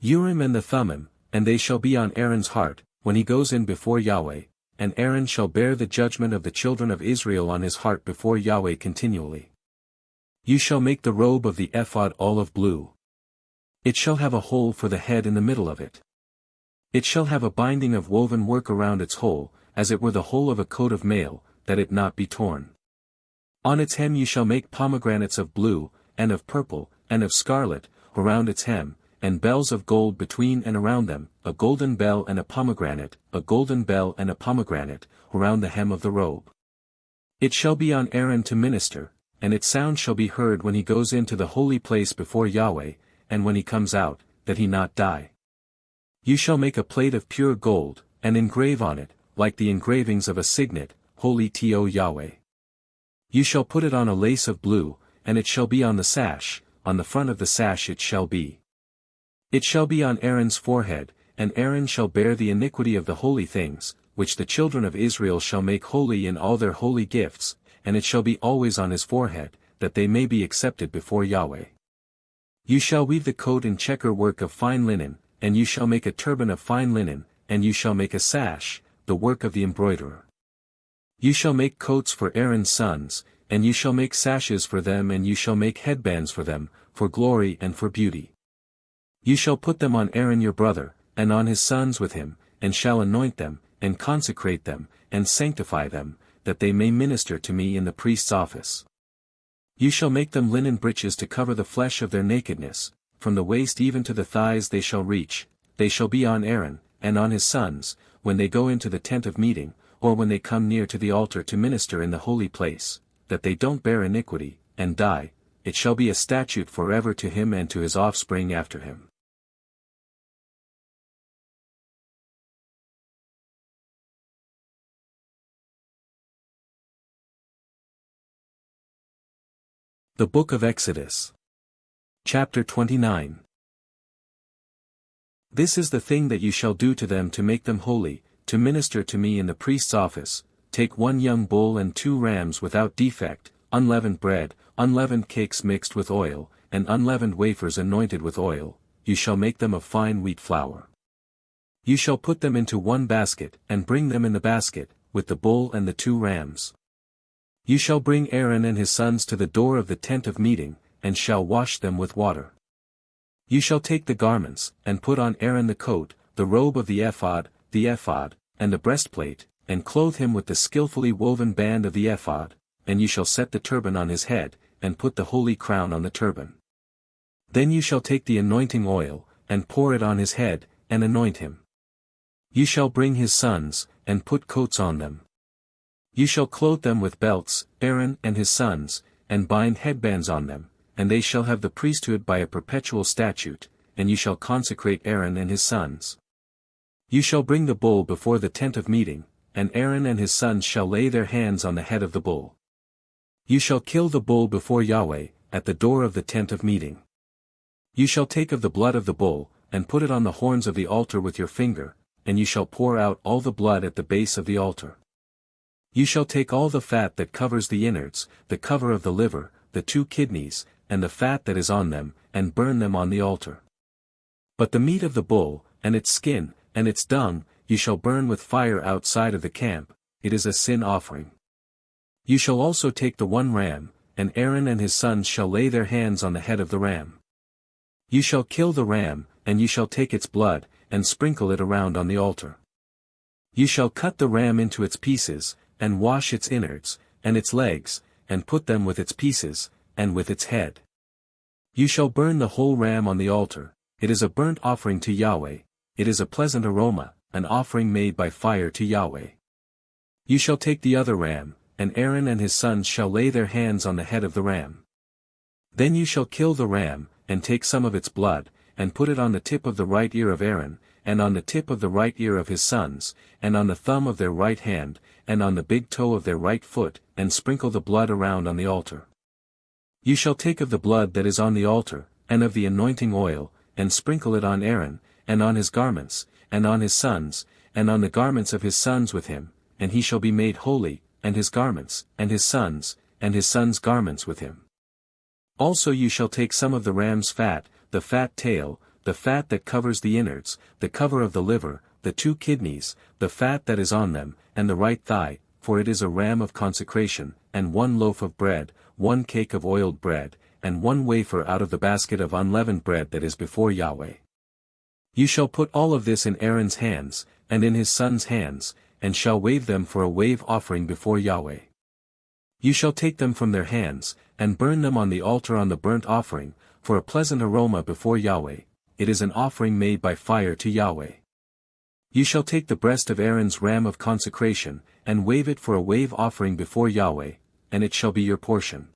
Urim and the Thummim, and they shall be on Aaron's heart, when he goes in before Yahweh, and Aaron shall bear the judgment of the children of Israel on his heart before Yahweh continually. You shall make the robe of the ephod olive blue. It shall have a hole for the head in the middle of it. It shall have a binding of woven work around its hole, as it were the hole of a coat of mail, that it not be torn. On its hem you shall make pomegranates of blue, and of purple, and of scarlet, around its hem, and bells of gold between and around them, a golden bell and a pomegranate, a golden bell and a pomegranate, around the hem of the robe. It shall be on Aaron to minister, and its sound shall be heard when he goes into the holy place before Yahweh, and when he comes out, that he not die. You shall make a plate of pure gold, and engrave on it, like the engravings of a signet, Holy to Yahweh. You shall put it on a lace of blue, and it shall be on the sash, on the front of the sash it shall be. It shall be on Aaron's forehead, and Aaron shall bear the iniquity of the holy things, which the children of Israel shall make holy in all their holy gifts, and it shall be always on his forehead, that they may be accepted before Yahweh. You shall weave the coat in checker work of fine linen, and you shall make a turban of fine linen, and you shall make a sash, the work of the embroiderer. You shall make coats for Aaron's sons, and you shall make sashes for them, and you shall make headbands for them, for glory and for beauty. You shall put them on Aaron your brother, and on his sons with him, and shall anoint them, and consecrate them, and sanctify them, that they may minister to me in the priest's office. You shall make them linen breeches to cover the flesh of their nakedness, from the waist even to the thighs they shall reach. They shall be on Aaron, and on his sons, when they go into the tent of meeting, or when they come near to the altar to minister in the holy place, that they don't bear iniquity, and die. It shall be a statute forever to him and to his offspring after him. The Book of Exodus. Chapter 29. This is the thing that you shall do to them to make them holy, to minister to me in the priest's office. Take 1 young bull and 2 rams without defect, unleavened bread, unleavened cakes mixed with oil, and unleavened wafers anointed with oil. You shall make them of fine wheat flour. You shall put them into 1 basket, and bring them in the basket, with the bull and the 2 rams. You shall bring Aaron and his sons to the door of the tent of meeting, and shall wash them with water. You shall take the garments, and put on Aaron the coat, the robe of the ephod, and the breastplate, and clothe him with the skillfully woven band of the ephod, and you shall set the turban on his head, and put the holy crown on the turban. Then you shall take the anointing oil, and pour it on his head, and anoint him. You shall bring his sons, and put coats on them. You shall clothe them with belts, Aaron and his sons, and bind headbands on them, and they shall have the priesthood by a perpetual statute, and you shall consecrate Aaron and his sons. You shall bring the bull before the tent of meeting, and Aaron and his sons shall lay their hands on the head of the bull. You shall kill the bull before Yahweh, at the door of the tent of meeting. You shall take of the blood of the bull, and put it on the horns of the altar with your finger, and you shall pour out all the blood at the base of the altar. You shall take all the fat that covers the innards, the cover of the liver, the 2 kidneys, and the fat that is on them, and burn them on the altar. But the meat of the bull, and its skin, and its dung, you shall burn with fire outside of the camp, it is a sin offering. You shall also take the 1 ram, and Aaron and his sons shall lay their hands on the head of the ram. You shall kill the ram, and you shall take its blood, and sprinkle it around on the altar. You shall cut the ram into its pieces, and wash its innards, and its legs, and put them with its pieces, and with its head. You shall burn the whole ram on the altar, it is a burnt offering to Yahweh, it is a pleasant aroma, an offering made by fire to Yahweh. You shall take the other ram, and Aaron and his sons shall lay their hands on the head of the ram. Then you shall kill the ram, and take some of its blood, and put it on the tip of the right ear of Aaron, and on the tip of the right ear of his sons, and on the thumb of their right hand, and on the big toe of their right foot, and sprinkle the blood around on the altar. You shall take of the blood that is on the altar, and of the anointing oil, and sprinkle it on Aaron, and on his garments, and on his sons, and on the garments of his sons with him, and he shall be made holy, and his garments, and his sons' garments with him. Also you shall take some of the ram's fat, the fat tail, the fat that covers the innards, the cover of the liver, the 2 kidneys, the fat that is on them, and the right thigh, for it is a ram of consecration, and 1 loaf of bread, 1 cake of oiled bread, and 1 wafer out of the basket of unleavened bread that is before Yahweh. You shall put all of this in Aaron's hands, and in his sons' hands, and shall wave them for a wave offering before Yahweh. You shall take them from their hands, and burn them on the altar on the burnt offering, for a pleasant aroma before Yahweh, it is an offering made by fire to Yahweh. You shall take the breast of Aaron's ram of consecration, and wave it for a wave offering before Yahweh, and it shall be your portion.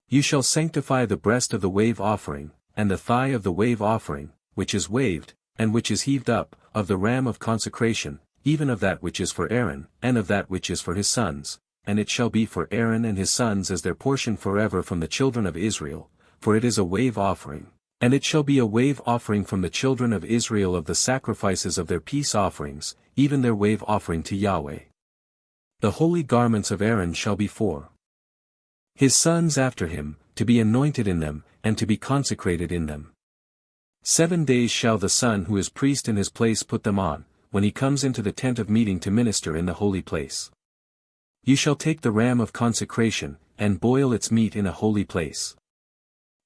You shall sanctify the breast of the wave offering, and the thigh of the wave offering, which is waved, and which is heaved up, of the ram of consecration, even of that which is for Aaron, and of that which is for his sons, and it shall be for Aaron and his sons as their portion forever from the children of Israel, for it is a wave offering, and it shall be a wave offering from the children of Israel of the sacrifices of their peace offerings, even their wave offering to Yahweh. The holy garments of Aaron shall be for his sons after him, to be anointed in them, and to be consecrated in them. 7 days shall the son who is priest in his place put them on, when he comes into the tent of meeting to minister in the holy place. You shall take the ram of consecration, and boil its meat in a holy place.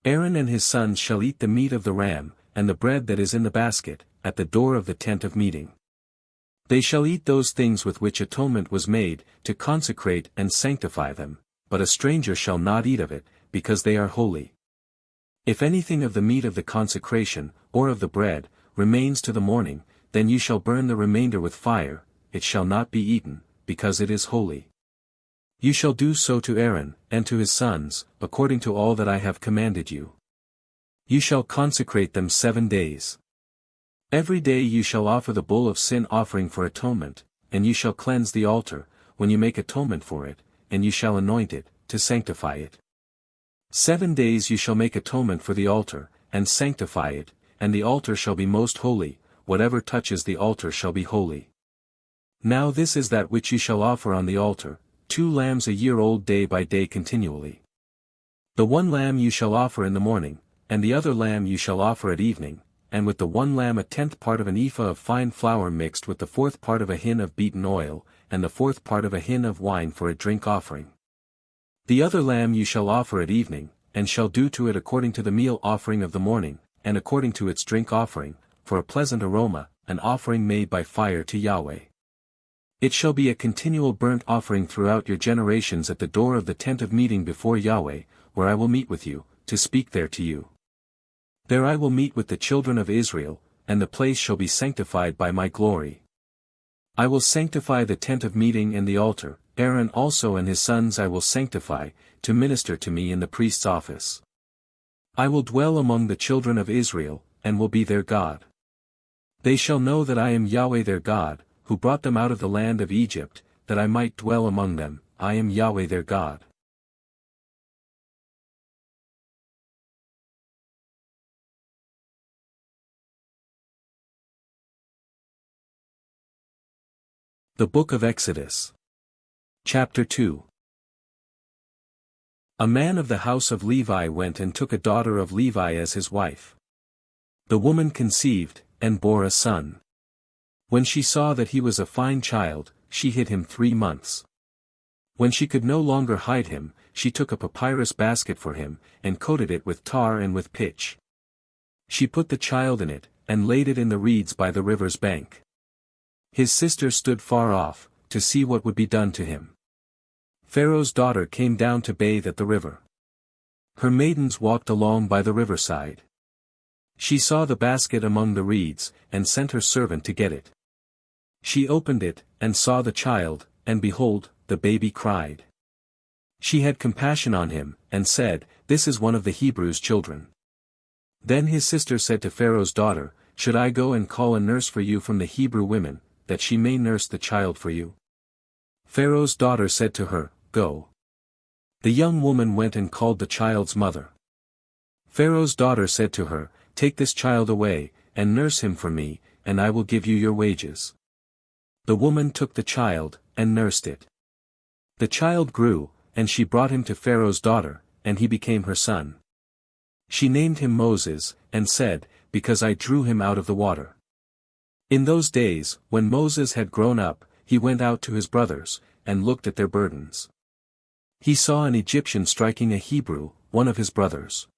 Aaron and his sons shall eat the meat of the ram, and the bread that is in the basket, at the door of the tent of meeting. They shall eat those things with which atonement was made, to consecrate and sanctify them, but a stranger shall not eat of it, because they are holy. If anything of the meat of the consecration, or of the bread, remains to the morning, then you shall burn the remainder with fire, it shall not be eaten, because it is holy. You shall do so to Aaron, and to his sons, according to all that I have commanded you. You shall consecrate them 7 days. Every day you shall offer the bull of sin offering for atonement, and you shall cleanse the altar, when you make atonement for it, and you shall anoint it, to sanctify it. 7 days you shall make atonement for the altar, and sanctify it, and the altar shall be most holy, whatever touches the altar shall be holy. Now this is that which you shall offer on the altar, 2 lambs a year old day by day continually. The 1 lamb you shall offer in the morning, and the other lamb you shall offer at evening, and with the 1 lamb a 10th part of an ephah of fine flour mixed with the 4th part of a hin of beaten oil, and the 4th part of a hin of wine for a drink offering. The other lamb you shall offer at evening, and shall do to it according to the meal offering of the morning, and according to its drink offering, for a pleasant aroma, an offering made by fire to Yahweh. It shall be a continual burnt offering throughout your generations at the door of the tent of meeting before Yahweh, where I will meet with you, to speak there to you. There I will meet with the children of Israel, and the place shall be sanctified by my glory. I will sanctify the tent of meeting and the altar, Aaron also and his sons I will sanctify, to minister to me in the priest's office. I will dwell among the children of Israel, and will be their God. They shall know that I am Yahweh their God, who brought them out of the land of Egypt, that I might dwell among them, I am Yahweh their God. The Book of Exodus. Chapter 2. A man of the house of Levi went and took a daughter of Levi as his wife. The woman conceived, and bore a son. When she saw that he was a fine child, she hid him 3 months. When she could no longer hide him, she took a papyrus basket for him, and coated it with tar and with pitch. She put the child in it, and laid it in the reeds by the river's bank. His sister stood far off, to see what would be done to him. Pharaoh's daughter came down to bathe at the river. Her maidens walked along by the riverside. She saw the basket among the reeds, and sent her servant to get it. She opened it, and saw the child, and behold, the baby cried. She had compassion on him, and said, "This is one of the Hebrews' children." Then his sister said to Pharaoh's daughter, "Should I go and call a nurse for you from the Hebrew women, that she may nurse the child for you?" Pharaoh's daughter said to her, "Go." The young woman went and called the child's mother. Pharaoh's daughter said to her, "Take this child away, and nurse him for me, and I will give you your wages." The woman took the child, and nursed it. The child grew, and she brought him to Pharaoh's daughter, and he became her son. She named him Moses, and said, "Because I drew him out of the water." In those days, when Moses had grown up, he went out to his brothers, and looked at their burdens. He saw an Egyptian striking a Hebrew, one of his brothers.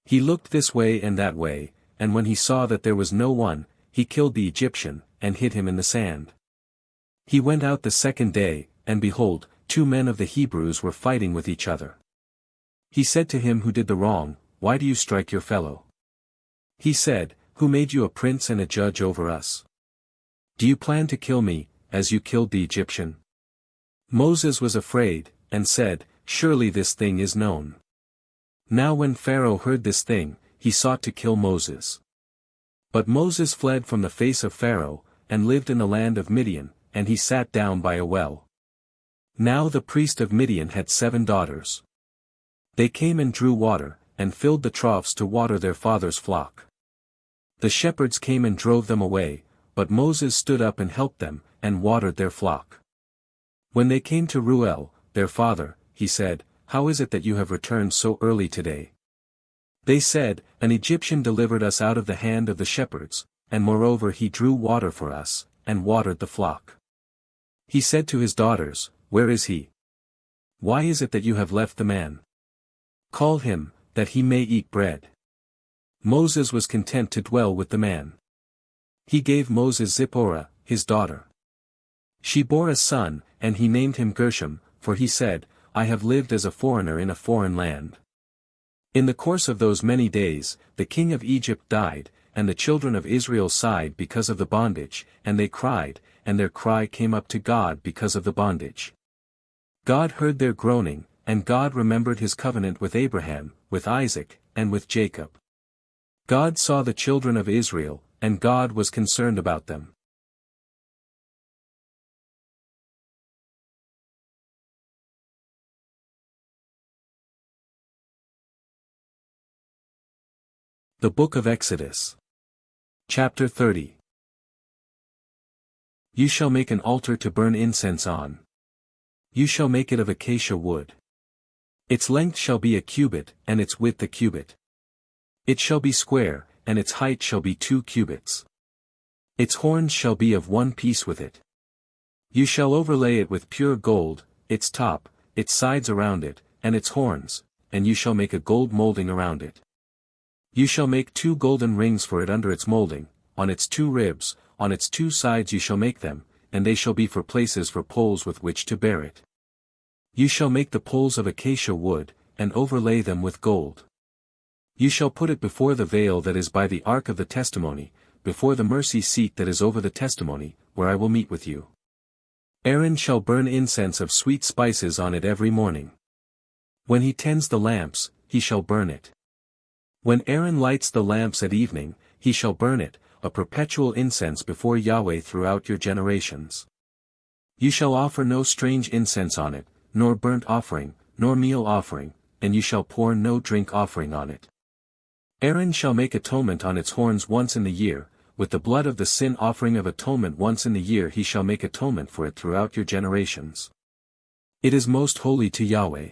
He looked this way and that way, and when he saw that there was no one, he killed the Egyptian, and hid him in the sand. He went out the second day, and behold, 2 men of the Hebrews were fighting with each other. He said to him who did the wrong, "Why do you strike your fellow?" He said, "Who made you a prince and a judge over us? Do you plan to kill me, as you killed the Egyptian?" Moses was afraid, and said, "Surely this thing is known." Now when Pharaoh heard this thing, he sought to kill Moses. But Moses fled from the face of Pharaoh, and lived in the land of Midian, and he sat down by a well. Now the priest of Midian had 7 daughters. They came and drew water, and filled the troughs to water their father's flock. The shepherds came and drove them away, but Moses stood up and helped them, and watered their flock. When they came to Reuel, their father, he said, "How is it that you have returned so early today?" They said, "An Egyptian delivered us out of the hand of the shepherds, and moreover he drew water for us, and watered the flock." He said to his daughters, "Where is he? Why is it that you have left the man? Call him, that he may eat bread." Moses was content to dwell with the man. He gave Moses Zipporah, his daughter. She bore a son, and he named him Gershom, for he said, "I have lived as a foreigner in a foreign land." In the course of those many days, the king of Egypt died, and the children of Israel sighed because of the bondage, and they cried, and their cry came up to God because of the bondage. God heard their groaning, and God remembered his covenant with Abraham, with Isaac, and with Jacob. God saw the children of Israel, and God was concerned about them. The Book of Exodus. Chapter 30. You shall make an altar to burn incense on. You shall make it of acacia wood. Its length shall be a cubit, and its width a cubit. It shall be square, and its height shall be 2 cubits. Its horns shall be of one piece with it. You shall overlay it with pure gold, its top, its sides around it, and its horns, and you shall make a gold molding around it. You shall make 2 golden rings for it under its molding, on its 2 ribs, on its 2 sides you shall make them, and they shall be for places for poles with which to bear it. You shall make the poles of acacia wood, and overlay them with gold. You shall put it before the veil that is by the ark of the testimony, before the mercy seat that is over the testimony, where I will meet with you. Aaron shall burn incense of sweet spices on it every morning. When he tends the lamps, he shall burn it. When Aaron lights the lamps at evening, he shall burn it, a perpetual incense before Yahweh throughout your generations. You shall offer no strange incense on it, nor burnt offering, nor meal offering, and you shall pour no drink offering on it. Aaron shall make atonement on its horns once in the year, with the blood of the sin offering of atonement once in the year he shall make atonement for it throughout your generations. It is most holy to Yahweh.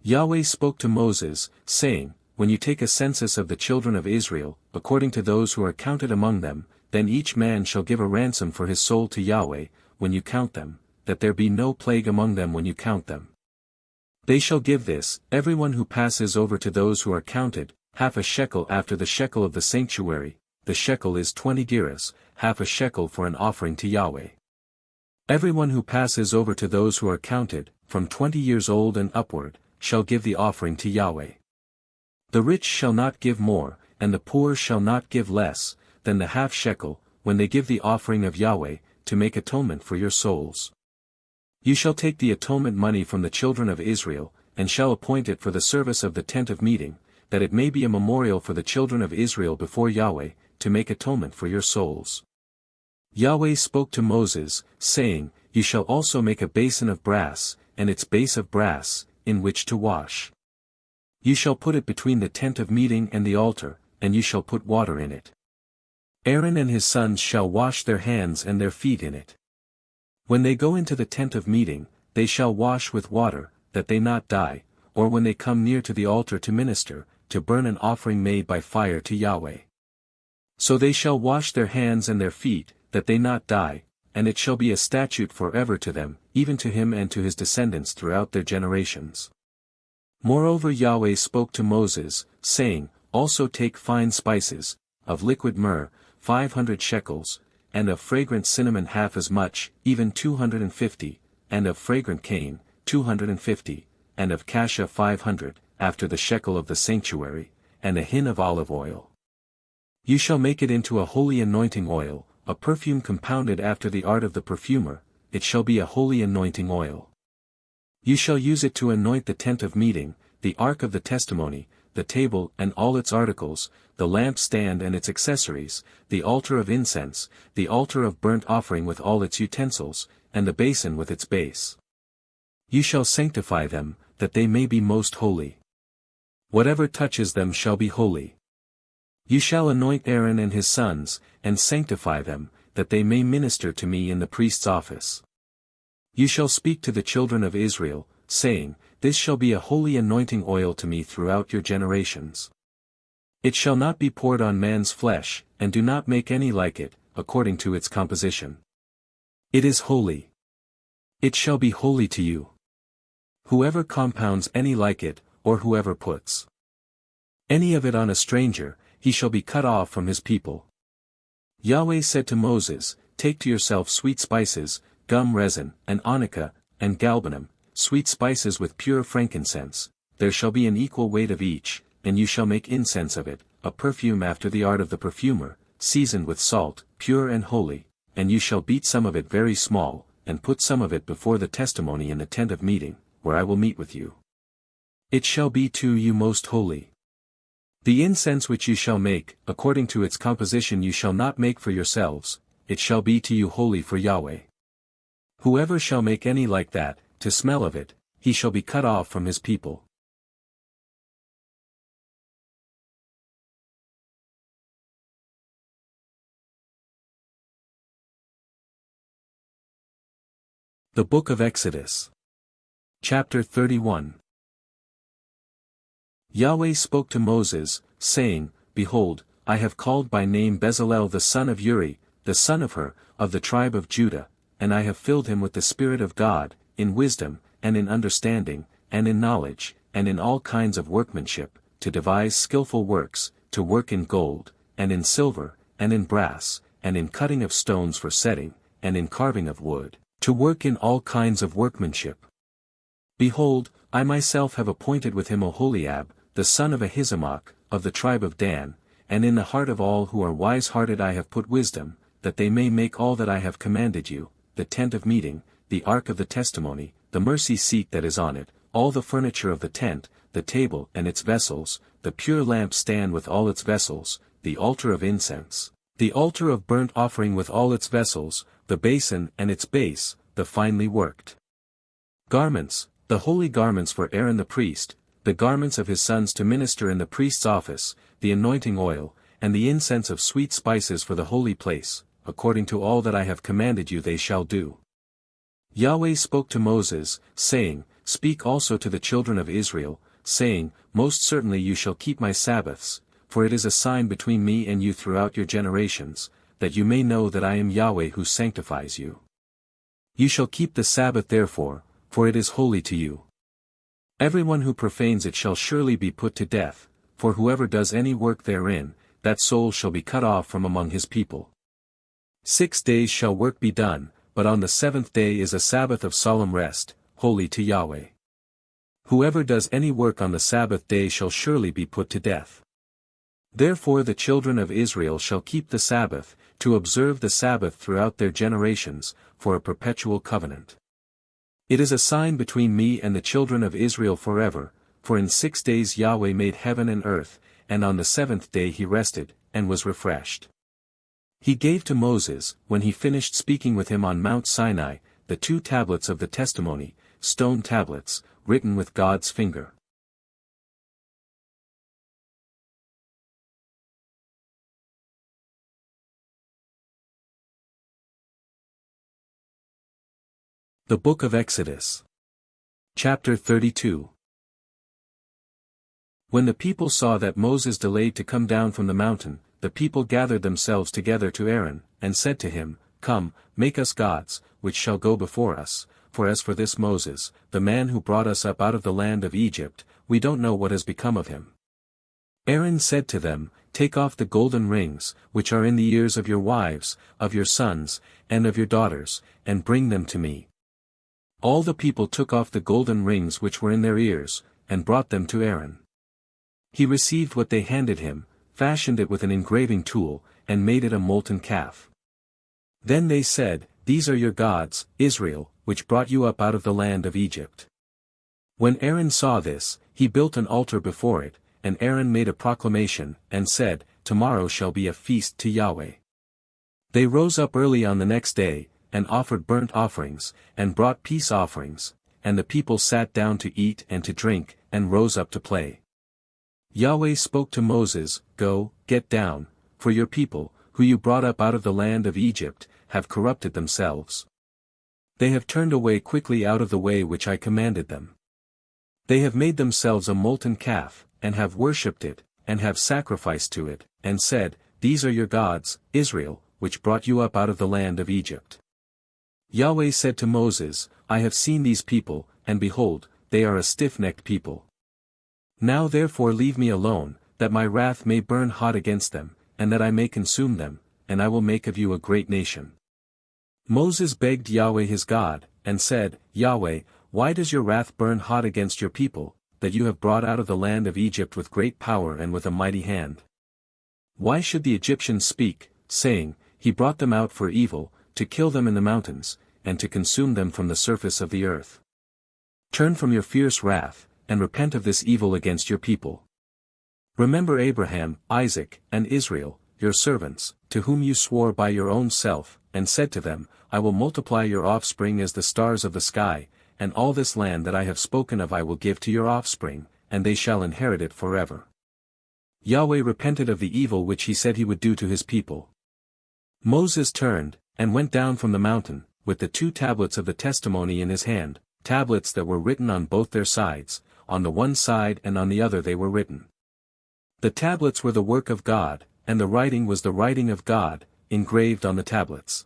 Yahweh spoke to Moses, saying, When you take a census of the children of Israel, according to those who are counted among them, then each man shall give a ransom for his soul to Yahweh, when you count them, that there be no plague among them when you count them. They shall give this, everyone who passes over to those who are counted, half a shekel after the shekel of the sanctuary, the shekel is 20 gerahs, half a shekel for an offering to Yahweh. Everyone who passes over to those who are counted, from 20 years old and upward, shall give the offering to Yahweh. The rich shall not give more, and the poor shall not give less, than the half shekel, when they give the offering of Yahweh, to make atonement for your souls. You shall take the atonement money from the children of Israel, and shall appoint it for the service of the tent of meeting, that it may be a memorial for the children of Israel before Yahweh, to make atonement for your souls. Yahweh spoke to Moses, saying, You shall also make a basin of brass, and its base of brass, in which to wash. You shall put it between the tent of meeting and the altar, and you shall put water in it. Aaron and his sons shall wash their hands and their feet in it. When they go into the tent of meeting, they shall wash with water, that they not die, or when they come near to the altar to minister, to burn an offering made by fire to Yahweh. So they shall wash their hands and their feet, that they not die, and it shall be a statute forever to them, even to him and to his descendants throughout their generations. Moreover Yahweh spoke to Moses, saying, Also take fine spices, of liquid myrrh, 500 shekels, and of fragrant cinnamon half as much, even 250, and of fragrant cane, 250, and of cassia 500, after the shekel of the sanctuary, and a hin of olive oil. You shall make it into a holy anointing oil, a perfume compounded after the art of the perfumer, it shall be a holy anointing oil. You shall use it to anoint the tent of meeting, the ark of the testimony, the table and all its articles, the lampstand and its accessories, the altar of incense, the altar of burnt offering with all its utensils, and the basin with its base. You shall sanctify them, that they may be most holy. Whatever touches them shall be holy. You shall anoint Aaron and his sons, and sanctify them, that they may minister to me in the priest's office. You shall speak to the children of Israel, saying, This shall be a holy anointing oil to me throughout your generations. It shall not be poured on man's flesh, and do not make any like it, according to its composition. It is holy. It shall be holy to you. Whoever compounds any like it, or whoever puts any of it on a stranger, he shall be cut off from his people. Yahweh said to Moses, Take to yourself sweet spices, gum resin, and onycha, and galbanum, sweet spices with pure frankincense, there shall be an equal weight of each, and you shall make incense of it, a perfume after the art of the perfumer, seasoned with salt, pure and holy, and you shall beat some of it very small, and put some of it before the testimony in the tent of meeting, where I will meet with you. It shall be to you most holy. The incense which you shall make, according to its composition you shall not make for yourselves, it shall be to you holy for Yahweh. Whoever shall make any like that, to smell of it, he shall be cut off from his people. The Book of Exodus. Chapter 31. Yahweh spoke to Moses, saying, Behold, I have called by name Bezalel the son of Uri, the son of Hur, of the tribe of Judah, and I have filled him with the Spirit of God, in wisdom, and in understanding, and in knowledge, and in all kinds of workmanship, to devise skillful works, to work in gold, and in silver, and in brass, and in cutting of stones for setting, and in carving of wood, to work in all kinds of workmanship. Behold, I myself have appointed with him Oholiab, the son of Ahisamach, of the tribe of Dan, and in the heart of all who are wise-hearted I have put wisdom, that they may make all that I have commanded you, the tent of meeting, the ark of the testimony, the mercy seat that is on it, all the furniture of the tent, the table and its vessels, the pure lamp stand with all its vessels, the altar of incense, the altar of burnt offering with all its vessels, the basin and its base, the finely worked garments, the holy garments for Aaron the priest, the garments of his sons to minister in the priest's office, the anointing oil, and the incense of sweet spices for the holy place, according to all that I have commanded you they shall do. Yahweh spoke to Moses, saying, Speak also to the children of Israel, saying, Most certainly you shall keep my Sabbaths, for it is a sign between me and you throughout your generations, that you may know that I am Yahweh who sanctifies you. You shall keep the Sabbath therefore, for it is holy to you. Everyone who profanes it shall surely be put to death, for whoever does any work therein, that soul shall be cut off from among his people. 6 days shall work be done, but on the 7th day is a Sabbath of solemn rest, holy to Yahweh. Whoever does any work on the Sabbath day shall surely be put to death. Therefore the children of Israel shall keep the Sabbath, to observe the Sabbath throughout their generations, for a perpetual covenant. It is a sign between me and the children of Israel forever, for in 6 days Yahweh made heaven and earth, and on the 7th day he rested, and was refreshed. He gave to Moses, when he finished speaking with him on Mount Sinai, the 2 tablets of the testimony, stone tablets, written with God's finger. The Book of Exodus. Chapter 32. When the people saw that Moses delayed to come down from the mountain, the people gathered themselves together to Aaron, and said to him, Come, make us gods, which shall go before us, for as for this Moses, the man who brought us up out of the land of Egypt, we don't know what has become of him. Aaron said to them, Take off the golden rings, which are in the ears of your wives, of your sons, and of your daughters, and bring them to me. All the people took off the golden rings which were in their ears, and brought them to Aaron. He received what they handed him, fashioned it with an engraving tool, and made it a molten calf. Then they said, These are your gods, Israel, which brought you up out of the land of Egypt. When Aaron saw this, he built an altar before it, and Aaron made a proclamation, and said, Tomorrow shall be a feast to Yahweh. They rose up early on the next day, and offered burnt offerings, and brought peace offerings, and the people sat down to eat and to drink, and rose up to play. Yahweh spoke to Moses, Go, get down, for your people, who you brought up out of the land of Egypt, have corrupted themselves. They have turned away quickly out of the way which I commanded them. They have made themselves a molten calf, and have worshipped it, and have sacrificed to it, and said, These are your gods, Israel, which brought you up out of the land of Egypt. Yahweh said to Moses, I have seen these people, and behold, they are a stiff-necked people. Now therefore leave me alone, that my wrath may burn hot against them, and that I may consume them, and I will make of you a great nation. Moses begged Yahweh his God, and said, Yahweh, why does your wrath burn hot against your people, that you have brought out of the land of Egypt with great power and with a mighty hand? Why should the Egyptians speak, saying, He brought them out for evil, to kill them in the mountains, and to consume them from the surface of the earth? Turn from your fierce wrath, and repent of this evil against your people. Remember Abraham, Isaac, and Israel, your servants, to whom you swore by your own self, and said to them, I will multiply your offspring as the stars of the sky, and all this land that I have spoken of I will give to your offspring, and they shall inherit it forever. Yahweh repented of the evil which he said he would do to his people. Moses turned, and went down from the mountain, with the 2 tablets of the testimony in his hand, tablets that were written on both their sides, on the one side and on the other they were written. The tablets were the work of God, and the writing was the writing of God, engraved on the tablets.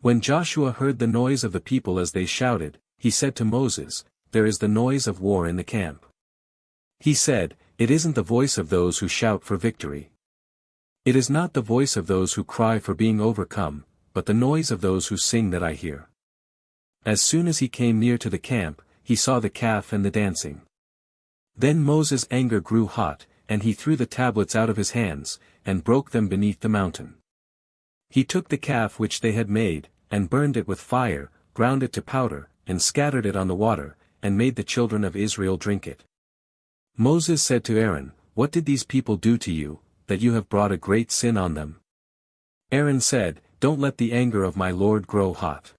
When Joshua heard the noise of the people as they shouted, he said to Moses, There is the noise of war in the camp. He said, It isn't the voice of those who shout for victory. It is not the voice of those who cry for being overcome, but the noise of those who sing that I hear. As soon as he came near to the camp, he saw the calf and the dancing. Then Moses' anger grew hot, and he threw the tablets out of his hands, and broke them beneath the mountain. He took the calf which they had made, and burned it with fire, ground it to powder, and scattered it on the water, and made the children of Israel drink it. Moses said to Aaron, What did these people do to you, that you have brought a great sin on them? Aaron said, Don't let the anger of my Lord grow hot.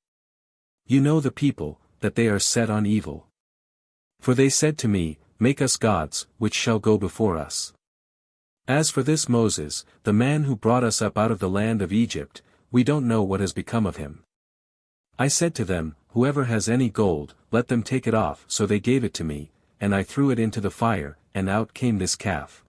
You know the people, that they are set on evil. For they said to me, Make us gods, which shall go before us. As for this Moses, the man who brought us up out of the land of Egypt, we don't know what has become of him. I said to them, whoever has any gold, let them take it off. So they gave it to me, and I threw it into the fire, and out came this calf.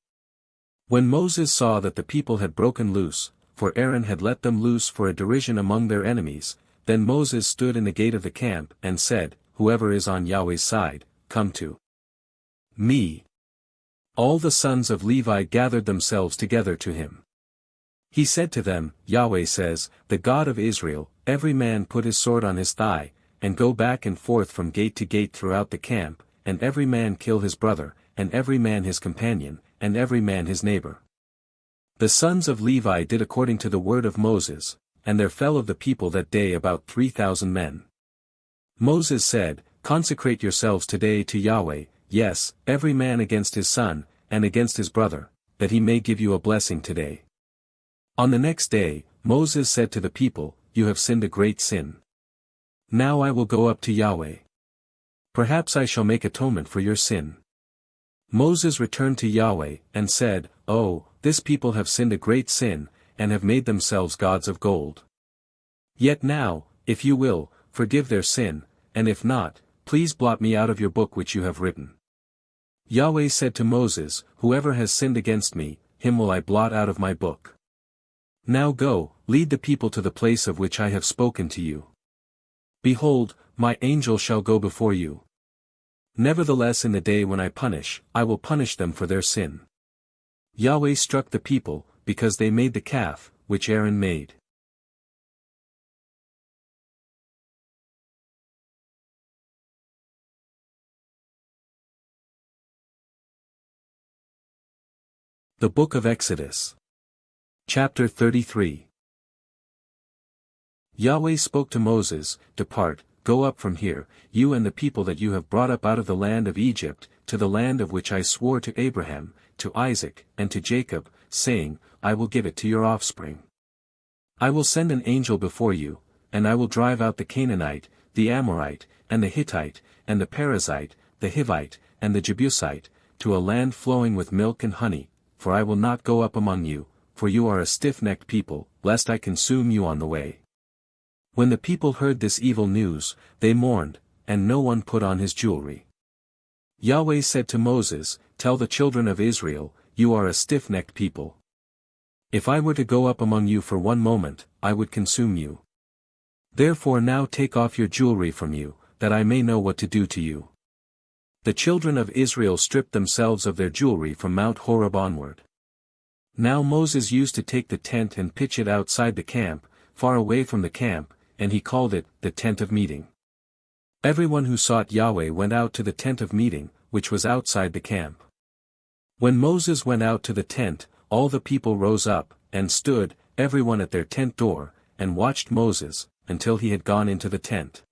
When Moses saw that the people had broken loose, for Aaron had let them loose for a derision among their enemies, then Moses stood in the gate of the camp and said, whoever is on Yahweh's side, come to me. All the sons of Levi gathered themselves together to him. He said to them, Yahweh says, the God of Israel, every man put his sword on his thigh, and go back and forth from gate to gate throughout the camp, and every man kill his brother, and every man his companion, and every man his neighbor. The sons of Levi did according to the word of Moses, and there fell of the people that day about 3,000 men. Moses said, consecrate yourselves today to Yahweh, yes, every man against his son, and against his brother, that he may give you a blessing today. On the next day, Moses said to the people, you have sinned a great sin. Now I will go up to Yahweh. Perhaps I shall make atonement for your sin. Moses returned to Yahweh, and said, oh, this people have sinned a great sin, and have made themselves gods of gold. Yet now, if you will, forgive their sin, and if not, please blot me out of your book which you have written. Yahweh said to Moses, whoever has sinned against me, him will I blot out of my book. Now go, lead the people to the place of which I have spoken to you. Behold, my angel shall go before you. Nevertheless in the day when I will punish them for their sin. Yahweh struck the people, because they made the calf, which Aaron made. The Book of Exodus. Chapter 33. Yahweh spoke to Moses, depart, go up from here, you and the people that you have brought up out of the land of Egypt, to the land of which I swore to Abraham, to Isaac, and to Jacob, saying, I will give it to your offspring. I will send an angel before you, and I will drive out the Canaanite, the Amorite, and the Hittite, and the Perizzite, the Hivite, and the Jebusite, to a land flowing with milk and honey, for I will not go up among you, for you are a stiff-necked people, lest I consume you on the way. When the people heard this evil news, they mourned, and no one put on his jewelry. Yahweh said to Moses, tell the children of Israel, you are a stiff-necked people. If I were to go up among you for one moment, I would consume you. Therefore now take off your jewelry from you, that I may know what to do to you. The children of Israel stripped themselves of their jewelry from Mount Horeb onward. Now Moses used to take the tent and pitch it outside the camp, far away from the camp, and he called it, the tent of meeting. Everyone who sought Yahweh went out to the tent of meeting, which was outside the camp. When Moses went out to the tent, all the people rose up, and stood, everyone at their tent door, and watched Moses, until he had gone into the tent.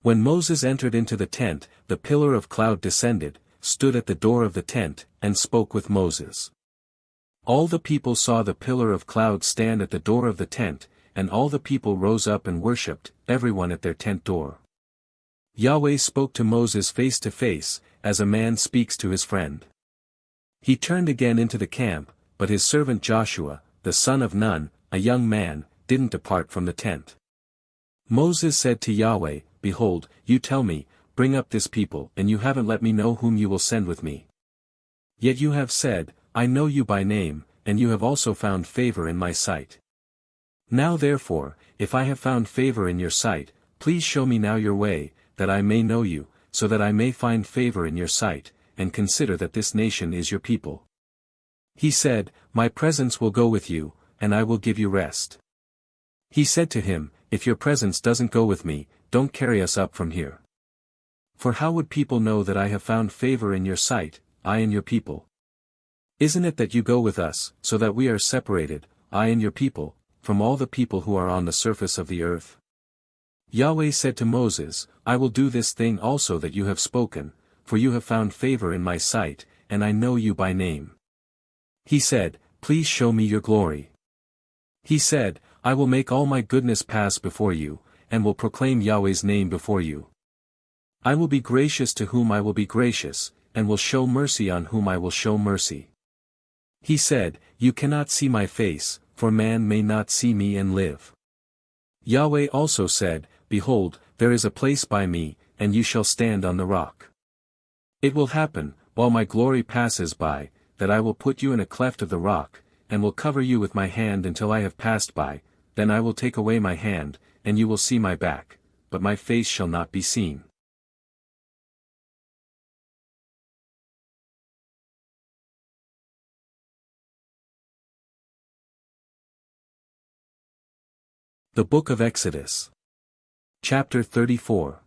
When Moses entered into the tent, the pillar of cloud descended, stood at the door of the tent, and spoke with Moses. All the people saw the pillar of cloud stand at the door of the tent, and all the people rose up and worshipped, everyone at their tent door. Yahweh spoke to Moses face to face, as a man speaks to his friend. He turned again into the camp, but his servant Joshua, the son of Nun, a young man, didn't depart from the tent. Moses said to Yahweh, behold, you tell me, bring up this people, and you haven't let me know whom you will send with me. Yet you have said, I know you by name, and you have also found favor in my sight. Now therefore, if I have found favor in your sight, please show me now your way, that I may know you, so that I may find favor in your sight, and consider that this nation is your people. He said, my presence will go with you, and I will give you rest. He said to him, if your presence doesn't go with me, don't carry us up from here. For how would people know that I have found favor in your sight, I and your people? Isn't it that you go with us, so that we are separated, I and your people, from all the people who are on the surface of the earth? Yahweh said to Moses, I will do this thing also that you have spoken, for you have found favor in my sight, and I know you by name. He said, please show me your glory. He said, I will make all my goodness pass before you, and will proclaim Yahweh's name before you. I will be gracious to whom I will be gracious, and will show mercy on whom I will show mercy. He said, "You cannot see my face, for man may not see me and live." Yahweh also said, "Behold, there is a place by me, and you shall stand on the rock. It will happen, while my glory passes by, that I will put you in a cleft of the rock, and will cover you with my hand until I have passed by, then I will take away my hand, and you will see my back, but my face shall not be seen." The Book of Exodus. Chapter 34.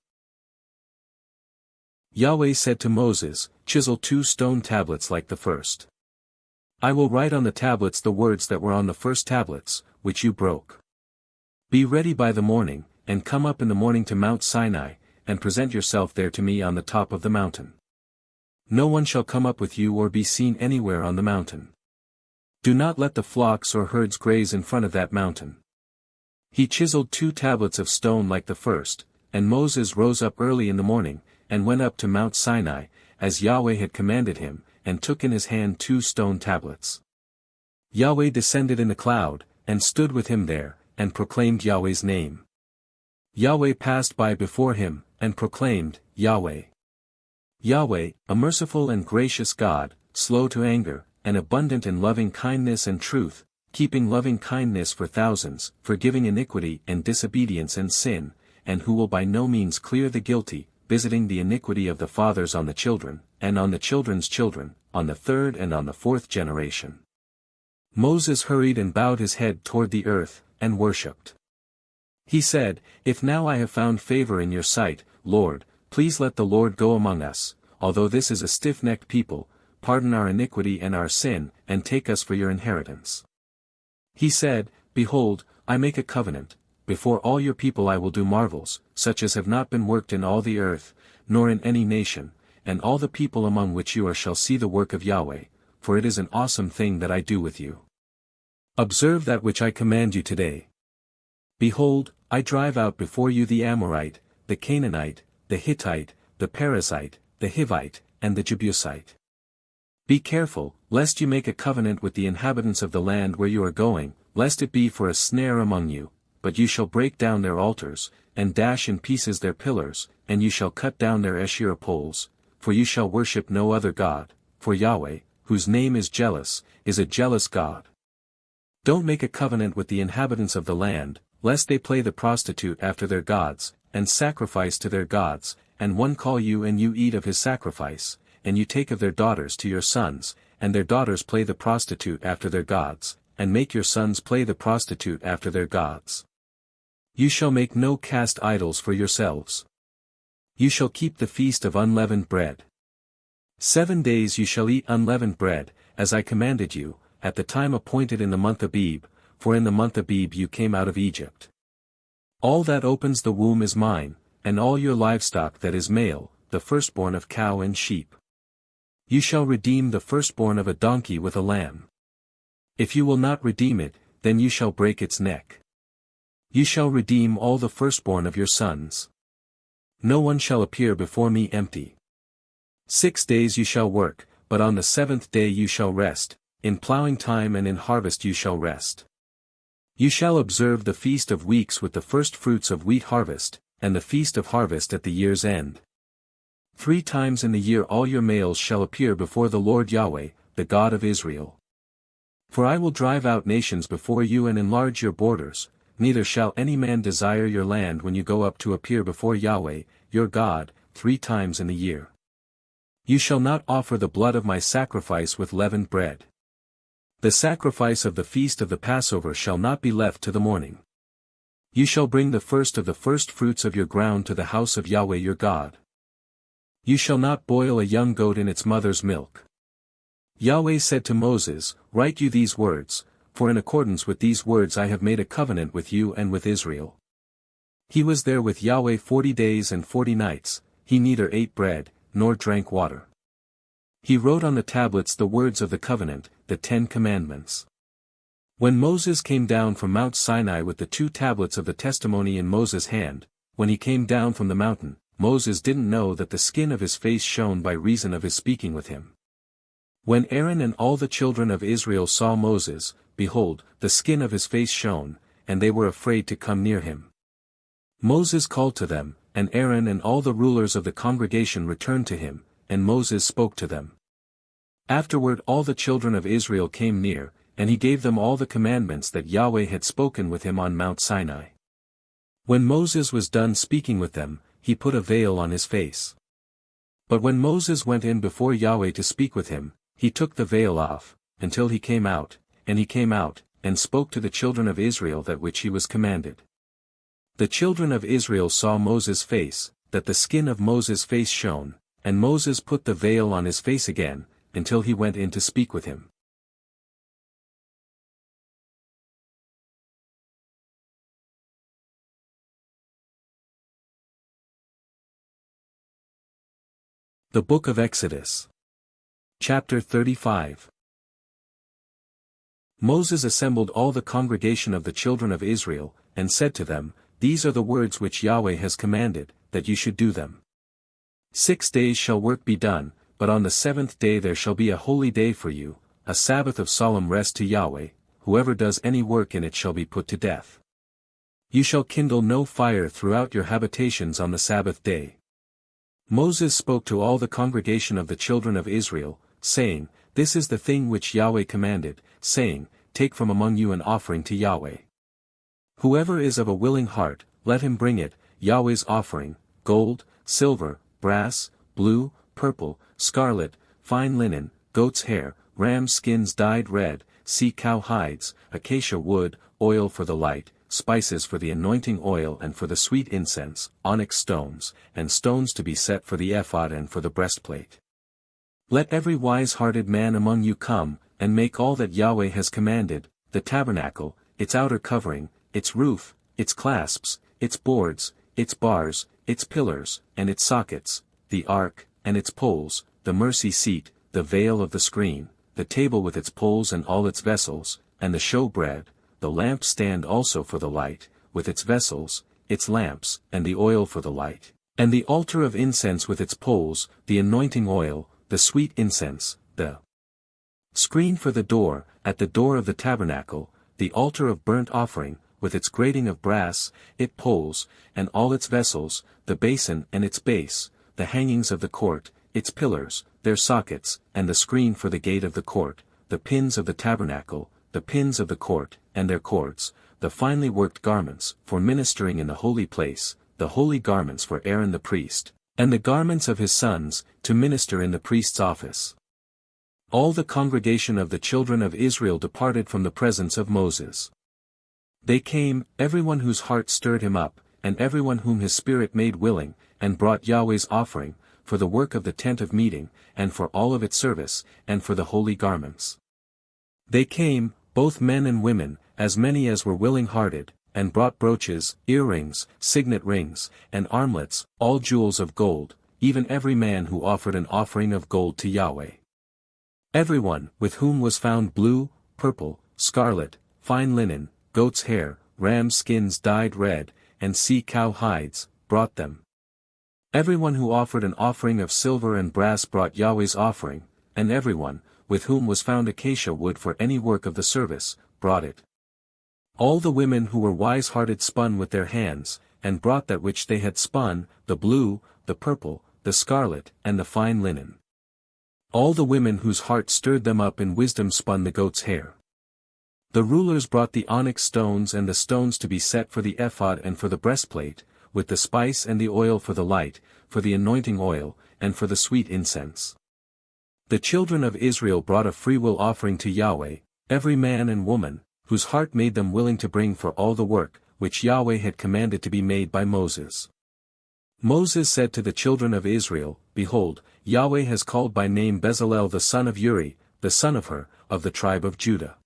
Yahweh said to Moses, "Chisel 2 stone tablets like the first. I will write on the tablets the words that were on the first tablets, which you broke. Be ready by the morning, and come up in the morning to Mount Sinai, and present yourself there to me on the top of the mountain. No one shall come up with you or be seen anywhere on the mountain. Do not let the flocks or herds graze in front of that mountain." He chiseled 2 tablets of stone like the first, and Moses rose up early in the morning, and went up to Mount Sinai, as Yahweh had commanded him, and took in his hand 2 stone tablets. Yahweh descended in the cloud, and stood with him there, and proclaimed Yahweh's name. Yahweh passed by before him, and proclaimed, "Yahweh. Yahweh, a merciful and gracious God, slow to anger, and abundant in loving kindness and truth, keeping loving kindness for thousands, forgiving iniquity and disobedience and sin, and who will by no means clear the guilty, visiting the iniquity of the fathers on the children, and on the children's children, on the 3rd and on the 4th generation." Moses hurried and bowed his head toward the earth, and worshipped. He said, "If now I have found favor in your sight, Lord, please let the Lord go among us, although this is a stiff-necked people, pardon our iniquity and our sin, and take us for your inheritance." He said, "Behold, I make a covenant, before all your people I will do marvels, such as have not been worked in all the earth, nor in any nation, and all the people among which you are shall see the work of Yahweh, for it is an awesome thing that I do with you. Observe that which I command you today. Behold, I drive out before you the Amorite, the Canaanite, the Hittite, the Perizzite, the Hivite, and the Jebusite. Be careful, lest you make a covenant with the inhabitants of the land where you are going, lest it be for a snare among you, but you shall break down their altars, and dash in pieces their pillars, and you shall cut down their Asherah poles, for you shall worship no other God, for Yahweh, whose name is jealous, is a jealous God. Don't make a covenant with the inhabitants of the land, lest they play the prostitute after their gods, and sacrifice to their gods, and one call you and you eat of his sacrifice, and you take of their daughters to your sons, and their daughters play the prostitute after their gods, and make your sons play the prostitute after their gods. You shall make no cast idols for yourselves. You shall keep the feast of unleavened bread. 7 days you shall eat unleavened bread, as I commanded you, at the time appointed in the month Abib, for in the month Abib you came out of Egypt. All that opens the womb is mine, and all your livestock that is male, the firstborn of cow and sheep. You shall redeem the firstborn of a donkey with a lamb. If you will not redeem it, then you shall break its neck. You shall redeem all the firstborn of your sons. No one shall appear before me empty. 6 days you shall work, but on the 7th day you shall rest, in plowing time and in harvest you shall rest. You shall observe the feast of weeks with the first fruits of wheat harvest, and the feast of harvest at the year's end. 3 times in the year all your males shall appear before the Lord Yahweh, the God of Israel. For I will drive out nations before you and enlarge your borders, neither shall any man desire your land when you go up to appear before Yahweh, your God, 3 times in the year. You shall not offer the blood of my sacrifice with leavened bread. The sacrifice of the feast of the Passover shall not be left to the morning. You shall bring the first of the first fruits of your ground to the house of Yahweh your God. You shall not boil a young goat in its mother's milk. Yahweh said to Moses, "Write you these words, for in accordance with these words I have made a covenant with you and with Israel." He was there with Yahweh 40 days and 40 nights, he neither ate bread, nor drank water. He wrote on the tablets the words of the covenant, the 10 commandments. When Moses came down from Mount Sinai with the 2 tablets of the testimony in Moses' hand, when he came down from the mountain, Moses didn't know that the skin of his face shone by reason of his speaking with him. When Aaron and all the children of Israel saw Moses, behold, the skin of his face shone, and they were afraid to come near him. Moses called to them, and Aaron and all the rulers of the congregation returned to him, and Moses spoke to them. Afterward all the children of Israel came near, and he gave them all the commandments that Yahweh had spoken with him on Mount Sinai. When Moses was done speaking with them, he put a veil on his face. But when Moses went in before Yahweh to speak with him, he took the veil off, until he came out, and spoke to the children of Israel that which he was commanded. The children of Israel saw Moses' face, that the skin of Moses' face shone, and Moses put the veil on his face again, until he went in to speak with him. The Book of Exodus. Chapter 35. Moses assembled all the congregation of the children of Israel, and said to them, These are the words which Yahweh has commanded, that you should do them. 6 days shall work be done, but on the 7th day there shall be a holy day for you, a Sabbath of solemn rest to Yahweh. Whoever does any work in it shall be put to death. You shall kindle no fire throughout your habitations on the Sabbath day. Moses spoke to all the congregation of the children of Israel, saying, This is the thing which Yahweh commanded, saying, Take from among you an offering to Yahweh. Whoever is of a willing heart, let him bring it, Yahweh's offering, gold, silver, brass, blue, purple, scarlet, fine linen, goat's hair, ram skins dyed red, sea-cow hides, acacia wood, oil for the light, spices for the anointing oil and for the sweet incense, onyx stones, and stones to be set for the ephod and for the breastplate. Let every wise-hearted man among you come, and make all that Yahweh has commanded, the tabernacle, its outer covering, its roof, its clasps, its boards, its bars, its pillars, and its sockets, the ark, and its poles, the mercy seat, the veil of the screen, the table with its poles and all its vessels, and the showbread, the lampstand also for the light, with its vessels, its lamps, and the oil for the light, and the altar of incense with its poles, the anointing oil, the sweet incense, the screen for the door, at the door of the tabernacle, the altar of burnt offering, with its grating of brass, its poles, and all its vessels, the basin and its base, the hangings of the court, its pillars, their sockets, and the screen for the gate of the court, the pins of the tabernacle, the pins of the court, and their cords, the finely worked garments, for ministering in the holy place, the holy garments for Aaron the priest, and the garments of his sons, to minister in the priest's office. All the congregation of the children of Israel departed from the presence of Moses. They came, everyone whose heart stirred him up, and everyone whom his spirit made willing, and brought Yahweh's offering, for the work of the tent of meeting, and for all of its service, and for the holy garments. They came, both men and women, as many as were willing-hearted, and brought brooches, earrings, signet rings, and armlets, all jewels of gold, even every man who offered an offering of gold to Yahweh. Everyone, with whom was found blue, purple, scarlet, fine linen, goat's hair, ram skins dyed red, and sea-cow hides, brought them. Everyone who offered an offering of silver and brass brought Yahweh's offering, and everyone, with whom was found acacia wood for any work of the service, brought it. All the women who were wise-hearted spun with their hands, and brought that which they had spun, the blue, the purple, the scarlet, and the fine linen. All the women whose heart stirred them up in wisdom spun the goat's hair. The rulers brought the onyx stones and the stones to be set for the ephod and for the breastplate, with the spice and the oil for the light, for the anointing oil, and for the sweet incense. The children of Israel brought a freewill offering to Yahweh, every man and woman, whose heart made them willing to bring for all the work, which Yahweh had commanded to be made by Moses. Moses said to the children of Israel, Behold, Yahweh has called by name Bezalel the son of Uri, the son of Hur, of the tribe of Judah.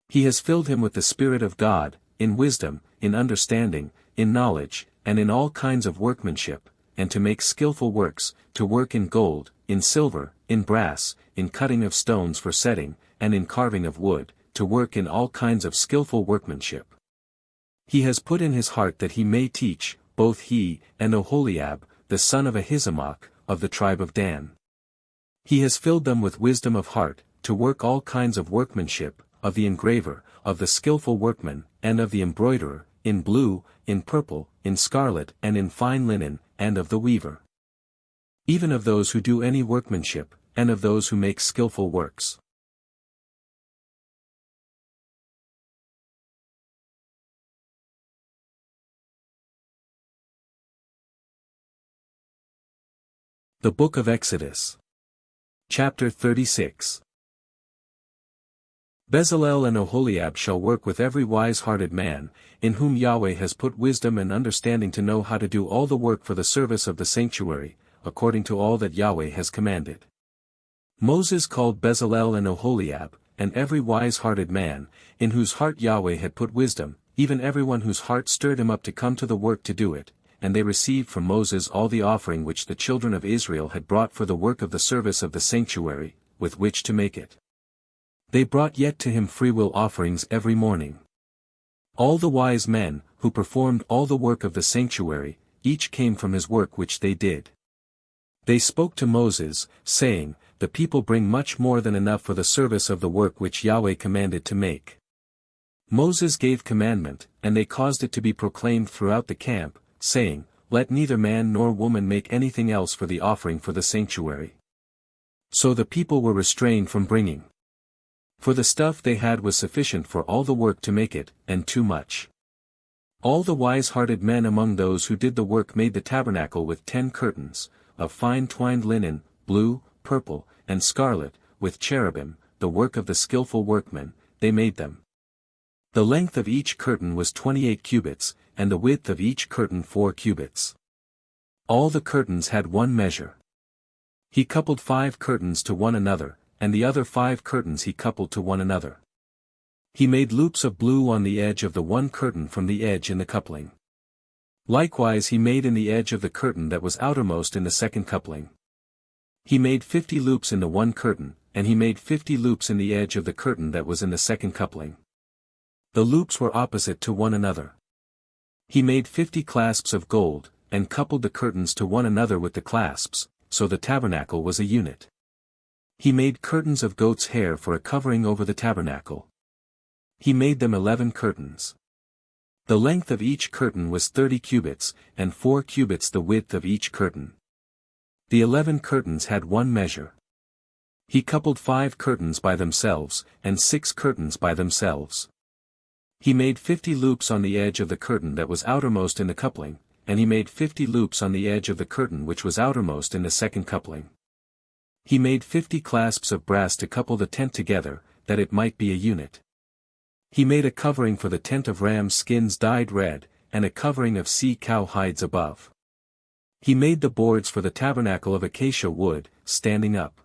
He has filled him with the Spirit of God, in wisdom, in understanding, in knowledge, and in all kinds of workmanship, and to make skillful works, to work in gold, in silver, in brass, in cutting of stones for setting, and in carving of wood, to work in all kinds of skillful workmanship. He has put in his heart that he may teach, both he, and Oholiab, the son of Ahisamach, of the tribe of Dan. He has filled them with wisdom of heart, to work all kinds of workmanship, of the engraver, of the skillful workman, and of the embroiderer, in blue, in purple, in scarlet and in fine linen, and of the weaver. Even of those who do any workmanship, and of those who make skillful works. The Book of Exodus. Chapter 36. Bezalel and Oholiab shall work with every wise-hearted man, in whom Yahweh has put wisdom and understanding to know how to do all the work for the service of the sanctuary, according to all that Yahweh has commanded. Moses called Bezalel and Oholiab, and every wise-hearted man, in whose heart Yahweh had put wisdom, even everyone whose heart stirred him up to come to the work to do it, and they received from Moses all the offering which the children of Israel had brought for the work of the service of the sanctuary, with which to make it. They brought yet to him freewill offerings every morning. All the wise men, who performed all the work of the sanctuary, each came from his work which they did. They spoke to Moses, saying, The people bring much more than enough for the service of the work which Yahweh commanded to make. Moses gave commandment, and they caused it to be proclaimed throughout the camp, saying, Let neither man nor woman make anything else for the offering for the sanctuary. So the people were restrained from bringing. For the stuff they had was sufficient for all the work to make it, and too much. All the wise-hearted men among those who did the work made the tabernacle with 10 curtains, of fine twined linen, blue, purple, and scarlet, with cherubim, the work of the skillful workmen, they made them. The length of each curtain was 28 cubits, and the width of each curtain 4 cubits. All the curtains had one measure. He coupled 5 curtains to one another, and the other 5 curtains he coupled to one another. He made loops of blue on the edge of the one curtain from the edge in the coupling. Likewise he made in the edge of the curtain that was outermost in the second coupling. He made 50 loops in the one curtain, and he made 50 loops in the edge of the curtain that was in the second coupling. The loops were opposite to one another. He made 50 clasps of gold, and coupled the curtains to one another with the clasps, so the tabernacle was a unit. He made curtains of goat's hair for a covering over the tabernacle. He made them 11 curtains. The length of each curtain was 30 cubits, and 4 cubits the width of each curtain. The 11 curtains had one measure. He coupled 5 curtains by themselves, and 6 curtains by themselves. He made 50 loops on the edge of the curtain that was outermost in the coupling, and he made 50 loops on the edge of the curtain which was outermost in the second coupling. He made 50 clasps of brass to couple the tent together, that it might be a unit. He made a covering for the tent of ram's skins dyed red, and a covering of sea-cow hides above. He made the boards for the tabernacle of acacia wood, standing up.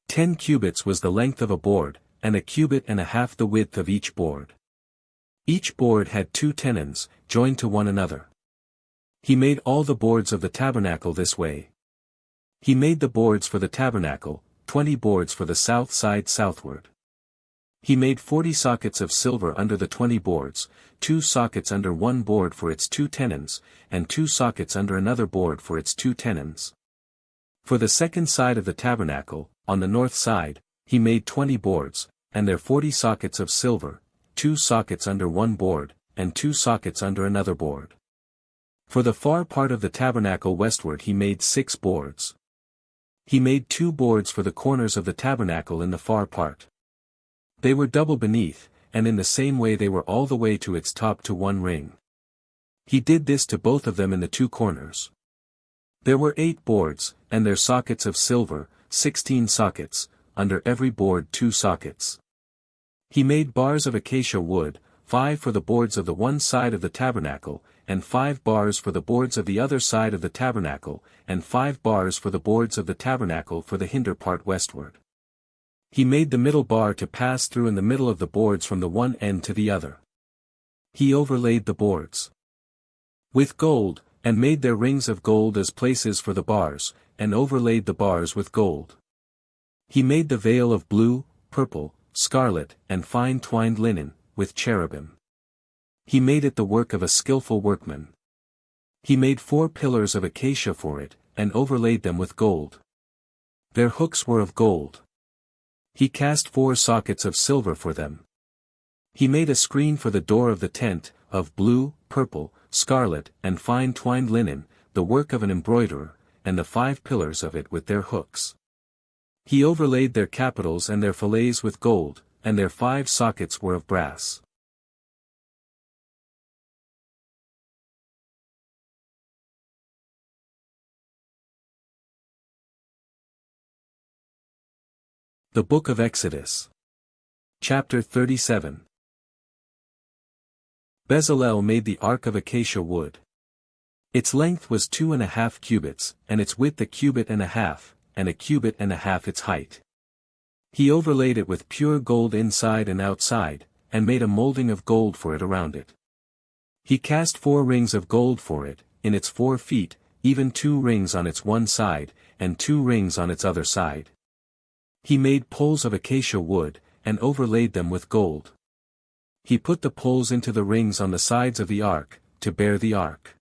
10 cubits was the length of a board, and a cubit and a half the width of each board. Each board had 2 tenons, joined to one another. He made all the boards of the tabernacle this way. He made the boards for the tabernacle, 20 boards for the south side southward. He made 40 sockets of silver under the 20 boards, 2 sockets under one board for its 2 tenons, and 2 sockets under another board for its 2 tenons. For the second side of the tabernacle, on the north side, he made 20 boards, and their 40 sockets of silver, 2 sockets under one board, and 2 sockets under another board. For the far part of the tabernacle westward he made 6 boards. He made 2 boards for the corners of the tabernacle in the far part. They were double beneath, and in the same way they were all the way to its top to one ring. He did this to both of them in the 2 corners. There were 8 boards, and their sockets of silver, 16 sockets, under every board 2 sockets. He made bars of acacia wood, 5 for the boards of the one side of the tabernacle, and 5 bars for the boards of the other side of the tabernacle, and 5 bars for the boards of the tabernacle for the hinder part westward. He made the middle bar to pass through in the middle of the boards from the one end to the other. He overlaid the boards with gold, and made their rings of gold as places for the bars, and overlaid the bars with gold. He made the veil of blue, purple, scarlet, and fine twined linen, with cherubim. He made it the work of a skillful workman. He made 4 pillars of acacia for it, and overlaid them with gold. Their hooks were of gold. He cast 4 sockets of silver for them. He made a screen for the door of the tent, of blue, purple, scarlet, and fine twined linen, the work of an embroiderer, and the 5 pillars of it with their hooks. He overlaid their capitals and their fillets with gold, and their 5 sockets were of brass. The Book of Exodus. Chapter 37. Bezalel made the ark of acacia wood. Its length was 2½ cubits, and its width 1.5 cubits, and 1.5 cubits its height. He overlaid it with pure gold inside and outside, and made a molding of gold for it around it. He cast 4 rings of gold for it, in its 4 feet, even 2 rings on its one side, and 2 rings on its other side. He made poles of acacia wood, and overlaid them with gold. He put the poles into the rings on the sides of the ark, to bear the ark.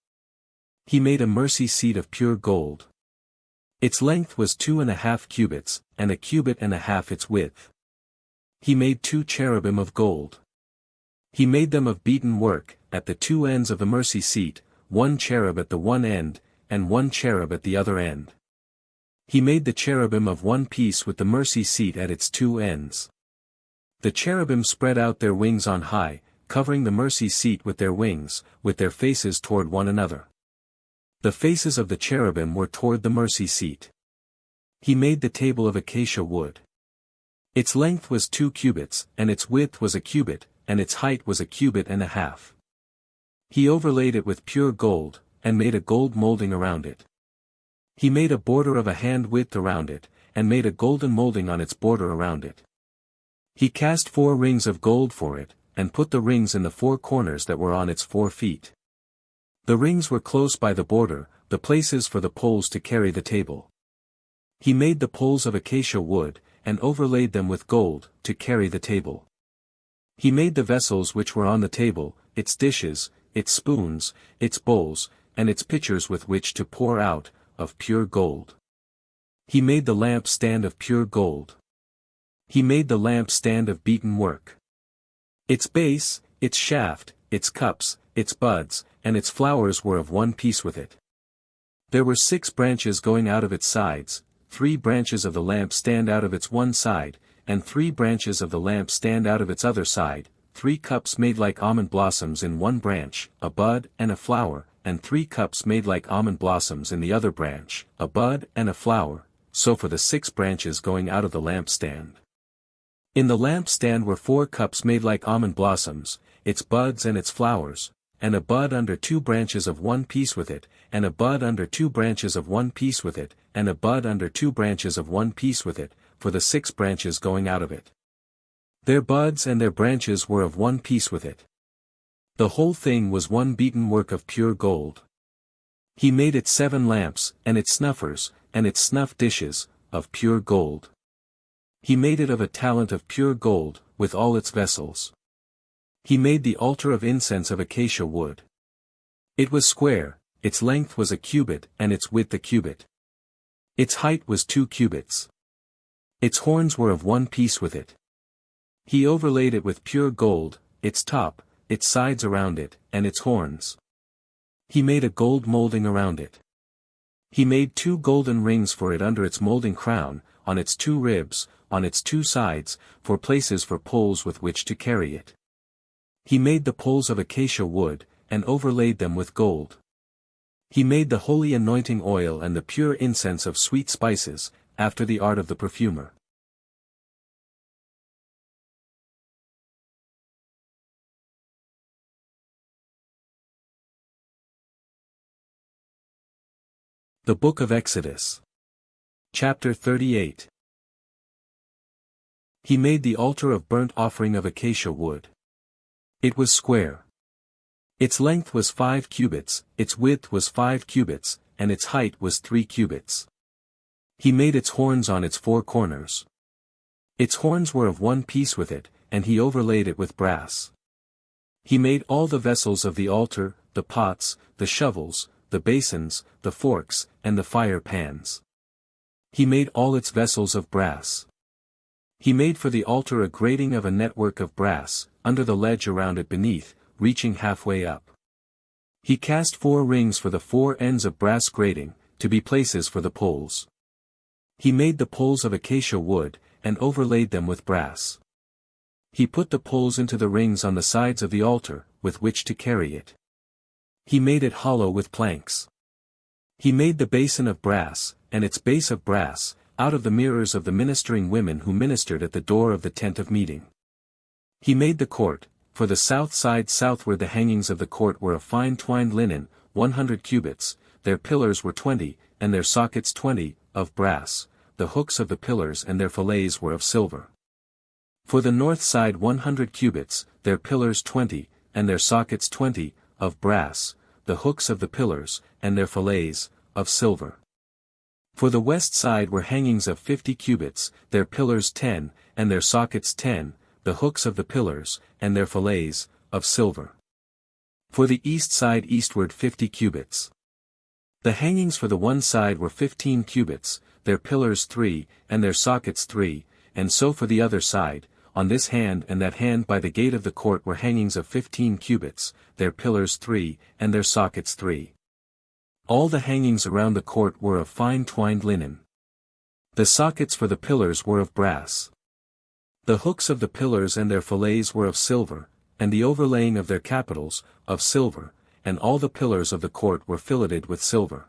He made a mercy seat of pure gold. Its length was 2½ cubits, and 1.5 cubits its width. He made 2 cherubim of gold. He made them of beaten work, at the 2 ends of the mercy seat, 1 cherub at the one end, and 1 cherub at the other end. He made the cherubim of one piece with the mercy seat at its 2 ends. The cherubim spread out their wings on high, covering the mercy seat with their wings, with their faces toward one another. The faces of the cherubim were toward the mercy seat. He made the table of acacia wood. Its length was 2 cubits, and its width was 1 cubit, and its height was 1.5 cubits. He overlaid it with pure gold, and made a gold molding around it. He made a border of 1 hand width around it, and made a golden molding on its border around it. He cast 4 rings of gold for it, and put the rings in the 4 corners that were on its 4 feet. The rings were close by the border, the places for the poles to carry the table. He made the poles of acacia wood, and overlaid them with gold, to carry the table. He made the vessels which were on the table, its dishes, its spoons, its bowls, and its pitchers with which to pour out, of pure gold. He made the lamp stand of pure gold. He made the lamp stand of beaten work. Its base, its shaft, its cups, its buds, and its flowers were of one piece with it. There were 6 branches going out of its sides, 3 branches of the lamp stand out of its one side, and 3 branches of the lamp stand out of its other side, 3 cups made like almond blossoms in one branch, a bud and a flower, and 3 cups made like almond blossoms in the other branch, a bud and a flower, so for the 6 branches going out of the lampstand. In the lampstand were 4 cups made like almond blossoms, its buds and its flowers, and a bud under 2 branches of one piece with it, and a bud under 2 branches of one piece with it, and a bud under 2 branches of one piece with it, for the 6 branches going out of it. Their buds and their branches were of one piece with it. The whole thing was one beaten work of pure gold. He made it 7 lamps, and its snuffers, and its snuff dishes, of pure gold. He made it of a talent of pure gold, with all its vessels. He made the altar of incense of acacia wood. It was square, its length was 1 cubit and its width 1 cubit. Its height was 2 cubits. Its horns were of one piece with it. He overlaid it with pure gold, its top, its sides around it, and its horns. He made a gold molding around it. He made 2 golden rings for it under its molding crown, on its 2 ribs, on its 2 sides, for places for poles with which to carry it. He made the poles of acacia wood, and overlaid them with gold. He made the holy anointing oil and the pure incense of sweet spices, after the art of the perfumer. The Book of Exodus. Chapter 38. He made the altar of burnt offering of acacia wood. It was square. Its length was 5 cubits, its width was 5 cubits, and its height was 3 cubits. He made its horns on its 4 corners. Its horns were of one piece with it, and he overlaid it with brass. He made all the vessels of the altar, the pots, the shovels, the basins, the forks, and the fire pans. He made all its vessels of brass. He made for the altar a grating of a network of brass, under the ledge around it beneath, reaching halfway up. He cast 4 rings for the 4 ends of brass grating, to be places for the poles. He made the poles of acacia wood, and overlaid them with brass. He put the poles into the rings on the sides of the altar, with which to carry it. He made it hollow with planks. He made the basin of brass, and its base of brass, out of the mirrors of the ministering women who ministered at the door of the tent of meeting. He made the court, for the south side southward. The hangings of the court were of fine twined linen, 100 cubits, their pillars were 20, and their sockets 20, of brass, the hooks of the pillars and their fillets were of silver. For the north side 100 cubits, their pillars 20, and their sockets 20, of brass, the hooks of the pillars, and their fillets, of silver. For the west side were hangings of 50 cubits, their pillars 10, and their sockets 10, the hooks of the pillars, and their fillets, of silver. For the east side eastward 50 cubits. The hangings for the one side were 15 cubits, their pillars 3, and their sockets 3, and so for the other side, on this hand and that hand by the gate of the court were hangings of 15 cubits, their pillars 3, and their sockets 3. All the hangings around the court were of fine twined linen. The sockets for the pillars were of brass. The hooks of the pillars and their fillets were of silver, and the overlaying of their capitals, of silver, and all the pillars of the court were filleted with silver.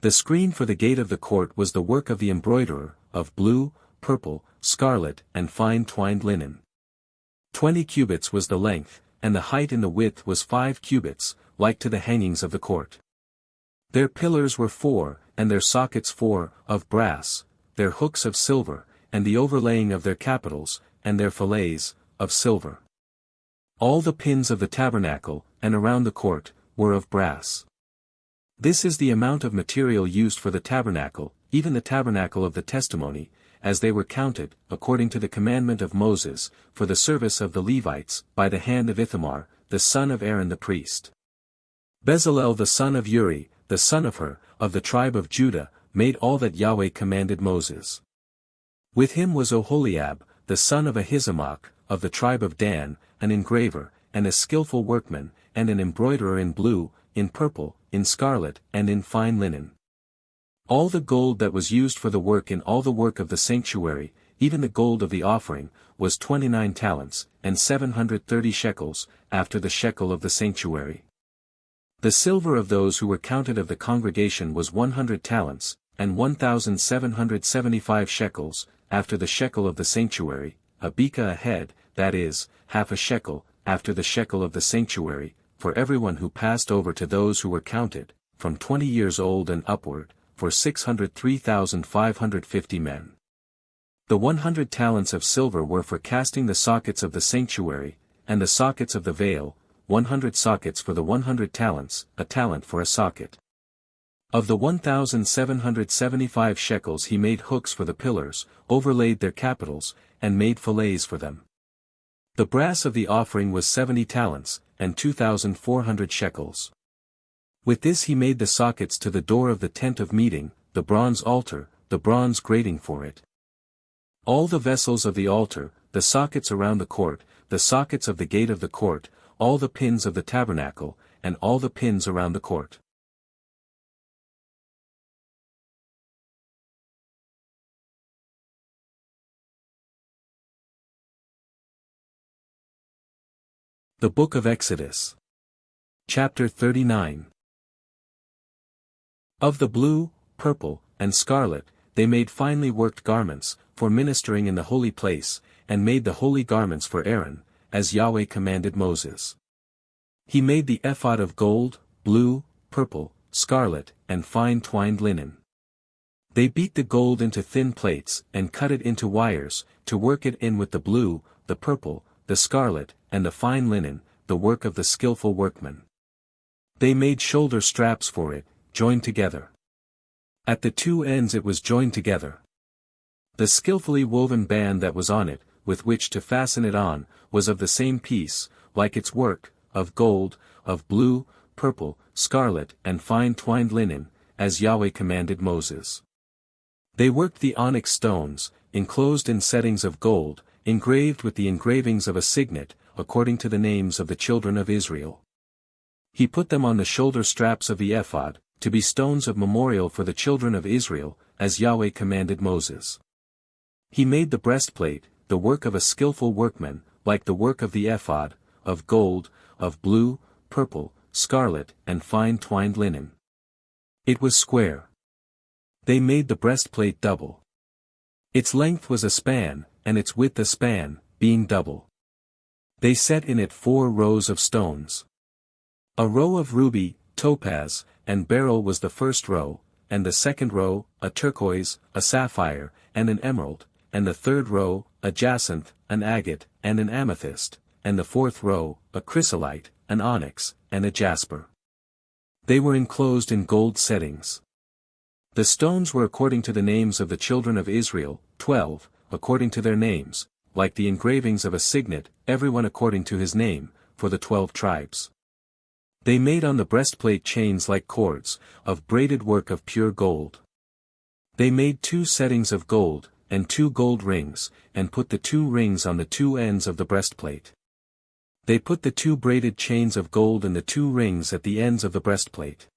The screen for the gate of the court was the work of the embroiderer, of blue, purple, scarlet, and fine twined linen. 20 cubits was the length, and the height in the width was 5 cubits, like to the hangings of the court. Their pillars were 4, and their sockets 4, of brass, their hooks of silver, and the overlaying of their capitals, and their fillets, of silver. All the pins of the tabernacle, and around the court, were of brass. This is the amount of material used for the tabernacle, even the tabernacle of the testimony, as they were counted, according to the commandment of Moses, for the service of the Levites, by the hand of Ithamar, the son of Aaron the priest. Bezalel the son of Uri, the son of Hur, of the tribe of Judah, made all that Yahweh commanded Moses. With him was Oholiab, the son of Ahisamach, of the tribe of Dan, an engraver, and a skillful workman, and an embroiderer in blue, in purple, in scarlet, and in fine linen. All the gold that was used for the work in all the work of the sanctuary, even the gold of the offering, was 29 talents, and 730 shekels, after the shekel of the sanctuary. The silver of those who were counted of the congregation was 100 talents, and 1,775 shekels, after the shekel of the sanctuary, a beka a head, that is, half a shekel, after the shekel of the sanctuary, for everyone who passed over to those who were counted, from 20 years old and upward, for 603,550 men. The 100 talents of silver were for casting the sockets of the sanctuary, and the sockets of the veil, 100 sockets for the 100 talents, a talent for a socket. Of the 1,775 shekels he made hooks for the pillars, overlaid their capitals, and made fillets for them. The brass of the offering was 70 talents, and 2,400 shekels. With this he made the sockets to the door of the tent of meeting, the bronze altar, the bronze grating for it. All the vessels of the altar, the sockets around the court, the sockets of the gate of the court, all the pins of the tabernacle, and all the pins around the court. The Book of Exodus. Chapter 39. Of the blue, purple, and scarlet, they made finely worked garments, for ministering in the holy place, and made the holy garments for Aaron, as Yahweh commanded Moses. He made the ephod of gold, blue, purple, scarlet, and fine twined linen. They beat the gold into thin plates, and cut it into wires, to work it in with the blue, the purple, the scarlet, and the fine linen, the work of the skillful workman. They made shoulder straps for it, joined together. At the two ends it was joined together. The skillfully woven band that was on it, with which to fasten it on, was of the same piece, like its work, of gold, of blue, purple, scarlet, and fine twined linen, as Yahweh commanded Moses. They worked the onyx stones, enclosed in settings of gold, engraved with the engravings of a signet, according to the names of the children of Israel. He put them on the shoulder straps of the ephod, to be stones of memorial for the children of Israel, as Yahweh commanded Moses. He made the breastplate, the work of a skillful workman, like the work of the ephod, of gold, of blue, purple, scarlet, and fine twined linen. It was square. They made the breastplate double. Its length was a span, and its width a span, being double. They set in it 4 rows of stones. A row of ruby, topaz, and beryl was the first row, and the second row, a turquoise, a sapphire, and an emerald, and the third row, a jacinth, an agate, and an amethyst, and the fourth row, a chrysolite, an onyx, and a jasper. They were enclosed in gold settings. The stones were according to the names of the children of Israel, 12, according to their names, like the engravings of a signet, everyone according to his name, for the 12 tribes. They made on the breastplate chains like cords, of braided work of pure gold. They made 2 settings of gold, and 2 gold rings, and put the 2 rings on the 2 ends of the breastplate. They put the 2 braided chains of gold and the 2 rings at the ends of the breastplate.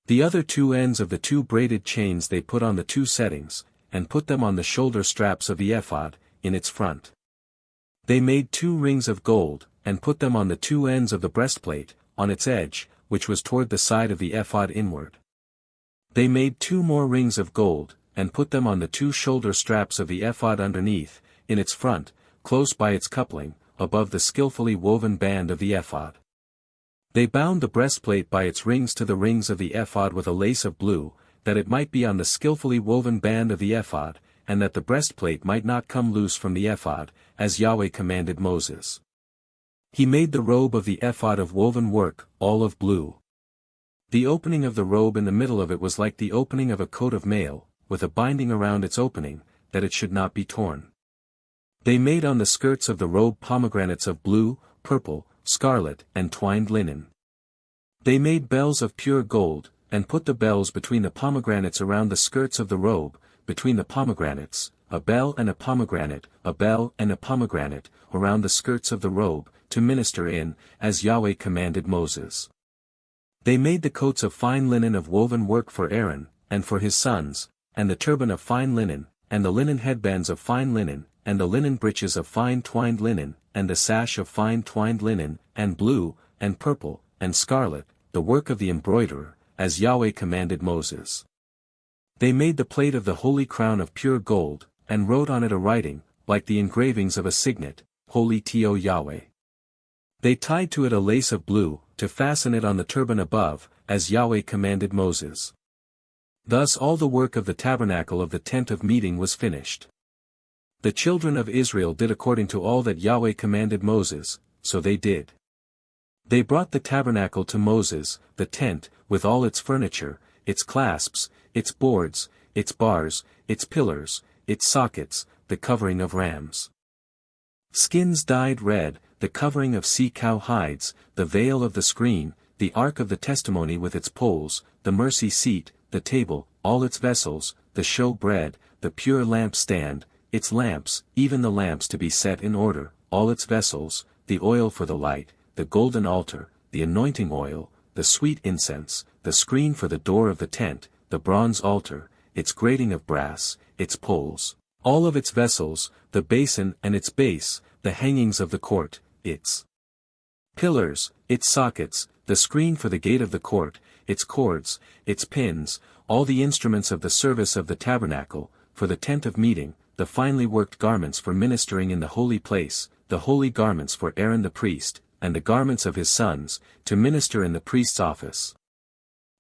The other 2 ends of the 2 braided chains they put on the 2 settings, and put them on the shoulder straps of the ephod, in its front. They made 2 rings of gold, and put them on the 2 ends of the breastplate, on its edge, which was toward the side of the ephod inward. They made 2 more rings of gold, and put them on the 2 shoulder straps of the ephod underneath, in its front, close by its coupling, above the skillfully woven band of the ephod. They bound the breastplate by its rings to the rings of the ephod with a lace of blue, that it might be on the skillfully woven band of the ephod, and that the breastplate might not come loose from the ephod, as Yahweh commanded Moses. He made the robe of the ephod of woven work, all of blue. The opening of the robe in the middle of it was like the opening of a coat of mail, with a binding around its opening, that it should not be torn. They made on the skirts of the robe pomegranates of blue, purple, scarlet, and twined linen. They made bells of pure gold, and put the bells between the pomegranates around the skirts of the robe, between the pomegranates, a bell and a pomegranate, around the skirts of the robe, to minister in, as Yahweh commanded Moses. They made the coats of fine linen of woven work for Aaron, and for his sons, and the turban of fine linen, and the linen headbands of fine linen, and the linen breeches of fine twined linen, and the sash of fine twined linen, and blue, and purple, and scarlet, the work of the embroiderer, as Yahweh commanded Moses. They made the plate of the holy crown of pure gold, and wrote on it a writing, like the engravings of a signet, Holy to Yahweh. They tied to it a lace of blue, to fasten it on the turban above, as Yahweh commanded Moses. Thus all the work of the tabernacle of the tent of meeting was finished. The children of Israel did according to all that Yahweh commanded Moses, so they did. They brought the tabernacle to Moses, the tent, with all its furniture, its clasps, its boards, its bars, its pillars, its sockets, the covering of rams' skins dyed red, the covering of sea-cow hides, the veil of the screen, the ark of the testimony with its poles, the mercy seat, the table, all its vessels, the show bread, the pure lamp stand, its lamps, even the lamps to be set in order, all its vessels, the oil for the light, the golden altar, the anointing oil, the sweet incense, the screen for the door of the tent, the bronze altar, its grating of brass, its poles, all of its vessels, the basin and its base, the hangings of the court, its pillars, its sockets, the screen for the gate of the court, its cords, its pins, all the instruments of the service of the tabernacle, for the tent of meeting, the finely worked garments for ministering in the holy place, the holy garments for Aaron the priest, and the garments of his sons, to minister in the priest's office.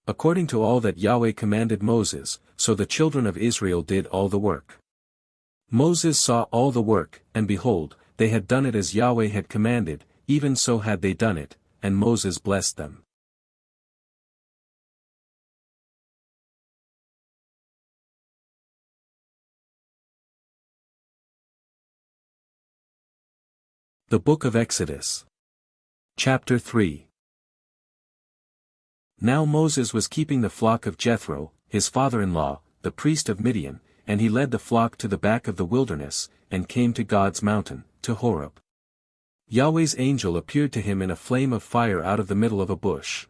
According to all that Yahweh commanded Moses, so the children of Israel did all the work. Moses saw all the work, and behold, they had done it as Yahweh had commanded, even so had they done it, and Moses blessed them. The Book of Exodus. Chapter 3. Now Moses was keeping the flock of Jethro, his father-in-law, the priest of Midian, and he led the flock to the back of the wilderness, and came to God's mountain, to Horeb. Yahweh's angel appeared to him in a flame of fire out of the middle of a bush.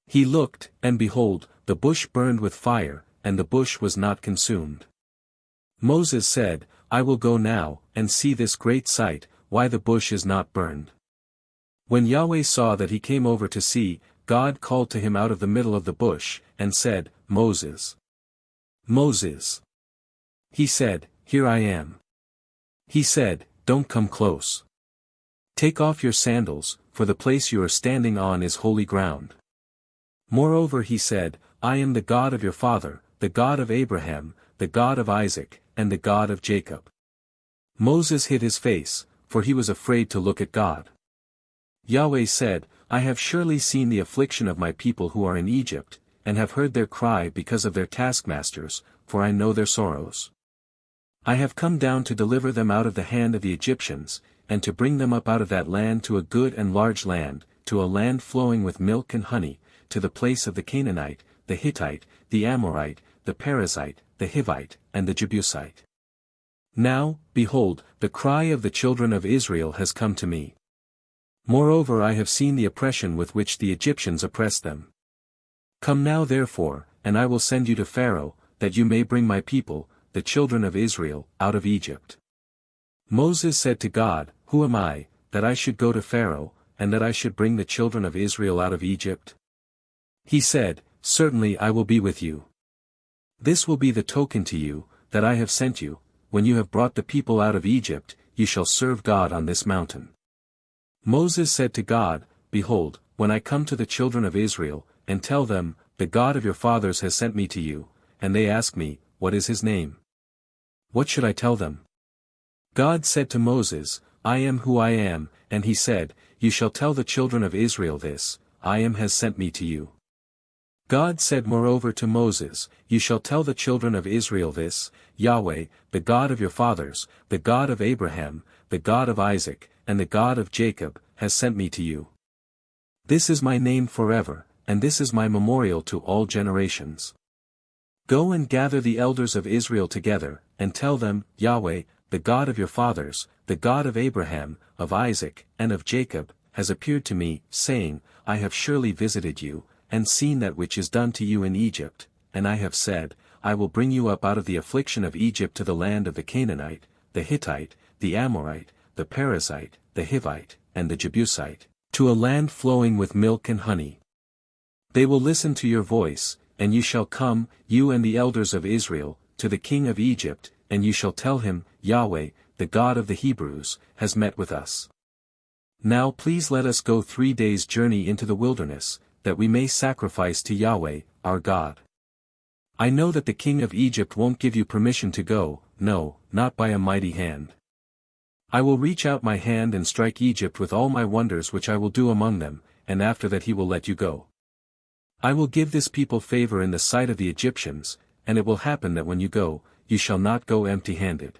He looked, and behold, the bush burned with fire, and the bush was not consumed. Moses said, I will go now, and see this great sight, why the bush is not burned. When Yahweh saw that he came over to see, God called to him out of the middle of the bush, and said, Moses. Moses. He said, Here I am. He said, Don't come close. Take off your sandals, for the place you are standing on is holy ground. Moreover he said, I am the God of your father, the God of Abraham, the God of Isaac, and the God of Jacob. Moses hid his face, for he was afraid to look at God. Yahweh said, I have surely seen the affliction of my people who are in Egypt, and have heard their cry because of their taskmasters, for I know their sorrows. I have come down to deliver them out of the hand of the Egyptians, and to bring them up out of that land to a good and large land, to a land flowing with milk and honey, to the place of the Canaanite, the Hittite, the Amorite, the Perizzite, the Hivite, and the Jebusite. Now, behold, the cry of the children of Israel has come to me. Moreover I have seen the oppression with which the Egyptians oppress them. Come now therefore, and I will send you to Pharaoh, that you may bring my people, the children of Israel, out of Egypt. Moses said to God, Who am I, that I should go to Pharaoh, and that I should bring the children of Israel out of Egypt? He said, Certainly I will be with you. This will be the token to you, that I have sent you, when you have brought the people out of Egypt, you shall serve God on this mountain. Moses said to God, Behold, when I come to the children of Israel, and tell them, The God of your fathers has sent me to you, and they ask me, What is his name? What should I tell them? God said to Moses, I am who I am, and he said, You shall tell the children of Israel this, I am has sent me to you. God said moreover to Moses, You shall tell the children of Israel this, Yahweh, the God of your fathers, the God of Abraham, the God of Isaac, and the God of Jacob, has sent me to you. This is my name forever, and this is my memorial to all generations. Go and gather the elders of Israel together, and tell them, Yahweh, the God of your fathers, the God of Abraham, of Isaac, and of Jacob, has appeared to me, saying, I have surely visited you, and seen that which is done to you in Egypt, and I have said, I will bring you up out of the affliction of Egypt to the land of the Canaanite, the Hittite, the Amorite, the Perizzite, the Hivite, and the Jebusite, to a land flowing with milk and honey. They will listen to your voice, and you shall come, you and the elders of Israel, to the king of Egypt, and you shall tell him, Yahweh, the God of the Hebrews, has met with us. Now please let us go 3 days' journey into the wilderness, that we may sacrifice to Yahweh, our God. I know that the king of Egypt won't give you permission to go, no, not by a mighty hand. I will reach out my hand and strike Egypt with all my wonders which I will do among them, and after that he will let you go. I will give this people favor in the sight of the Egyptians, and it will happen that when you go, you shall not go empty-handed.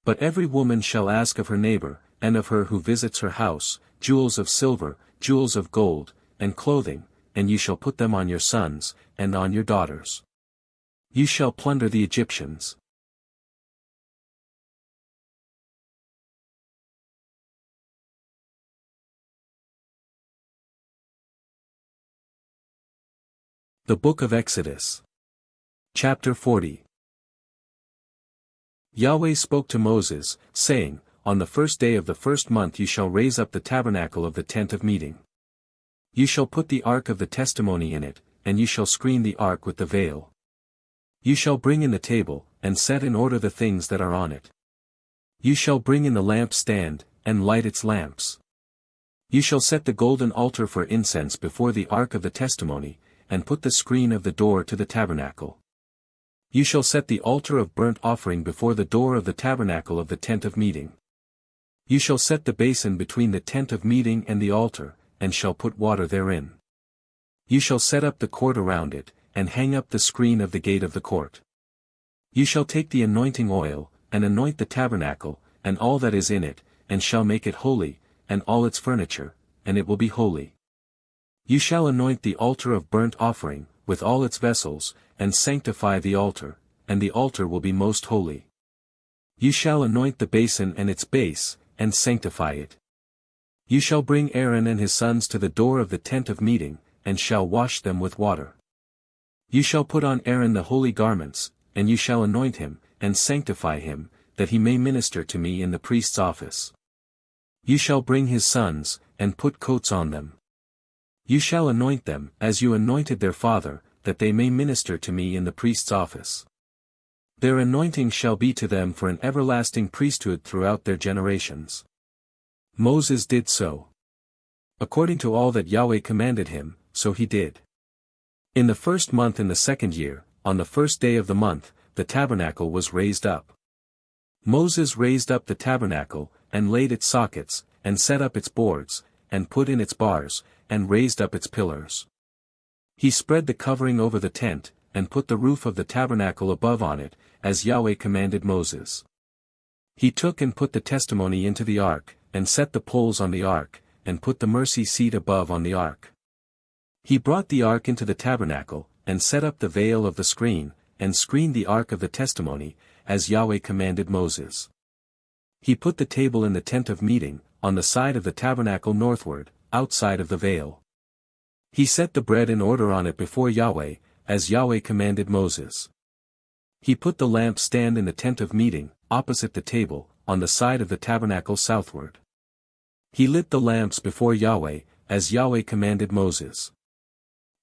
But every woman shall ask of her neighbor, and of her who visits her house, jewels of silver, jewels of gold, and clothing, and you shall put them on your sons, and on your daughters. You shall plunder the Egyptians. The Book of Exodus. Chapter 40. Yahweh spoke to Moses, saying, On the first day of the first month you shall raise up the tabernacle of the tent of meeting. You shall put the ark of the testimony in it, and you shall screen the ark with the veil. You shall bring in the table, and set in order the things that are on it. You shall bring in the lampstand, and light its lamps. You shall set the golden altar for incense before the ark of the testimony, and put the screen of the door to the tabernacle. You shall set the altar of burnt offering before the door of the tabernacle of the tent of meeting. You shall set the basin between the tent of meeting and the altar, and shall put water therein. You shall set up the court around it, and hang up the screen of the gate of the court. You shall take the anointing oil, and anoint the tabernacle, and all that is in it, and shall make it holy, and all its furniture, and it will be holy. You shall anoint the altar of burnt offering, with all its vessels, and sanctify the altar, and the altar will be most holy. You shall anoint the basin and its base, and sanctify it. You shall bring Aaron and his sons to the door of the tent of meeting, and shall wash them with water. You shall put on Aaron the holy garments, and you shall anoint him, and sanctify him, that he may minister to me in the priest's office. You shall bring his sons, and put coats on them. You shall anoint them, as you anointed their father, that they may minister to me in the priest's office. Their anointing shall be to them for an everlasting priesthood throughout their generations. Moses did so. According to all that Yahweh commanded him, so he did. In the first month in the second year, on the first day of the month, the tabernacle was raised up. Moses raised up the tabernacle, and laid its sockets, and set up its boards, and put in its bars, and raised up its pillars. He spread the covering over the tent, and put the roof of the tabernacle above on it, as Yahweh commanded Moses. He took and put the testimony into the ark, and set the poles on the ark, and put the mercy seat above on the ark. He brought the ark into the tabernacle, and set up the veil of the screen, and screened the ark of the testimony, as Yahweh commanded Moses. He put the table in the tent of meeting, on the side of the tabernacle northward, outside of the veil. He set the bread in order on it before Yahweh, as Yahweh commanded Moses. He put the lampstand in the tent of meeting, opposite the table, on the side of the tabernacle southward. He lit the lamps before Yahweh, as Yahweh commanded Moses.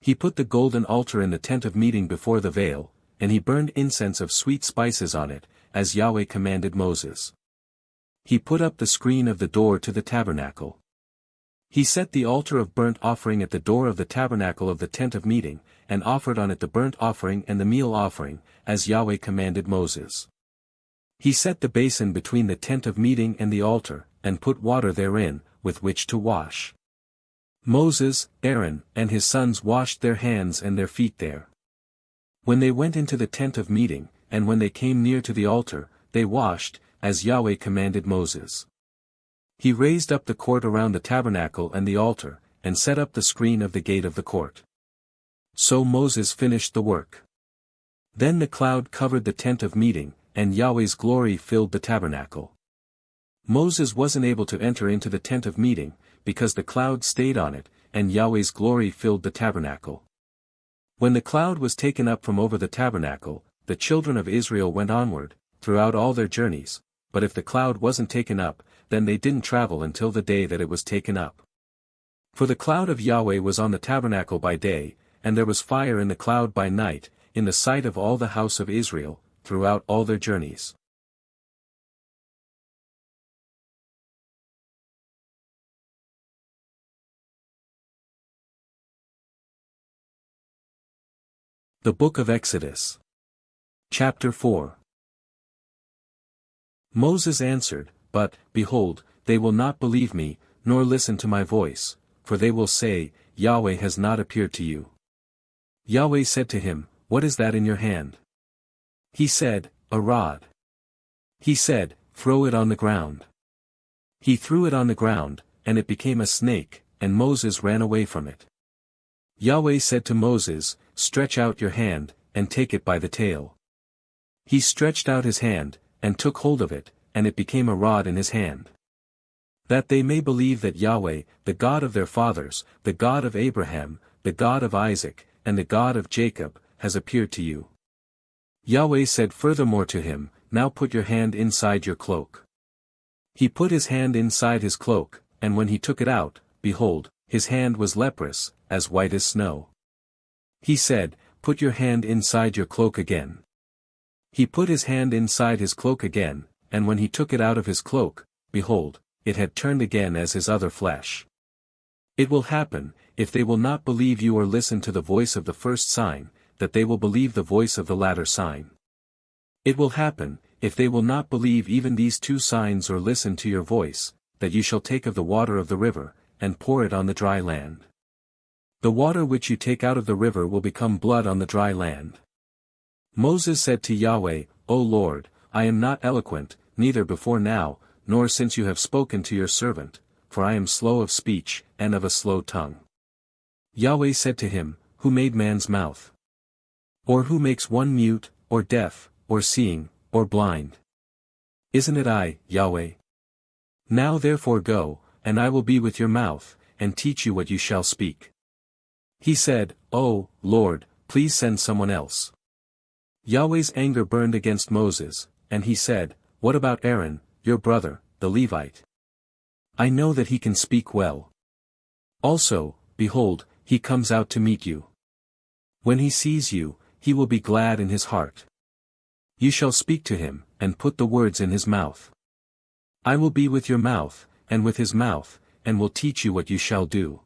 He put the golden altar in the tent of meeting before the veil, and he burned incense of sweet spices on it, as Yahweh commanded Moses. He put up the screen of the door to the tabernacle. He set the altar of burnt offering at the door of the tabernacle of the tent of meeting, and offered on it the burnt offering and the meal offering, as Yahweh commanded Moses. He set the basin between the tent of meeting and the altar, and put water therein, with which to wash. Moses, Aaron, and his sons washed their hands and their feet there. When they went into the tent of meeting, and when they came near to the altar, they washed, as Yahweh commanded Moses. He raised up the court around the tabernacle and the altar, and set up the screen of the gate of the court. So Moses finished the work. Then the cloud covered the tent of meeting, and Yahweh's glory filled the tabernacle. Moses wasn't able to enter into the tent of meeting, because the cloud stayed on it, and Yahweh's glory filled the tabernacle. When the cloud was taken up from over the tabernacle, the children of Israel went onward, throughout all their journeys, but if the cloud wasn't taken up, then they didn't travel until the day that it was taken up. For the cloud of Yahweh was on the tabernacle by day, and there was fire in the cloud by night, in the sight of all the house of Israel, throughout all their journeys. The Book of Exodus. Chapter 4. Moses answered, But, behold, they will not believe me, nor listen to my voice, for they will say, Yahweh has not appeared to you. Yahweh said to him, What is that in your hand? He said, A rod. He said, Throw it on the ground. He threw it on the ground, and it became a snake, and Moses ran away from it. Yahweh said to Moses, Stretch out your hand, and take it by the tail. He stretched out his hand, and took hold of it, and it became a rod in his hand. That they may believe that Yahweh, the God of their fathers, the God of Abraham, the God of Isaac, and the God of Jacob, has appeared to you. Yahweh said furthermore to him, Now put your hand inside your cloak. He put his hand inside his cloak, and when he took it out, behold, his hand was leprous, as white as snow. He said, Put your hand inside your cloak again. He put his hand inside his cloak again, and when he took it out of his cloak, behold, it had turned again as his other flesh. It will happen, if they will not believe you or listen to the voice of the first sign, that they will believe the voice of the latter sign. It will happen, if they will not believe even these two signs or listen to your voice, that you shall take of the water of the river, and pour it on the dry land. The water which you take out of the river will become blood on the dry land. Moses said to Yahweh, O Lord, I am not eloquent, neither before now, nor since you have spoken to your servant, for I am slow of speech, and of a slow tongue. Yahweh said to him, Who made man's mouth? Or who makes one mute, or deaf, or seeing, or blind? Isn't it I, Yahweh? Now therefore go, and I will be with your mouth, and teach you what you shall speak. He said, Oh, Lord, please send someone else. Yahweh's anger burned against Moses, and he said, What about Aaron, your brother, the Levite? I know that he can speak well. Also, behold, he comes out to meet you. When he sees you, he will be glad in his heart. You shall speak to him, and put the words in his mouth. I will be with your mouth, and with his mouth, and will teach you what you shall do.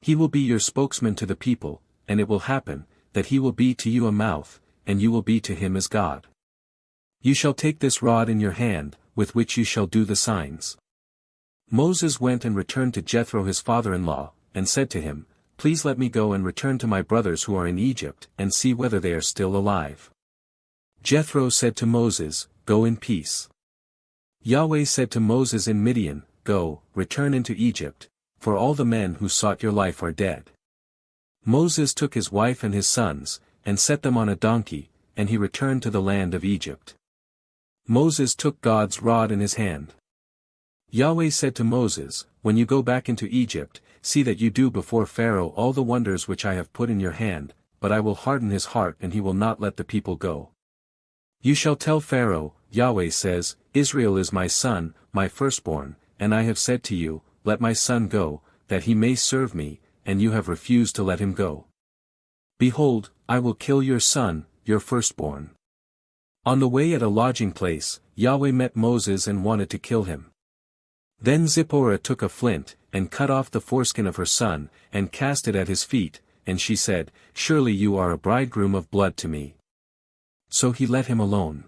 He will be your spokesman to the people, and it will happen, that he will be to you a mouth, and you will be to him as God. You shall take this rod in your hand, with which you shall do the signs. Moses went and returned to Jethro his father-in-law, and said to him, Please let me go and return to my brothers who are in Egypt, and see whether they are still alive. Jethro said to Moses, Go in peace. Yahweh said to Moses in Midian, Go, return into Egypt, for all the men who sought your life are dead. Moses took his wife and his sons, and set them on a donkey, and he returned to the land of Egypt. Moses took God's rod in his hand. Yahweh said to Moses, When you go back into Egypt, see that you do before Pharaoh all the wonders which I have put in your hand, but I will harden his heart and he will not let the people go. You shall tell Pharaoh, Yahweh says, Israel is my son, my firstborn, and I have said to you, Let my son go, that he may serve me, and you have refused to let him go. Behold, I will kill your son, your firstborn. On the way at a lodging place, Yahweh met Moses and wanted to kill him. Then Zipporah took a flint, and cut off the foreskin of her son, and cast it at his feet, and she said, Surely you are a bridegroom of blood to me. So he let him alone.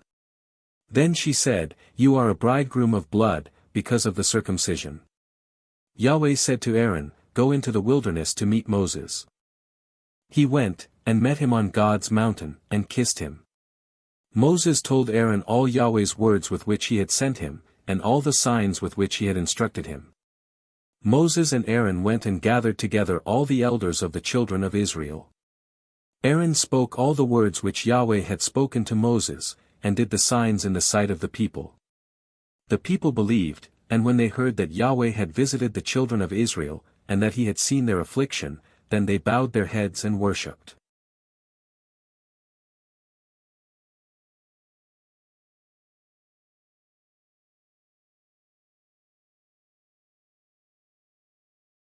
Then she said, You are a bridegroom of blood, because of the circumcision. Yahweh said to Aaron, Go into the wilderness to meet Moses. He went, and met him on God's mountain, and kissed him. Moses told Aaron all Yahweh's words with which he had sent him, and all the signs with which he had instructed him. Moses and Aaron went and gathered together all the elders of the children of Israel. Aaron spoke all the words which Yahweh had spoken to Moses, and did the signs in the sight of the people. The people believed, and when they heard that Yahweh had visited the children of Israel, and that he had seen their affliction, then they bowed their heads and worshipped.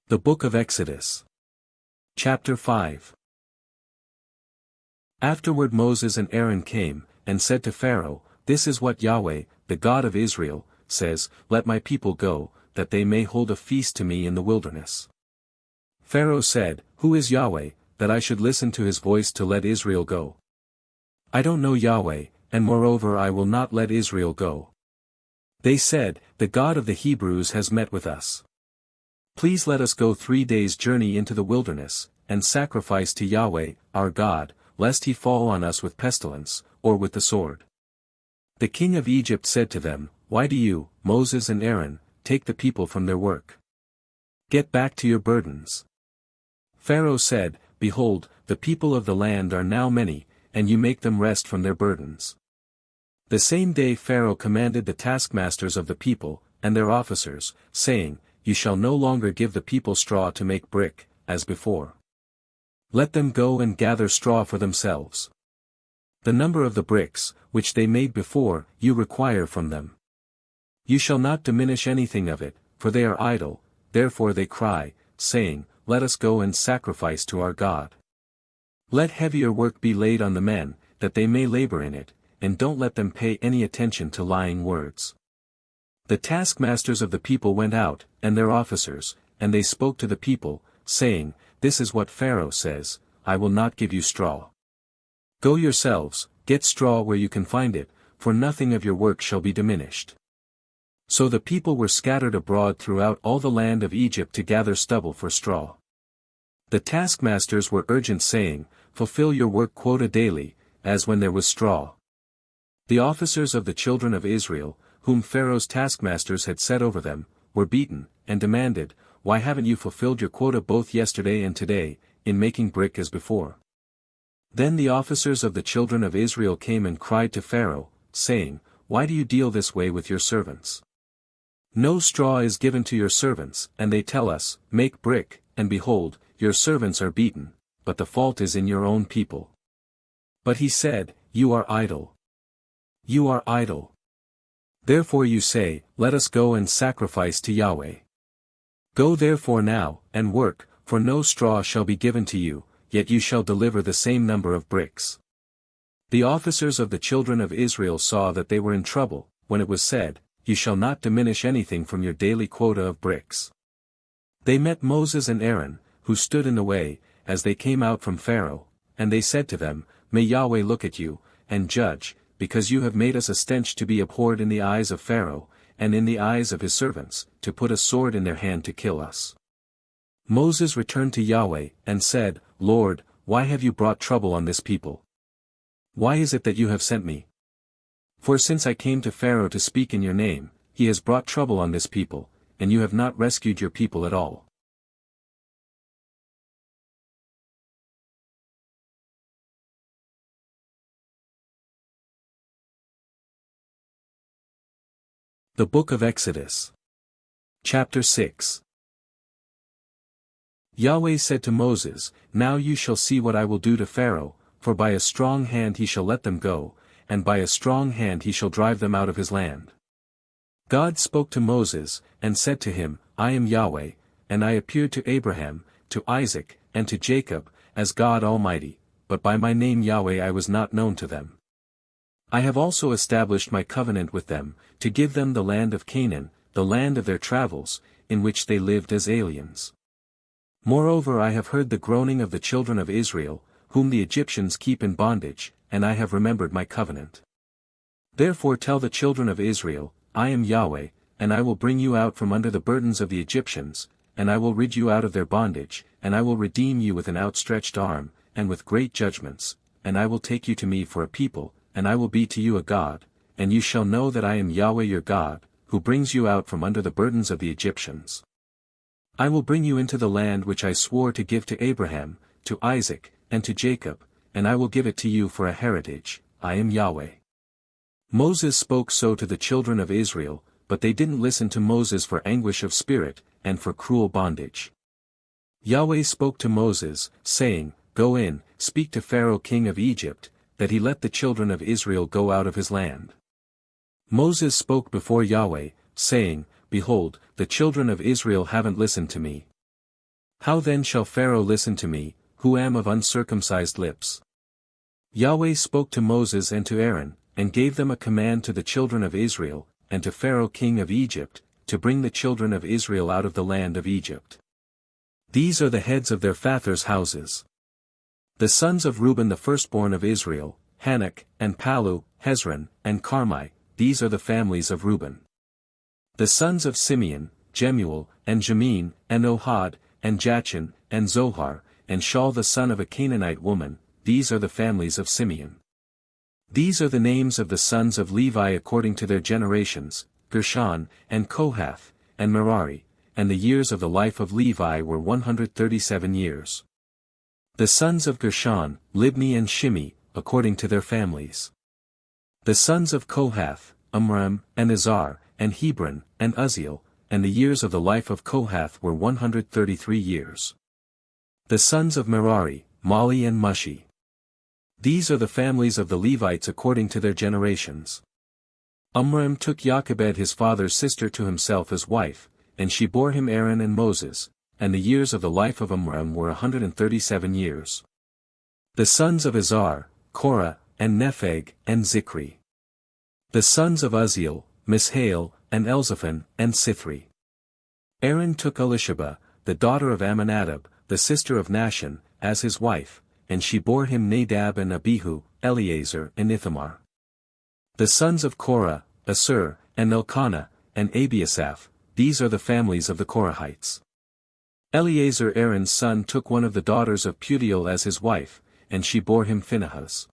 The Book of Exodus. Chapter 5. Afterward Moses and Aaron came, and said to Pharaoh, This is what Yahweh, the God of Israel, says, Let my people go, that they may hold a feast to me in the wilderness. Pharaoh said, Who is Yahweh, that I should listen to his voice to let Israel go? I don't know Yahweh, and moreover I will not let Israel go. They said, The God of the Hebrews has met with us. Please let us go 3 days' journey into the wilderness, and sacrifice to Yahweh, our God, lest he fall on us with pestilence, or with the sword. The king of Egypt said to them, Why do you, Moses and Aaron, take the people from their work? Get back to your burdens. Pharaoh said, Behold, the people of the land are now many, and you make them rest from their burdens. The same day Pharaoh commanded the taskmasters of the people, and their officers, saying, You shall no longer give the people straw to make brick, as before. Let them go and gather straw for themselves. The number of the bricks, which they made before, you require from them. You shall not diminish anything of it, for they are idle, therefore they cry, saying, Let us go and sacrifice to our God. Let heavier work be laid on the men, that they may labor in it, and don't let them pay any attention to lying words. The taskmasters of the people went out, and their officers, and they spoke to the people, saying, This is what Pharaoh says, I will not give you straw. Go yourselves, get straw where you can find it, for nothing of your work shall be diminished. So the people were scattered abroad throughout all the land of Egypt to gather stubble for straw. The taskmasters were urgent saying, Fulfill your work quota daily, as when there was straw. The officers of the children of Israel, whom Pharaoh's taskmasters had set over them, were beaten, and demanded, Why haven't you fulfilled your quota both yesterday and today, in making brick as before? Then the officers of the children of Israel came and cried to Pharaoh, saying, Why do you deal this way with your servants? No straw is given to your servants, and they tell us, Make brick, and behold, your servants are beaten, but the fault is in your own people. But he said, You are idle. You are idle. Therefore you say, Let us go and sacrifice to Yahweh. Go therefore now, and work, for no straw shall be given to you, yet you shall deliver the same number of bricks. The officers of the children of Israel saw that they were in trouble, when it was said, You shall not diminish anything from your daily quota of bricks. They met Moses and Aaron, who stood in the way, as they came out from Pharaoh, and they said to them, May Yahweh look at you, and judge, because you have made us a stench to be abhorred in the eyes of Pharaoh, and in the eyes of his servants, to put a sword in their hand to kill us. Moses returned to Yahweh, and said, Lord, why have you brought trouble on this people? Why is it that you have sent me? For since I came to Pharaoh to speak in your name, he has brought trouble on this people, and you have not rescued your people at all. The Book of Exodus. Chapter 6. Yahweh said to Moses, Now you shall see what I will do to Pharaoh, for by a strong hand he shall let them go, and by a strong hand he shall drive them out of his land. God spoke to Moses, and said to him, I am Yahweh, and I appeared to Abraham, to Isaac, and to Jacob, as God Almighty, but by my name Yahweh I was not known to them. I have also established my covenant with them, to give them the land of Canaan, the land of their travels, in which they lived as aliens. Moreover I have heard the groaning of the children of Israel, whom the Egyptians keep in bondage, and I have remembered my covenant. Therefore tell the children of Israel, I am Yahweh, and I will bring you out from under the burdens of the Egyptians, and I will rid you out of their bondage, and I will redeem you with an outstretched arm, and with great judgments, and I will take you to me for a people, and I will be to you a God, and you shall know that I am Yahweh your God, who brings you out from under the burdens of the Egyptians. I will bring you into the land which I swore to give to Abraham, to Isaac, and to Jacob, and I will give it to you for a heritage. I am Yahweh. Moses spoke so to the children of Israel, but they didn't listen to Moses for anguish of spirit, and for cruel bondage. Yahweh spoke to Moses, saying, Go in, speak to Pharaoh king of Egypt, that he let the children of Israel go out of his land. Moses spoke before Yahweh, saying, Behold, the children of Israel haven't listened to me. How then shall Pharaoh listen to me, who am of uncircumcised lips? Yahweh spoke to Moses and to Aaron, and gave them a command to the children of Israel, and to Pharaoh king of Egypt, to bring the children of Israel out of the land of Egypt. These are the heads of their fathers' houses. The sons of Reuben the firstborn of Israel, Hanok, and Palu, Hezron, and Carmi, these are the families of Reuben. The sons of Simeon, Jemuel, and Jamin, and Ohad, and Jachin, and Zohar, and Shaul the son of a Canaanite woman, these are the families of Simeon. These are the names of the sons of Levi according to their generations, Gershon, and Kohath, and Merari, and the years of the life of Levi were 137 years. The sons of Gershon, Libni and Shimi, according to their families. The sons of Kohath, Amram, and Izhar, and Hebron, and Uzziel, and the years of the life of Kohath were 133 years. The sons of Merari, Mali and Mushi. These are the families of the Levites according to their generations. Amram took Jochebed his father's sister to himself as wife, and she bore him Aaron and Moses, and the years of the life of Amram were 137 years. The sons of Izhar, Korah, and Nepheg, and Zikri. The sons of Uzziel, Mishael, and Elzaphan, and Sithri. Aaron took Elisheba, the daughter of Amminadab, the sister of Nahshon, as his wife, and she bore him Nadab and Abihu, Eleazar and Ithamar. The sons of Korah, Asur, and Elkanah, and Abiasaph, these are the families of the Korahites. Eleazar Aaron's son took one of the daughters of Putiel as his wife, and she bore him Phinehas.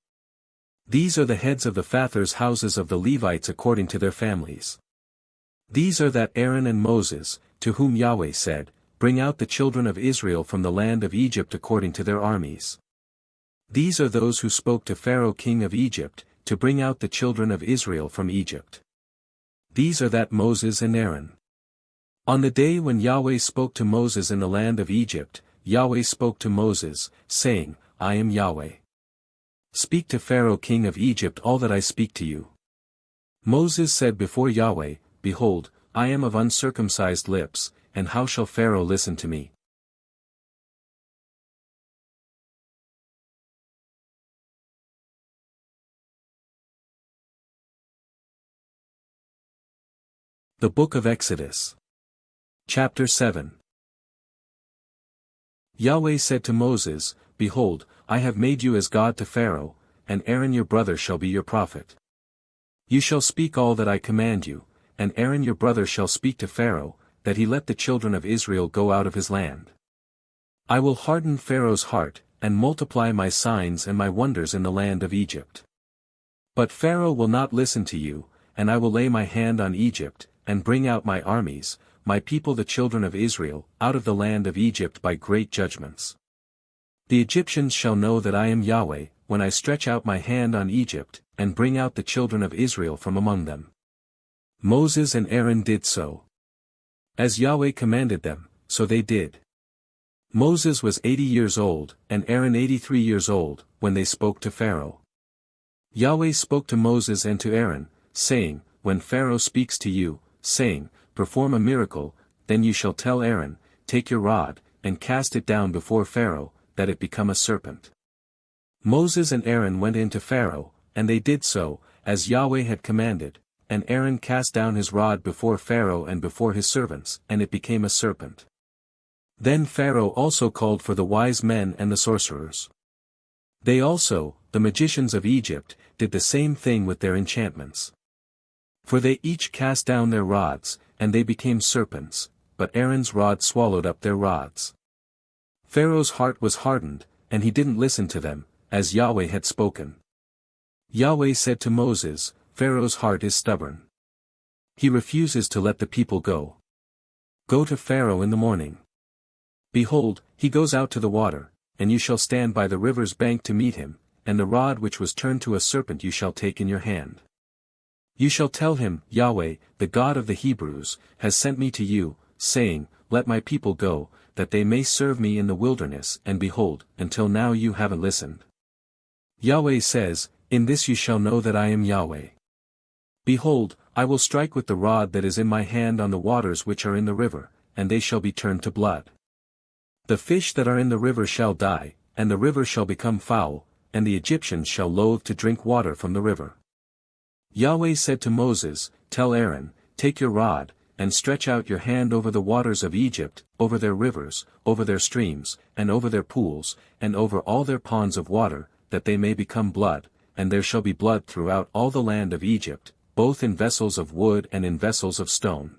These are the heads of the fathers' houses of the Levites according to their families. These are that Aaron and Moses, to whom Yahweh said, Bring out the children of Israel from the land of Egypt according to their armies. These are those who spoke to Pharaoh king of Egypt, to bring out the children of Israel from Egypt. These are that Moses and Aaron. On the day when Yahweh spoke to Moses in the land of Egypt, Yahweh spoke to Moses, saying, I am Yahweh. Speak to Pharaoh king of Egypt all that I speak to you. Moses said before Yahweh, Behold, I am of uncircumcised lips, and how shall Pharaoh listen to me? The Book of Exodus. Chapter 7. Yahweh said to Moses, Behold, I have made you as God to Pharaoh, and Aaron your brother shall be your prophet. You shall speak all that I command you, and Aaron your brother shall speak to Pharaoh, that he let the children of Israel go out of his land. I will harden Pharaoh's heart, and multiply my signs and my wonders in the land of Egypt. But Pharaoh will not listen to you, and I will lay my hand on Egypt, and bring out my armies, my people the children of Israel, out of the land of Egypt by great judgments. The Egyptians shall know that I am Yahweh, when I stretch out my hand on Egypt, and bring out the children of Israel from among them. Moses and Aaron did so. As Yahweh commanded them, so they did. Moses was 80 years old, and Aaron 83 years old, when they spoke to Pharaoh. Yahweh spoke to Moses and to Aaron, saying, When Pharaoh speaks to you, saying, Perform a miracle, then you shall tell Aaron, Take your rod, and cast it down before Pharaoh, that it become a serpent. Moses and Aaron went in to Pharaoh, and they did so, as Yahweh had commanded, and Aaron cast down his rod before Pharaoh and before his servants, and it became a serpent. Then Pharaoh also called for the wise men and the sorcerers. They also, the magicians of Egypt, did the same thing with their enchantments. For they each cast down their rods, and they became serpents, but Aaron's rod swallowed up their rods. Pharaoh's heart was hardened, and he didn't listen to them, as Yahweh had spoken. Yahweh said to Moses, Pharaoh's heart is stubborn. He refuses to let the people go. Go to Pharaoh in the morning. Behold, he goes out to the water, and you shall stand by the river's bank to meet him, and the rod which was turned to a serpent you shall take in your hand. You shall tell him, Yahweh, the God of the Hebrews, has sent me to you, saying, Let my people go, that they may serve me in the wilderness, and behold, until now you haven't listened. Yahweh says, In this you shall know that I am Yahweh. Behold, I will strike with the rod that is in my hand on the waters which are in the river, and they shall be turned to blood. The fish that are in the river shall die, and the river shall become foul, and the Egyptians shall loathe to drink water from the river. Yahweh said to Moses, Tell Aaron, Take your rod, and stretch out your hand over the waters of Egypt, over their rivers, over their streams, and over their pools, and over all their ponds of water, that they may become blood, and there shall be blood throughout all the land of Egypt, both in vessels of wood and in vessels of stone.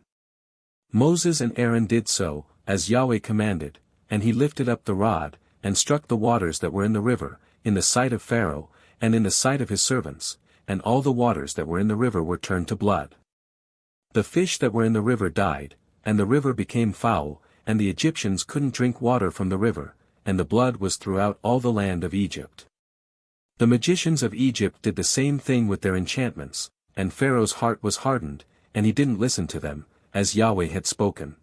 Moses and Aaron did so, as Yahweh commanded, and he lifted up the rod, and struck the waters that were in the river, in the sight of Pharaoh, and in the sight of his servants, and all the waters that were in the river were turned to blood. The fish that were in the river died, and the river became foul, and the Egyptians couldn't drink water from the river, and the blood was throughout all the land of Egypt. The magicians of Egypt did the same thing with their enchantments, and Pharaoh's heart was hardened, and he didn't listen to them, as Yahweh had spoken.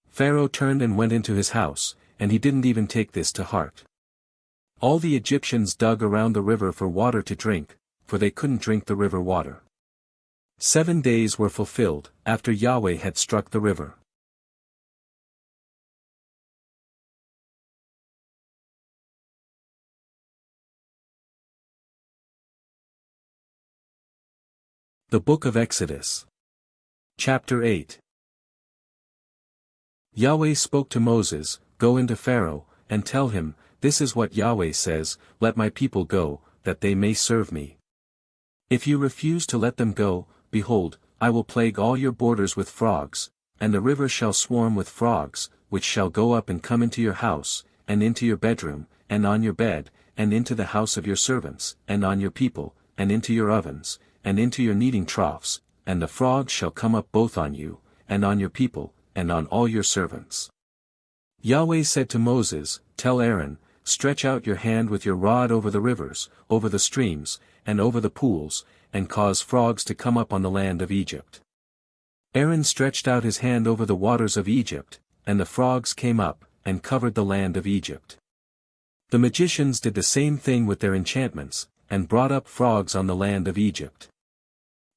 Pharaoh turned and went into his house, and he didn't even take this to heart. All the Egyptians dug around the river for water to drink, for they couldn't drink the river water. 7 days were fulfilled, after Yahweh had struck the river. The Book of Exodus. Chapter 8. Yahweh spoke to Moses, Go into Pharaoh, and tell him, This is what Yahweh says, Let my people go, that they may serve me. If you refuse to let them go, behold, I will plague all your borders with frogs, and the river shall swarm with frogs, which shall go up and come into your house, and into your bedroom, and on your bed, and into the house of your servants, and on your people, and into your ovens, and into your kneading troughs, and the frogs shall come up both on you, and on your people, and on all your servants. Yahweh said to Moses, Tell Aaron, stretch out your hand with your rod over the rivers, over the streams, and over the pools, and cause frogs to come up on the land of Egypt. Aaron stretched out his hand over the waters of Egypt, and the frogs came up, and covered the land of Egypt. The magicians did the same thing with their enchantments, and brought up frogs on the land of Egypt.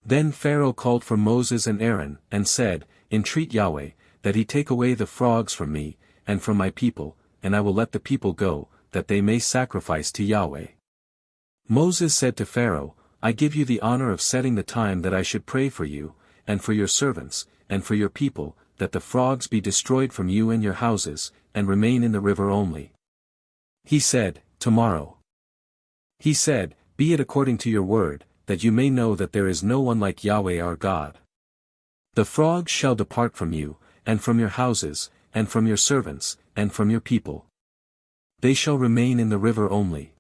Then Pharaoh called for Moses and Aaron, and said, Entreat Yahweh, that he take away the frogs from me, and from my people, and I will let the people go, that they may sacrifice to Yahweh. Moses said to Pharaoh, I give you the honor of setting the time that I should pray for you, and for your servants, and for your people, that the frogs be destroyed from you and your houses, and remain in the river only. He said, Tomorrow. He said, Be it according to your word, that you may know that there is no one like Yahweh our God. The frogs shall depart from you, and from your houses, and from your servants, and from your people. They shall remain in the river only.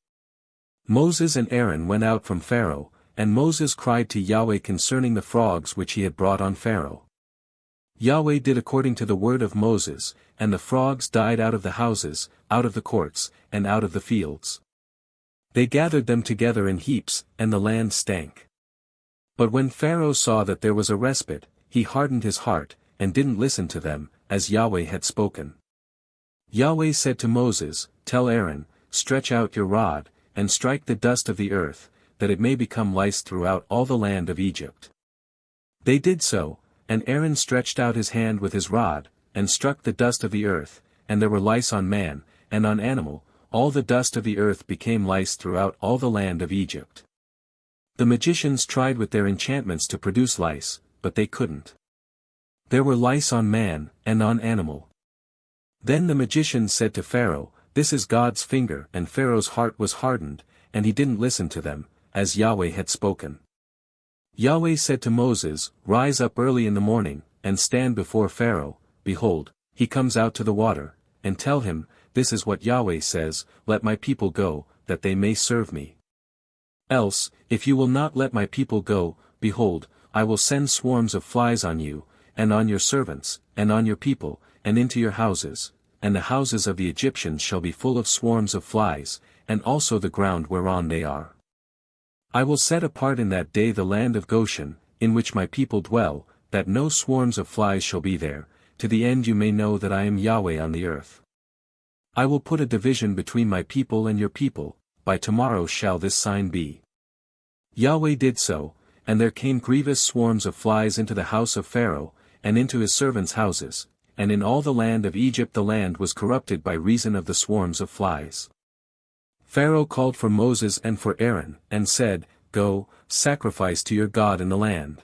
Moses and Aaron went out from Pharaoh, and Moses cried to Yahweh concerning the frogs which he had brought on Pharaoh. Yahweh did according to the word of Moses, and the frogs died out of the houses, out of the courts, and out of the fields. They gathered them together in heaps, and the land stank. But when Pharaoh saw that there was a respite, he hardened his heart, and didn't listen to them, as Yahweh had spoken. Yahweh said to Moses, Tell Aaron, Stretch out your rod, and strike the dust of the earth, that it may become lice throughout all the land of Egypt. They did so, and Aaron stretched out his hand with his rod, and struck the dust of the earth, and there were lice on man, and on animal, all the dust of the earth became lice throughout all the land of Egypt. The magicians tried with their enchantments to produce lice, but they couldn't. There were lice on man, and on animal. Then the magicians said to Pharaoh, This is God's finger, and Pharaoh's heart was hardened, and he didn't listen to them, as Yahweh had spoken. Yahweh said to Moses, Rise up early in the morning, and stand before Pharaoh, behold, he comes out to the water, and tell him, This is what Yahweh says, Let my people go, that they may serve me. Else, if you will not let my people go, behold, I will send swarms of flies on you, and on your servants, and on your people, and into your houses, and the houses of the Egyptians shall be full of swarms of flies, and also the ground whereon they are. I will set apart in that day the land of Goshen, in which my people dwell, that no swarms of flies shall be there, to the end you may know that I am Yahweh on the earth. I will put a division between my people and your people, by tomorrow shall this sign be. Yahweh did so, and there came grievous swarms of flies into the house of Pharaoh, and into his servants' houses, and in all the land of Egypt the land was corrupted by reason of the swarms of flies. Pharaoh called for Moses and for Aaron, and said, Go, sacrifice to your God in the land.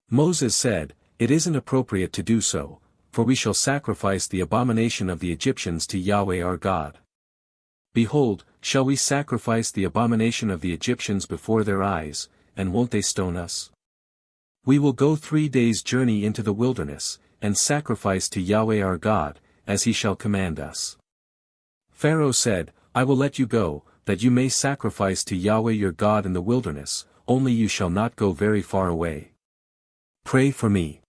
Moses said, It isn't appropriate to do so, for we shall sacrifice the abomination of the Egyptians to Yahweh our God. Behold, shall we sacrifice the abomination of the Egyptians before their eyes, and won't they stone us? We will go 3 days' journey into the wilderness, and sacrifice to Yahweh our God, as he shall command us. Pharaoh said, I will let you go, that you may sacrifice to Yahweh your God in the wilderness, only you shall not go very far away. Pray for me.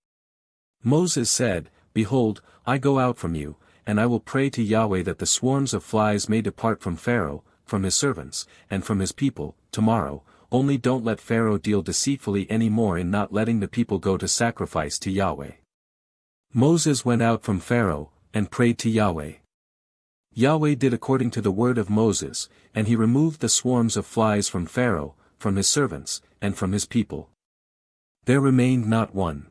Moses said, Behold, I go out from you, and I will pray to Yahweh that the swarms of flies may depart from Pharaoh, from his servants, and from his people, tomorrow, only don't let Pharaoh deal deceitfully any more in not letting the people go to sacrifice to Yahweh. Moses went out from Pharaoh, and prayed to Yahweh. Yahweh did according to the word of Moses, and he removed the swarms of flies from Pharaoh, from his servants, and from his people. There remained not one.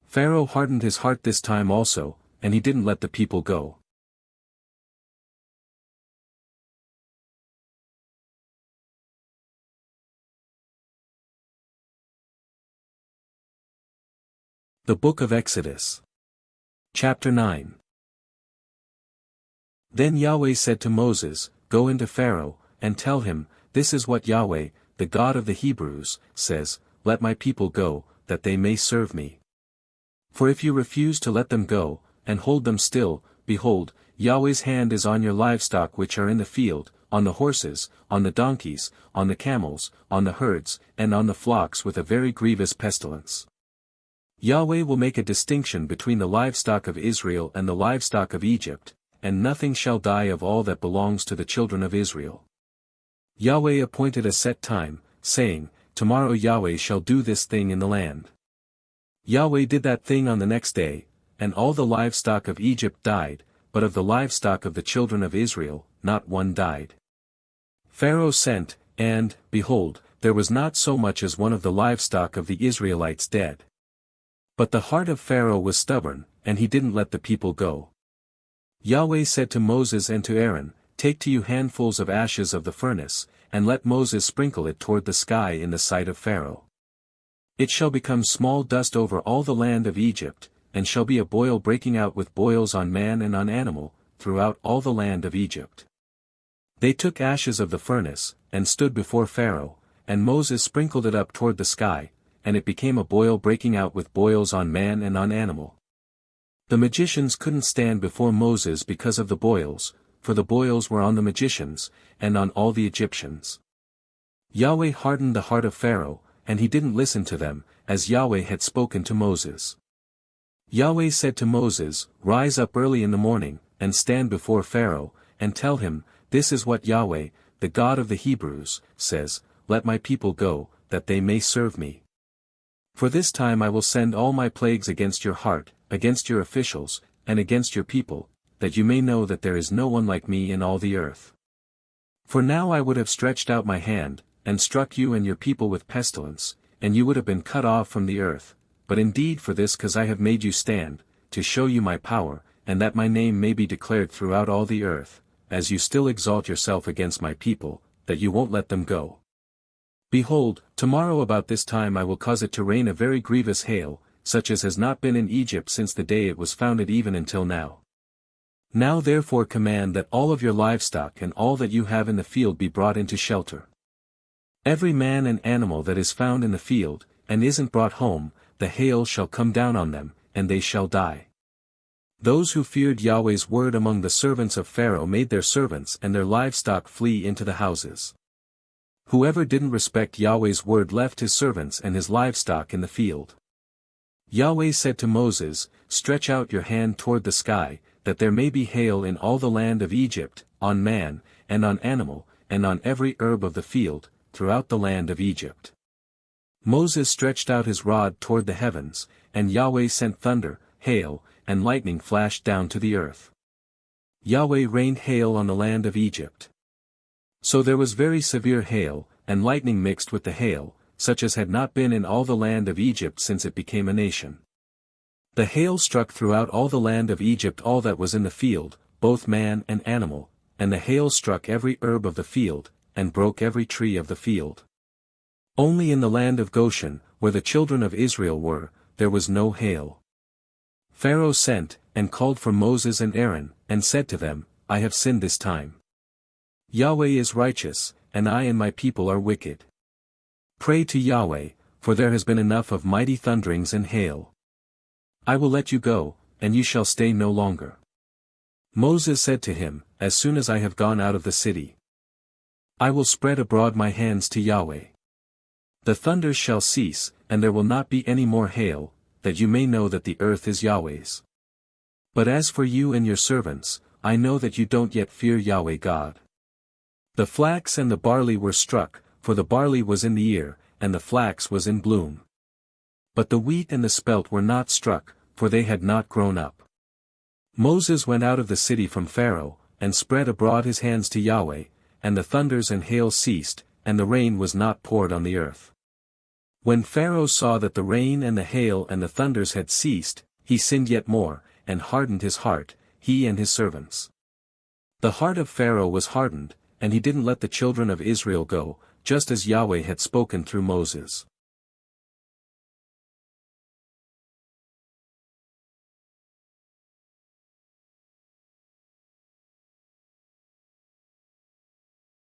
Pharaoh hardened his heart this time also, and he didn't let the people go. The Book of Exodus. Chapter 9. Then Yahweh said to Moses, Go into Pharaoh, and tell him, This is what Yahweh, the God of the Hebrews, says, Let my people go, that they may serve me. For if you refuse to let them go, and hold them still, behold, Yahweh's hand is on your livestock which are in the field, on the horses, on the donkeys, on the camels, on the herds, and on the flocks with a very grievous pestilence. Yahweh will make a distinction between the livestock of Israel and the livestock of Egypt, and nothing shall die of all that belongs to the children of Israel. Yahweh appointed a set time, saying, Tomorrow Yahweh shall do this thing in the land. Yahweh did that thing on the next day, and all the livestock of Egypt died, but of the livestock of the children of Israel, not one died. Pharaoh sent, and, behold, there was not so much as one of the livestock of the Israelites dead. But the heart of Pharaoh was stubborn, and he didn't let the people go. Yahweh said to Moses and to Aaron, Take to you handfuls of ashes of the furnace, and let Moses sprinkle it toward the sky in the sight of Pharaoh. It shall become small dust over all the land of Egypt, and shall be a boil breaking out with boils on man and on animal, throughout all the land of Egypt. They took ashes of the furnace, and stood before Pharaoh, and Moses sprinkled it up toward the sky, and it became a boil breaking out with boils on man and on animal. The magicians couldn't stand before Moses because of the boils, for the boils were on the magicians, and on all the Egyptians. Yahweh hardened the heart of Pharaoh, and he didn't listen to them, as Yahweh had spoken to Moses. Yahweh said to Moses, Rise up early in the morning, and stand before Pharaoh, and tell him, This is what Yahweh, the God of the Hebrews, says, Let my people go, that they may serve me. For this time I will send all my plagues against your heart, against your officials, and against your people, that you may know that there is no one like me in all the earth. For now I would have stretched out my hand, and struck you and your people with pestilence, and you would have been cut off from the earth, but indeed for this cause I have made you stand, to show you my power, and that my name may be declared throughout all the earth, as you still exalt yourself against my people, that you won't let them go. Behold, tomorrow about this time I will cause it to rain a very grievous hail, such as has not been in Egypt since the day it was founded even until now. Now therefore command that all of your livestock and all that you have in the field be brought into shelter. Every man and animal that is found in the field, and isn't brought home, the hail shall come down on them, and they shall die. Those who feared Yahweh's word among the servants of Pharaoh made their servants and their livestock flee into the houses. Whoever didn't respect Yahweh's word left his servants and his livestock in the field. Yahweh said to Moses, Stretch out your hand toward the sky, that there may be hail in all the land of Egypt, on man, and on animal, and on every herb of the field, throughout the land of Egypt. Moses stretched out his rod toward the heavens, and Yahweh sent thunder, hail, and lightning flashed down to the earth. Yahweh rained hail on the land of Egypt. So there was very severe hail, and lightning mixed with the hail, such as had not been in all the land of Egypt since it became a nation. The hail struck throughout all the land of Egypt all that was in the field, both man and animal, and the hail struck every herb of the field, and broke every tree of the field. Only in the land of Goshen, where the children of Israel were, there was no hail. Pharaoh sent, and called for Moses and Aaron, and said to them, I have sinned this time. Yahweh is righteous, and I and my people are wicked. Pray to Yahweh, for there has been enough of mighty thunderings and hail. I will let you go, and you shall stay no longer. Moses said to him, As soon as I have gone out of the city, I will spread abroad my hands to Yahweh. The thunders shall cease, and there will not be any more hail, that you may know that the earth is Yahweh's. But as for you and your servants, I know that you don't yet fear Yahweh God. The flax and the barley were struck, for the barley was in the ear, and the flax was in bloom. But the wheat and the spelt were not struck, for they had not grown up. Moses went out of the city from Pharaoh, and spread abroad his hands to Yahweh, and the thunders and hail ceased, and the rain was not poured on the earth. When Pharaoh saw that the rain and the hail and the thunders had ceased, he sinned yet more, and hardened his heart, he and his servants. The heart of Pharaoh was hardened, and he didn't let the children of Israel go, just as Yahweh had spoken through Moses.